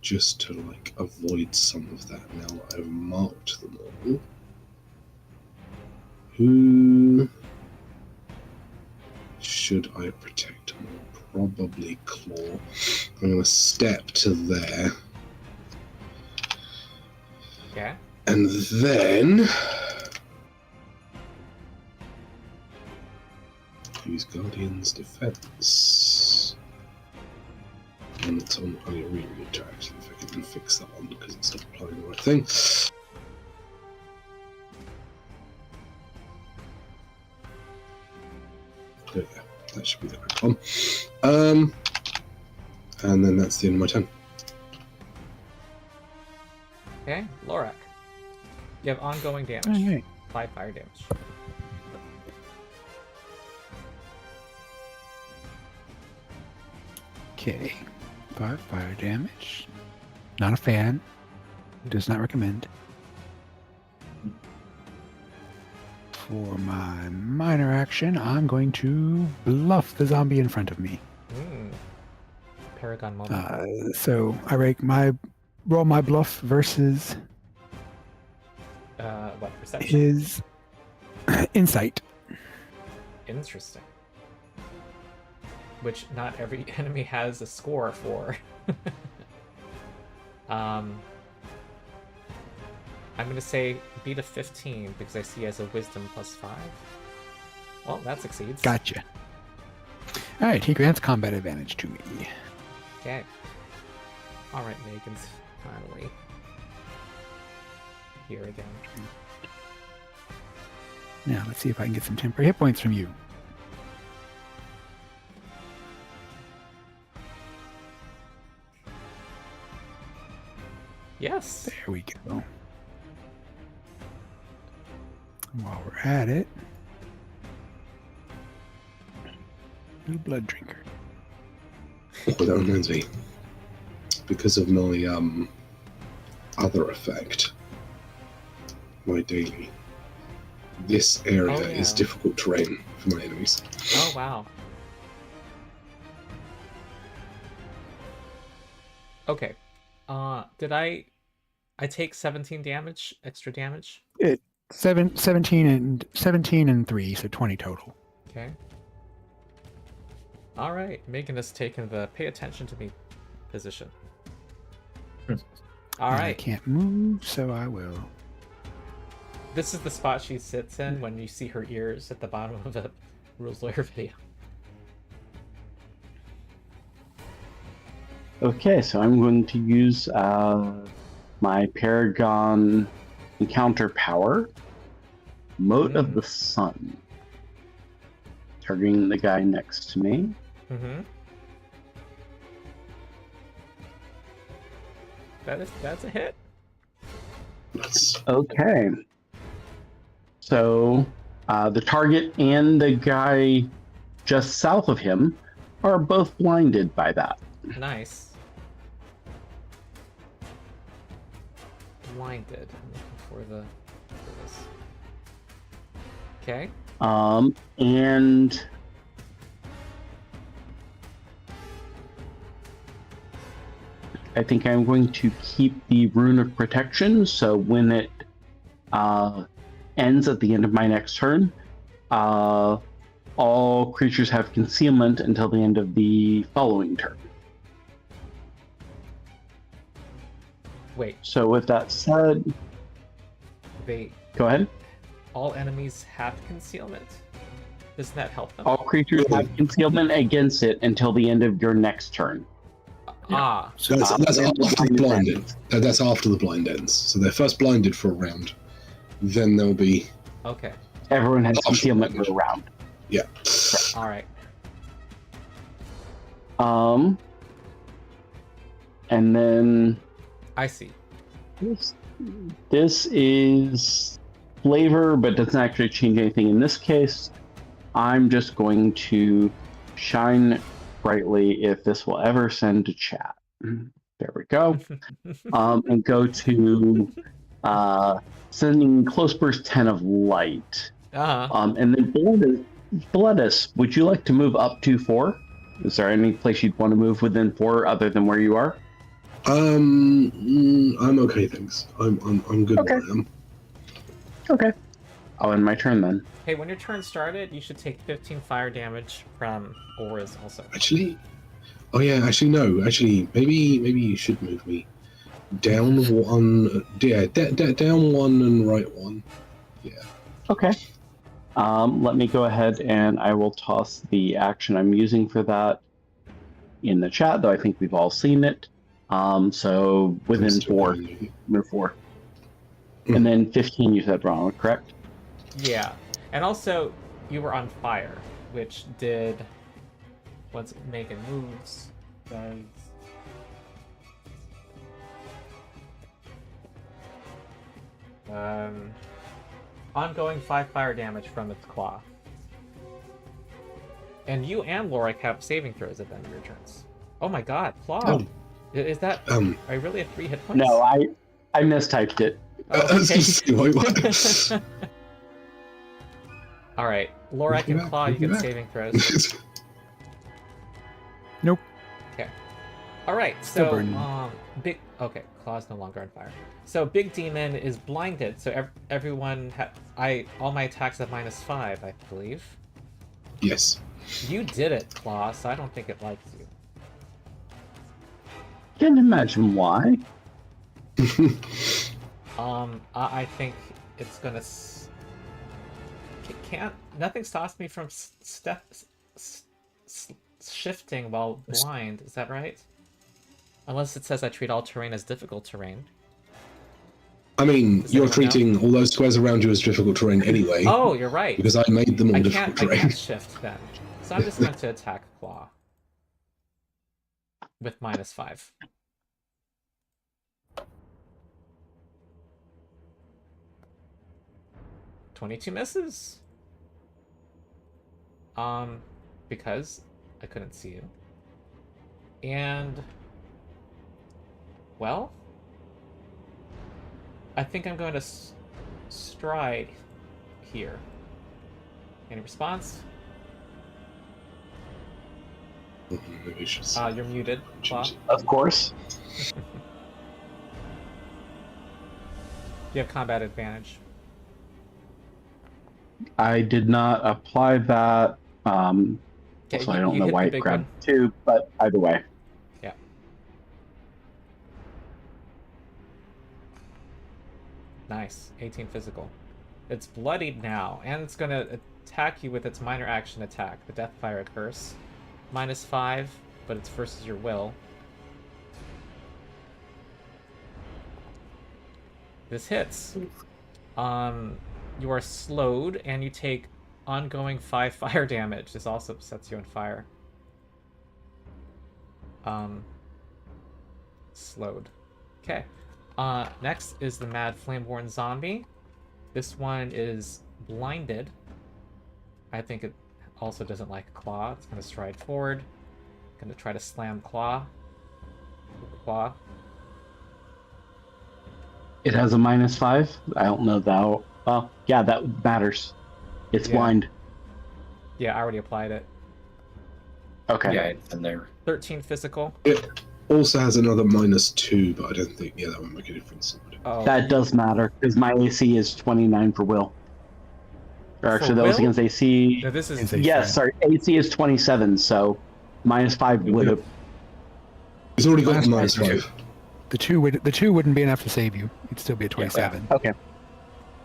Speaker 1: just to, like, avoid some of that now that I've marked them all. Who should I protect more? Probably Claw. I'm going to step to there.
Speaker 3: Okay.
Speaker 1: And then... use Guardian's Defense. And it's on... I really need to actually if I can fix that one because it's not applying the right thing. There we go. That should be the correct one. And then that's the end of my turn.
Speaker 3: Okay, Lorak. You have ongoing damage.
Speaker 2: Okay.
Speaker 3: 5 fire damage.
Speaker 2: Okay. 5 fire damage. Not a fan. Does not recommend. For my minor action, I'm going to bluff the zombie in front of me.
Speaker 3: Paragon moment.
Speaker 2: So I roll my bluff versus
Speaker 3: What perception?
Speaker 2: his insight.
Speaker 3: Interesting. Which not every enemy has a score for. I'm gonna say beat a 15 because I see he has a wisdom +5. Well, that succeeds.
Speaker 2: Gotcha. All right, he grants combat advantage to me.
Speaker 3: Okay. All right, Megan's finally here again.
Speaker 2: Now let's see if I can get some temporary hit points from you.
Speaker 3: Yes.
Speaker 2: There we go. While we're at it, little blood drinker.
Speaker 1: Oh, that reminds me. Because of my other effect, my daily, this area is difficult terrain for my enemies.
Speaker 3: Oh wow. Okay. Did I take 17 damage, extra damage?
Speaker 2: 17 and 3, so 20 total.
Speaker 3: Okay. All right, Megan has taken the pay attention to me position. All
Speaker 2: And
Speaker 3: right.
Speaker 2: I can't move, so I will.
Speaker 3: This is the spot she sits in when you see her ears at the bottom of rules lawyer video.
Speaker 4: Okay, so I'm going to use my Paragon encounter power, Mote of the Sun, targeting the guy next to me.
Speaker 3: Mm-hmm. That's a hit.
Speaker 1: That's
Speaker 4: Okay. So the target and the guy just south of him are both blinded by that.
Speaker 3: Nice. Blinded. I'm looking for this. Okay.
Speaker 4: And I think I'm going to keep the Rune of Protection, so when it ends at the end of my next turn, all creatures have concealment until the end of the following turn.
Speaker 3: Wait.
Speaker 4: So with that said,
Speaker 3: They
Speaker 4: go ahead.
Speaker 3: all enemies have concealment. Doesn't that help them?
Speaker 4: All creatures have concealment against it until the end of your next turn.
Speaker 3: Ah.
Speaker 5: So
Speaker 1: that's
Speaker 4: then
Speaker 1: after
Speaker 4: the
Speaker 1: the blind
Speaker 4: blind
Speaker 1: ends. That's after the blind ends. So they're first blinded for a round. Then there'll be
Speaker 3: Okay.
Speaker 4: Everyone has
Speaker 1: After
Speaker 4: concealment
Speaker 1: blind.
Speaker 4: for a round.
Speaker 1: yeah.
Speaker 3: All right.
Speaker 4: And then
Speaker 3: I see.
Speaker 4: this is flavor, but doesn't actually change anything in this case. I'm just going to shine brightly if this will ever send to chat. There we go. And go to sending close burst 10 of light. And then Boletus, would you like to move up to 4? Is there any place you'd want to move within 4 other than where you are?
Speaker 1: I'm okay, thanks. I'm good
Speaker 4: Okay.
Speaker 1: where I am.
Speaker 4: Okay. I'll end my turn then.
Speaker 3: Hey, when your turn started, you should take 15 fire damage from auras also.
Speaker 1: Actually, oh yeah, actually no. Actually, maybe you should move me down one. Yeah, down one and right one. Yeah.
Speaker 4: Okay. Let me go ahead and I will toss the action I'm using for that in the chat, though I think we've all seen it. So within 4, move 4. And then 15 you said wrong, correct?
Speaker 3: Yeah. And also, you were on fire, which did... Once Megan moves, does... ongoing 5 fire damage from its claw. And you and Lorik have saving throws at the end of your turns. Oh my god, claw!
Speaker 1: Oh.
Speaker 3: Is that... I really have 3 hit points?
Speaker 4: No, I mistyped it.
Speaker 3: Oh, okay.
Speaker 1: Wait, what?
Speaker 3: Alright, Lorik and Claw, you get saving throws.
Speaker 2: Nope.
Speaker 3: Okay. Alright,
Speaker 2: Still
Speaker 3: so,
Speaker 2: burning.
Speaker 3: big... Okay, Claw's no longer on fire. So, Big Demon is blinded, so everyone... all my attacks have -5, I believe.
Speaker 1: Yes.
Speaker 3: You did it, Claw, so I don't think it likes you.
Speaker 4: Can't imagine why.
Speaker 3: I think it's gonna... Nothing stops me from shifting while blind, is that right? Unless it says I treat all terrain as difficult terrain.
Speaker 1: I mean,
Speaker 3: Does
Speaker 1: you're
Speaker 3: anyone know?
Speaker 1: treating all those squares around you as difficult terrain anyway.
Speaker 3: Oh, you're right.
Speaker 1: Because I made them all
Speaker 3: I
Speaker 1: difficult
Speaker 3: can't
Speaker 1: terrain.
Speaker 3: shift then. So I'm just going to attack Claw. With -5. $22 misses. Because I couldn't see you. And... Well... I think I'm going to stride here. Any response?
Speaker 1: Maybe I should
Speaker 3: You're muted, Claw.
Speaker 4: Of course.
Speaker 3: You have combat advantage.
Speaker 4: I did not apply that.
Speaker 3: Okay,
Speaker 4: So I don't
Speaker 3: you
Speaker 4: know
Speaker 3: hit
Speaker 4: why
Speaker 3: the
Speaker 4: it
Speaker 3: big
Speaker 4: grabbed
Speaker 3: one.
Speaker 4: 2, but either way.
Speaker 3: Yeah. Nice. 18 physical. It's bloodied now, and it's gonna attack you with its minor action attack, the Deathfire Curse. -5, but it's versus your will. This hits. You are slowed, and you take ongoing 5 fire damage. This also sets you on fire. Slowed. Okay. Next is the Mad Flameborn Zombie. This one is blinded. I think it also doesn't like claw. It's gonna stride forward. Gonna try to slam claw. Claw.
Speaker 4: It has a -5. I don't know that. Oh, yeah, that matters. It's
Speaker 3: Yeah.
Speaker 4: blind.
Speaker 3: Yeah, I already applied it.
Speaker 4: Okay.
Speaker 5: Yeah, it's in there.
Speaker 3: 13 physical.
Speaker 1: It also has another -2, but I don't think that would make a difference.
Speaker 3: Oh,
Speaker 4: That does matter because my AC is 29 for will. Or
Speaker 3: For
Speaker 4: actually, that was
Speaker 3: will?
Speaker 4: against AC.
Speaker 3: no, this is
Speaker 2: Is a
Speaker 4: Yes, sorry. AC is 27, so -5 would have.
Speaker 1: He's already got
Speaker 2: Last
Speaker 1: -5.
Speaker 2: The two wouldn't be enough to save you. You'd still be at 27.
Speaker 4: Okay.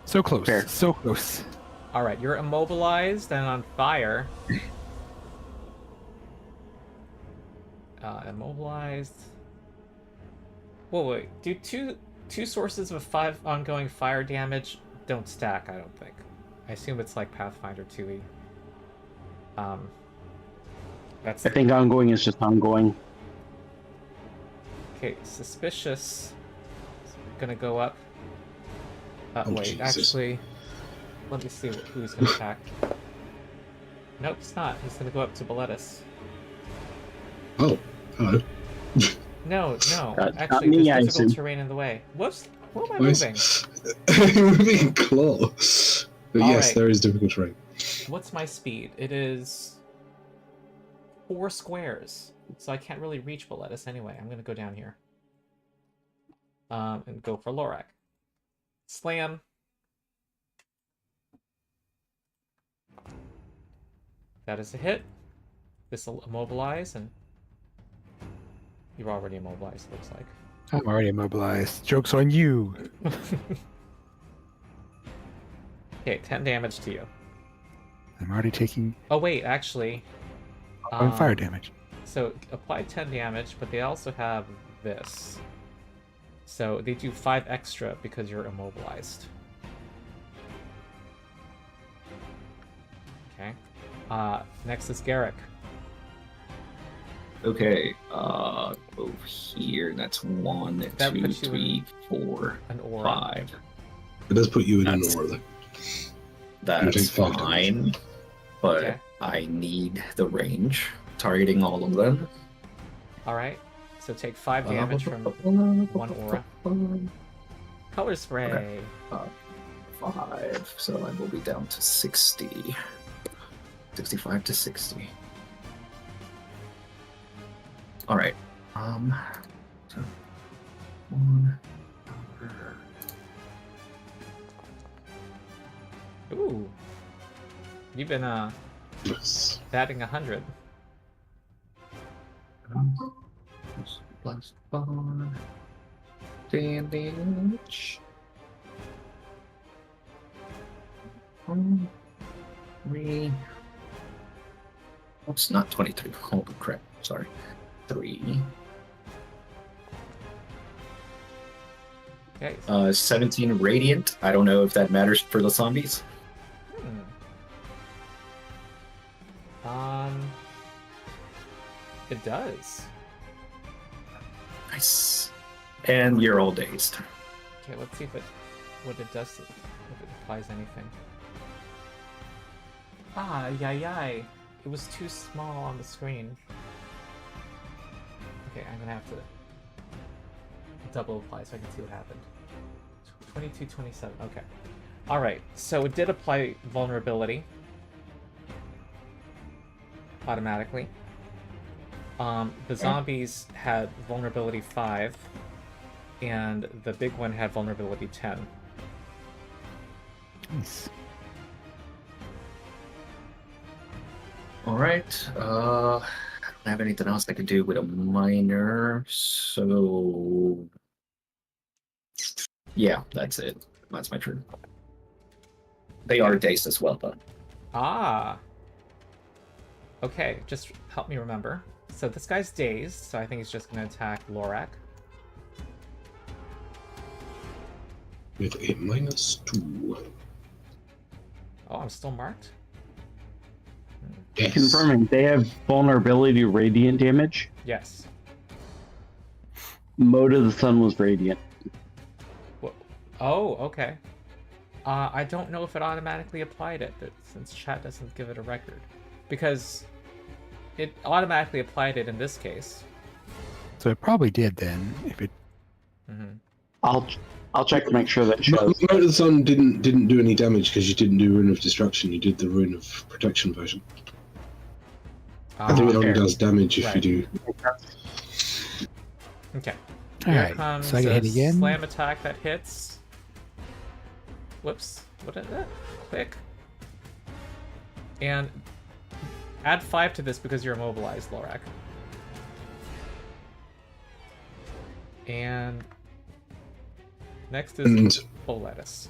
Speaker 2: So close.
Speaker 4: Fair.
Speaker 2: So close.
Speaker 3: all right. You're immobilized and on fire. Immobilized. Whoa, wait. Do two sources of 5 ongoing fire damage don't stack? I don't think. I assume it's like Pathfinder 2e. That's
Speaker 4: I think ongoing is just ongoing.
Speaker 3: okay. Suspicious. Is gonna go up.
Speaker 1: Oh,
Speaker 3: Wait,
Speaker 1: Jesus.
Speaker 3: actually, let me see who he's gonna attack. Nope, he's not. He's gonna go up to Boletus.
Speaker 1: Oh, hello.
Speaker 3: No,
Speaker 4: Not
Speaker 3: actually,
Speaker 4: me, I
Speaker 3: there's difficult
Speaker 4: assume.
Speaker 3: terrain in the way. Whoops, what am I
Speaker 1: Why
Speaker 3: moving?
Speaker 1: moving claw. But yes,
Speaker 3: Alright.
Speaker 1: there is difficult terrain.
Speaker 3: What's my speed? It is 4 squares, so I can't really reach Boletus anyway. I'm gonna go down here. And go for Lorak. Slam. That is a hit. This will immobilize, and you're already immobilized, looks like.
Speaker 2: I'm already immobilized. Joke's on you.
Speaker 3: Okay, 10 damage to you.
Speaker 2: I'm already taking
Speaker 3: Oh wait, actually,
Speaker 2: fire damage.
Speaker 3: so apply 10 damage, but they also have this. So they do 5 extra because you're immobilized. Okay. Next is Garrick.
Speaker 5: Okay, over here. That's 1,
Speaker 3: That
Speaker 5: 2,
Speaker 3: puts you
Speaker 5: 3, 4,
Speaker 3: An aura.
Speaker 5: 5.
Speaker 1: It does put you in an
Speaker 5: That's-
Speaker 1: aura, though.
Speaker 5: That's
Speaker 1: take 5
Speaker 5: fine, but
Speaker 3: Okay.
Speaker 5: I need the range, targeting all of them.
Speaker 3: Alright. So take 5 damage from 1 aura. Color spray.
Speaker 5: 5, so I will be down to 60. 65 to 60. Alright. So 1.
Speaker 3: Ooh. You've been
Speaker 1: Yes.
Speaker 3: batting 100.
Speaker 5: Plus 5 damage. 3. Oops, not 23. Holy crap. Sorry. 3.
Speaker 3: Okay.
Speaker 5: 17 radiant. I don't know if that matters for the zombies.
Speaker 3: It does.
Speaker 5: Nice. And you're all dazed.
Speaker 3: Okay, let's see what it does, if it applies anything. Ah, yay. It was too small on the screen. Okay, I'm gonna have to double apply so I can see what happened. 22, 27, okay. Alright, so it did apply vulnerability. Automatically. The zombies had vulnerability 5, and the big one had vulnerability 10.
Speaker 2: Nice.
Speaker 5: Alright. I don't have anything else I can do with a minor, so yeah, that's it. That's my turn. They are dazed as well, though.
Speaker 3: Ah. Okay, just help me remember. So this guy's dazed, so I think he's just going to attack Lorak.
Speaker 1: With a -2.
Speaker 3: Oh, I'm still marked?
Speaker 1: Yes.
Speaker 4: Confirming, they have vulnerability to radiant damage.
Speaker 3: Yes.
Speaker 4: Mode of the Sun was radiant.
Speaker 3: Oh, okay. I don't know if it automatically applied it, but since chat doesn't give it a record. Because it automatically applied it in this case.
Speaker 2: So it probably did then. If it.
Speaker 3: Mm-hmm.
Speaker 4: I'll check to make sure that shows.
Speaker 1: Mode of the Sun didn't do any damage because you didn't do Rune of Destruction. You did the Rune of Protection version. I think it only does damage if you do.
Speaker 3: Okay.
Speaker 2: All
Speaker 3: Here
Speaker 2: right.
Speaker 3: comes
Speaker 2: So I get
Speaker 3: a
Speaker 2: hit again.
Speaker 3: slam attack that hits. Whoops. What is that? Quick. And add 5 to this because you're immobilized, Lorak. And next is Boletus.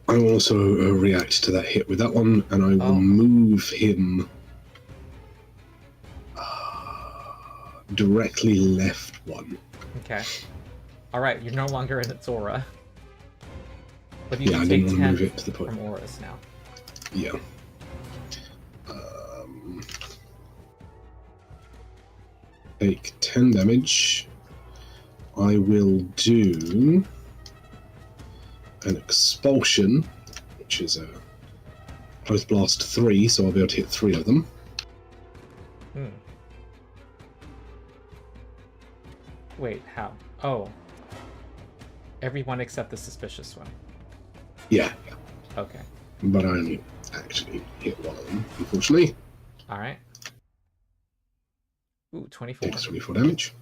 Speaker 1: I will also react to that hit with that one, and I will move him directly left one.
Speaker 3: Okay. Alright, you're no longer in its aura. But you
Speaker 1: Yeah,
Speaker 3: can
Speaker 1: I
Speaker 3: take
Speaker 1: didn't want to
Speaker 3: 10
Speaker 1: move it to the point.
Speaker 3: from auras now.
Speaker 1: Yeah. Take 10 damage. I will do an expulsion, which is a close blast 3, so I'll be able to hit 3 of them.
Speaker 3: Wait, how? Oh. Everyone except the suspicious one.
Speaker 1: Yeah,
Speaker 3: Okay.
Speaker 1: but I only actually hit one of them, unfortunately.
Speaker 3: Alright. Ooh, 24.
Speaker 1: Takes 24 damage.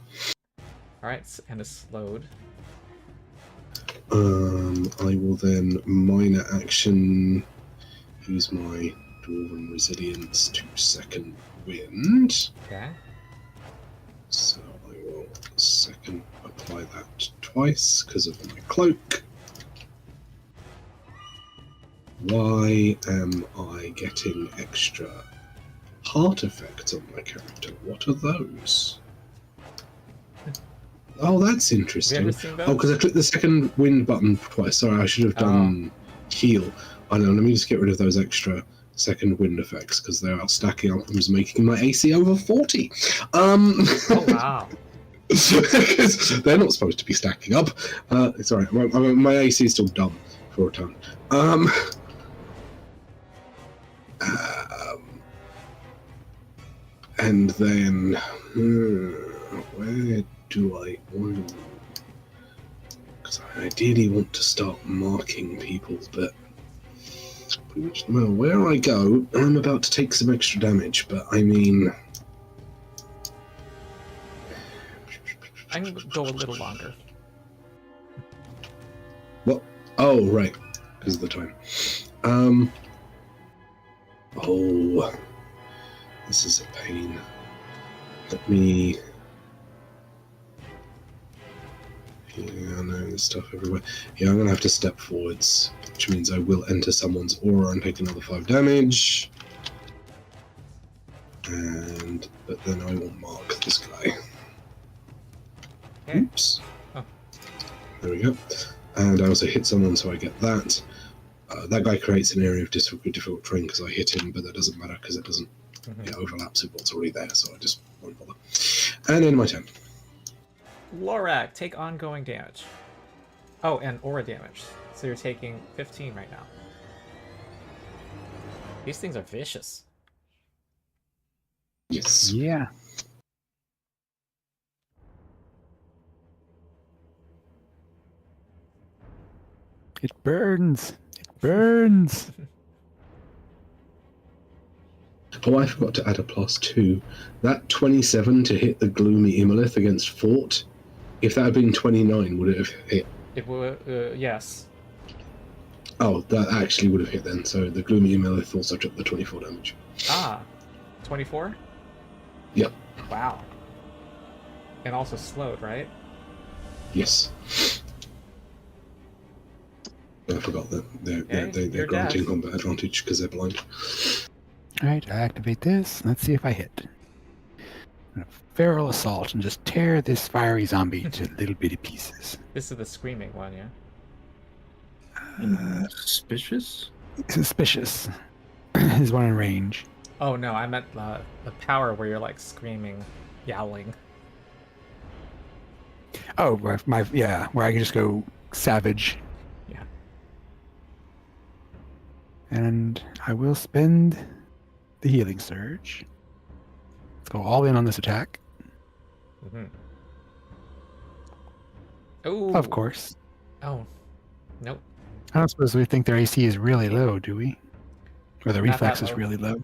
Speaker 3: Alright, and it's slowed.
Speaker 1: I will then minor action use my Dwarven Resilience to second wind.
Speaker 3: Okay.
Speaker 1: So I will second apply that twice because of my cloak. Why am I getting extra heart effects on my character? What are those? Oh, that's
Speaker 3: Have you
Speaker 1: interesting.
Speaker 3: ever seen those?
Speaker 1: Oh, because I clicked the second wind button twice. Sorry, I should have done heal. I know, let me just get rid of those extra second wind effects because they are stacking up and was making my AC over 40.
Speaker 3: Oh, wow.
Speaker 1: Because they're not supposed to be stacking up. It's alright, my AC is still dumb for a ton. And then, where do I want to? Because I ideally want to start marking people, but pretty much no matter where I go, I'm about to take some extra damage, but I mean...
Speaker 3: I'm gonna go a little longer.
Speaker 1: What? Oh, right. Because of the time. Oh. This is a pain. Let me... Yeah, no, there's stuff everywhere. Yeah, I'm going to have to step forwards, which means I will enter someone's aura and take another 5 damage. But then I will mark this guy.
Speaker 3: Okay.
Speaker 1: Oops.
Speaker 3: Oh.
Speaker 1: There we go. And I also hit someone, so I get that. That guy creates an area of difficult terrain because I hit him, but that doesn't matter because it doesn't it overlaps with what's already there, so I just won't bother. And in my turn.
Speaker 3: Lorak, take ongoing damage. Oh, and aura damage. So you're taking 15 right now. These things are vicious.
Speaker 1: Yes.
Speaker 2: Yeah. It burns. It burns.
Speaker 1: Oh, I forgot to add a +2. That 27 to hit the Gloomy Imolith against Fort, if that had been 29, would it have hit?
Speaker 3: It would, yes.
Speaker 1: Oh, that actually would have hit then, so the Gloomy Imolith also took the 24 damage.
Speaker 3: Ah, 24?
Speaker 1: Yep.
Speaker 3: Wow. And also slowed, right?
Speaker 1: Yes. I forgot that
Speaker 3: Okay,
Speaker 1: they're
Speaker 3: you're
Speaker 1: granting
Speaker 3: dead.
Speaker 1: combat advantage because they're blind.
Speaker 2: All right, I activate this. Let's see if I hit. I'm gonna feral assault and just tear this fiery zombie to little bitty pieces.
Speaker 3: This is the screaming one, yeah?
Speaker 5: Suspicious?
Speaker 2: Suspicious. Is one in range.
Speaker 3: Oh no, I meant the power where you're like screaming, yowling.
Speaker 2: Oh, where I can just go savage.
Speaker 3: Yeah.
Speaker 2: And I will spend the healing surge. Let's go all in on this attack.
Speaker 3: Mm-hmm. Oh.
Speaker 2: Of course.
Speaker 3: Oh. Nope.
Speaker 2: I don't suppose we think their AC is really low, do we? Or the
Speaker 3: Not
Speaker 2: reflex
Speaker 3: that
Speaker 2: is
Speaker 3: low.
Speaker 2: really low?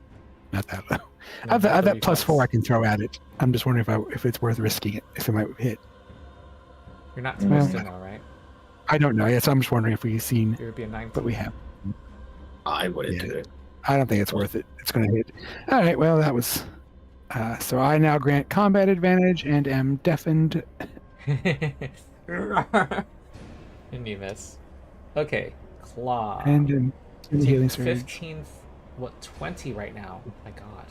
Speaker 2: Not that low.
Speaker 3: No,
Speaker 2: I have
Speaker 3: not the
Speaker 2: that +4 I
Speaker 3: reflex.
Speaker 2: can throw at it. I'm just wondering if it's worth risking it, if it might hit.
Speaker 3: You're not
Speaker 2: Well,
Speaker 3: supposed to know, right?
Speaker 2: I don't know. Yes, I'm just wondering if we've seen
Speaker 3: It would be a 19.
Speaker 2: what we have.
Speaker 5: I wouldn't
Speaker 2: Yeah.
Speaker 5: do it.
Speaker 2: I don't think it's worth it. It's going to hit. All right, well, that was... so I now grant combat advantage and am deafened.
Speaker 3: And you miss. Okay, claw.
Speaker 2: And in the healing
Speaker 3: Take
Speaker 2: surge.
Speaker 3: 15, 20 right now. Oh my god.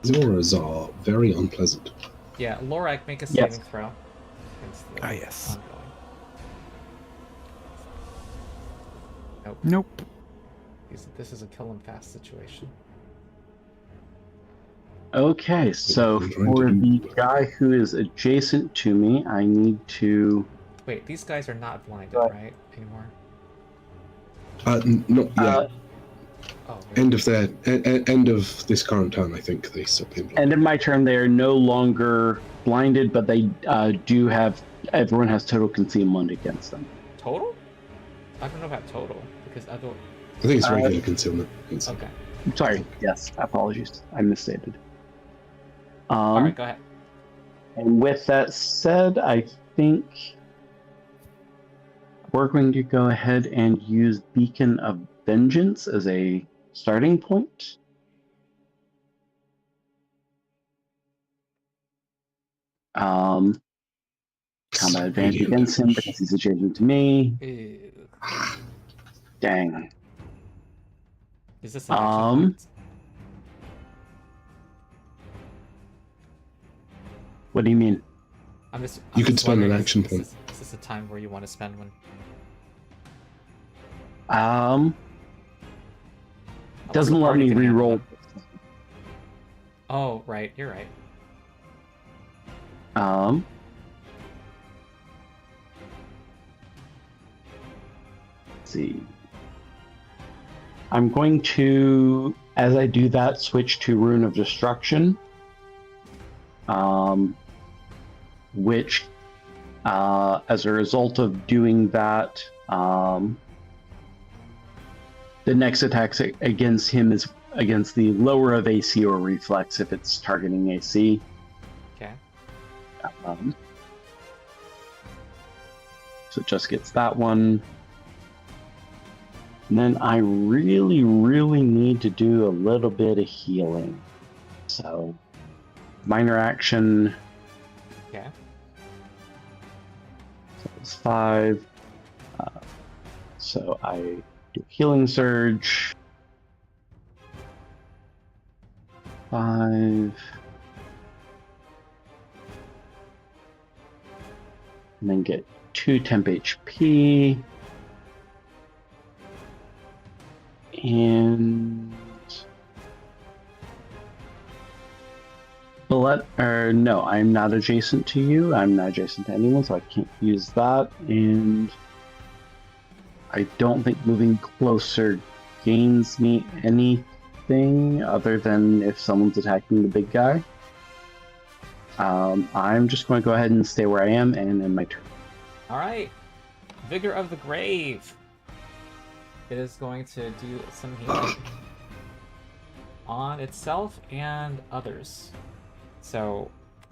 Speaker 1: These auras are very unpleasant.
Speaker 3: Yeah, Lorak, make a
Speaker 4: Yes.
Speaker 3: saving throw. against the
Speaker 2: Ah, yes.
Speaker 3: ongoing.
Speaker 2: Nope.
Speaker 3: This is a kill him fast situation.
Speaker 4: Okay, so for the guy who is adjacent to me, I need to...
Speaker 3: Wait, these guys are not blinded, right? Anymore?
Speaker 1: Not yet.
Speaker 3: Oh, really?
Speaker 1: End of this current turn, I think they stop being blind.
Speaker 4: End of my turn, they are no longer blinded, but they do have... Everyone has total concealment against them.
Speaker 3: Total? I don't know about total, because I don't...
Speaker 1: I think it's regular concealment.
Speaker 3: Okay.
Speaker 4: Sorry, yes, apologies. I misstated.
Speaker 3: Alright, go ahead.
Speaker 4: And with that said, I think we're going to go ahead and use Beacon of Vengeance as a starting point. Combat advantage against him because he's adjacent to me.
Speaker 3: Ew.
Speaker 4: Dang.
Speaker 3: Is this an action point?
Speaker 4: What do you mean?
Speaker 3: I'm
Speaker 1: You
Speaker 3: just
Speaker 1: could spend an
Speaker 3: wondering,
Speaker 1: action
Speaker 3: is
Speaker 1: point.
Speaker 3: Is this a time where you want to spend one?
Speaker 4: Doesn't let me re-roll.
Speaker 3: Oh, right, you're right.
Speaker 4: Let's see. I'm going to, as I do that, switch to Rune of Destruction. Which, as a result of doing that, the next attack against him is against the lower of AC or reflex if it's targeting AC.
Speaker 3: Okay.
Speaker 4: So it just gets that one. And then I really, really need to do a little bit of healing. So, minor action.
Speaker 3: Okay.
Speaker 4: So it's 5. So I do healing surge. 5. And then get 2 temp HP. And no, I'm not adjacent to you. I'm not adjacent to anyone, so I can't use that. And I don't think moving closer gains me anything other than if someone's attacking the big guy. I'm just going to go ahead and stay where I am and end my turn.
Speaker 3: Alright. Vigor of the Grave. It is going to do some healing on itself and others. So,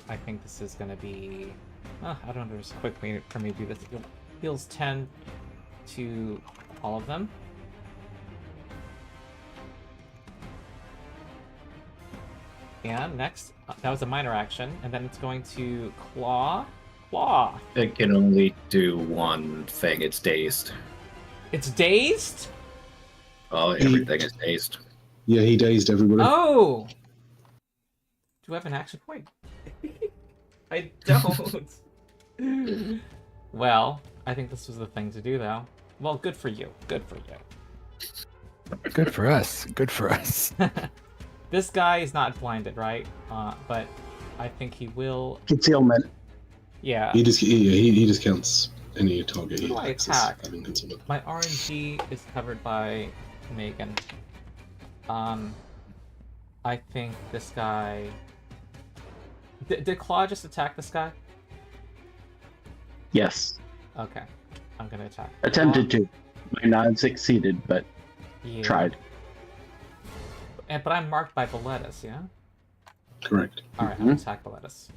Speaker 3: I think this is going to be... I don't know, there's a quick way for me to do this. It heals 10 to all of them. And next, that was a minor action, and then it's going to claw claw.
Speaker 5: It can only do one thing. It's dazed.
Speaker 3: It's dazed?
Speaker 5: Oh, everything is dazed.
Speaker 1: Yeah, he dazed everybody.
Speaker 3: Oh! Do I have an action point? I don't. Well, I think this was the thing to do, though. Well, good for you. Good for you.
Speaker 2: Good for us. Good for us.
Speaker 3: This guy is not blinded, right? But I think he will.
Speaker 4: Concealment.
Speaker 3: Yeah.
Speaker 1: He just counts any target
Speaker 3: Who
Speaker 1: he
Speaker 3: do I
Speaker 1: attacks as
Speaker 3: attack?
Speaker 1: having concealment.
Speaker 3: My RNG is covered by Megan. I think this guy. Did Claw just attack this guy?
Speaker 4: Yes.
Speaker 3: Okay. I'm gonna attack.
Speaker 4: Attempted to. Might not have succeeded, but
Speaker 3: Yeah.
Speaker 4: tried.
Speaker 3: But I'm marked by Boletus, yeah?
Speaker 1: Correct.
Speaker 3: Alright, I'm gonna attack Boletus.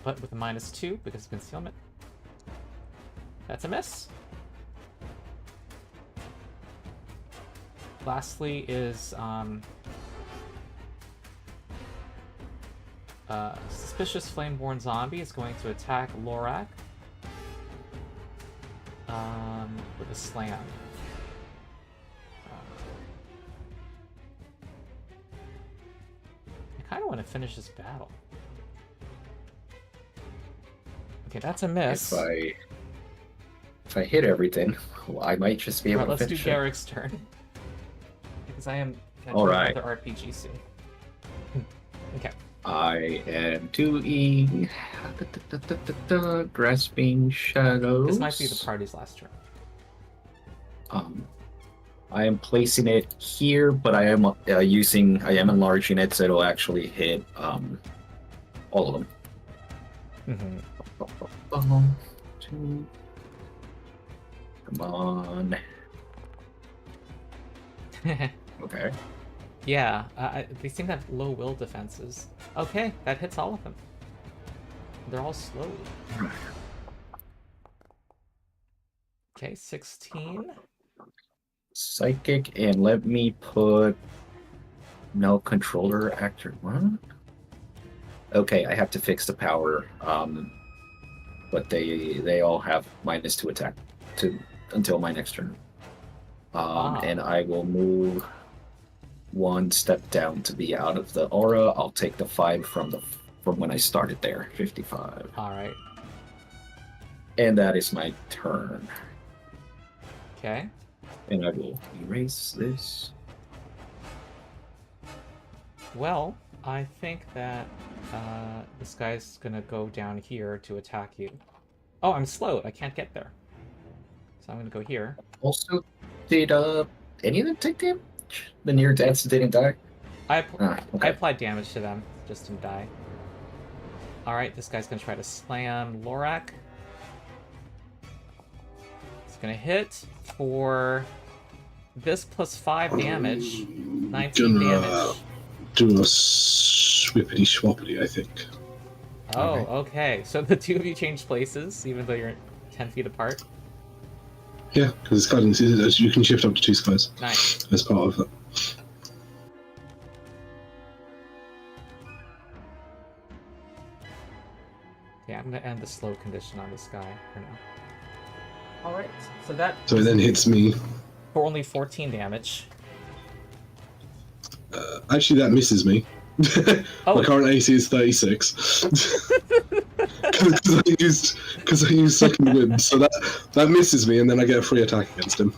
Speaker 3: But with a -2 because of concealment. That's a miss. Lastly is suspicious flameborn zombie is going to attack Lorak with a slam. I kind of want to finish this battle. Okay, that's a miss.
Speaker 5: If I hit everything, well, I might just be able
Speaker 3: Alright,
Speaker 5: to
Speaker 3: let's do
Speaker 5: finish it.
Speaker 3: Garrick's turn. Because I am gonna do
Speaker 5: Alright.
Speaker 3: another RPG soon. Okay.
Speaker 5: I am 2E. Grasping Shadows.
Speaker 3: This might be the party's last turn.
Speaker 5: I am placing it here, but I am enlarging it so it'll actually hit all of them. Two. Come on. Okay.
Speaker 3: Yeah, they seem to have low will defenses. Okay, that hits all of them. They're all slow. Okay, 16.
Speaker 5: Psychic, and let me put no controller actor. What? Okay, I have to fix the power. But they all have -2 attack until my next turn. And I will move one step down to be out of the aura. I'll take the 5 from when I started there, 55.
Speaker 3: All right.
Speaker 5: And that is my turn.
Speaker 3: Okay.
Speaker 5: And I will erase this.
Speaker 3: Well, I think that this guy's gonna go down here to attack you. Oh, I'm slowed. I can't get there. So I'm gonna go here.
Speaker 5: Also, did any of them take damage? The near deaths didn't die?
Speaker 3: I
Speaker 5: Okay.
Speaker 3: applied damage to them, just to die. Alright, this guy's gonna try to slam Lorak. It's gonna hit for this plus 5 damage. 19 damage.
Speaker 1: Do a swippity swappity, I think.
Speaker 3: Oh,
Speaker 2: Okay.
Speaker 3: okay. So the two of you change places, even though you're 10 feet apart.
Speaker 1: Yeah, because it's guidance. You can shift up to 2 squares
Speaker 3: Nice.
Speaker 1: as part of that.
Speaker 3: Yeah, I'm gonna end the slow condition on this guy for now. Alright, so that
Speaker 1: So it then hits me.
Speaker 3: for only 14 damage.
Speaker 1: Actually, that misses me.
Speaker 3: Oh.
Speaker 1: My current AC is 36. Because I used second wind, so that misses me, and then I get a free attack against him.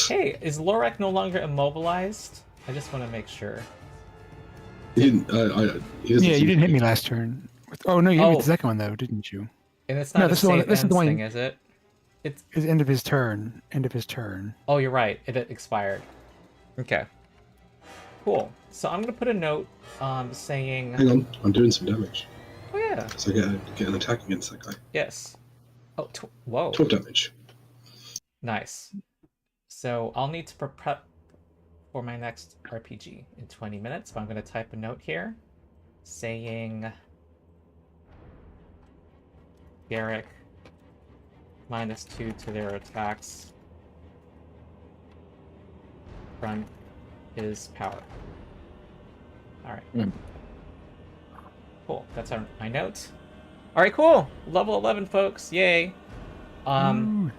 Speaker 3: Hey, is Lorak no longer immobilized? I just want to make sure.
Speaker 1: He didn't. He doesn't
Speaker 2: Yeah,
Speaker 1: seem
Speaker 2: you didn't hit
Speaker 1: to-
Speaker 2: me last turn. Oh no, you hit me
Speaker 3: Oh.
Speaker 2: the second one though, didn't you?
Speaker 3: And it's
Speaker 2: No,
Speaker 3: not a
Speaker 2: this is the one-
Speaker 3: save
Speaker 2: this is the
Speaker 3: ends
Speaker 2: one-
Speaker 3: thing, is it? It's.
Speaker 2: It's end of his turn. End of his turn.
Speaker 3: Oh, you're right. It expired. Okay. Cool. So I'm gonna put a note saying.
Speaker 1: Hang on, I'm doing some damage.
Speaker 3: Oh yeah.
Speaker 1: So I get an attack against that guy.
Speaker 3: Yes. Oh, whoa.
Speaker 1: 12 damage.
Speaker 3: Nice. So I'll need to prep for my next RPG in 20 minutes, but I'm going to type a note here saying Garrick -2 to their attacks from his power. Alright. Cool. That's my note. All right, cool. Level 11, folks. Yay.
Speaker 2: Ooh.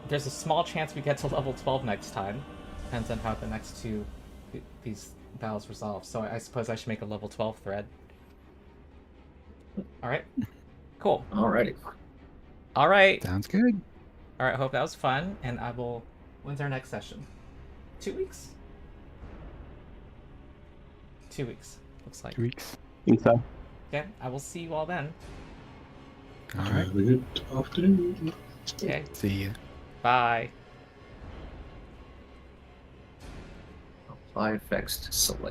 Speaker 3: There's a small chance we get to level 12 next time. Depends on how the next two these battles resolve. So I suppose I should make a level 12 thread. All right. Cool.
Speaker 5: Alrighty.
Speaker 3: All right.
Speaker 2: Sounds good.
Speaker 3: All right. Hope that was fun. And I will. When's our next session? 2 weeks. 2 weeks. Looks like.
Speaker 2: 2 weeks.
Speaker 4: think so.
Speaker 3: Okay. I will see you all then.
Speaker 2: All right.
Speaker 1: Have a good afternoon.
Speaker 3: Okay.
Speaker 2: See you.
Speaker 3: Bye.
Speaker 5: Apply effects to select.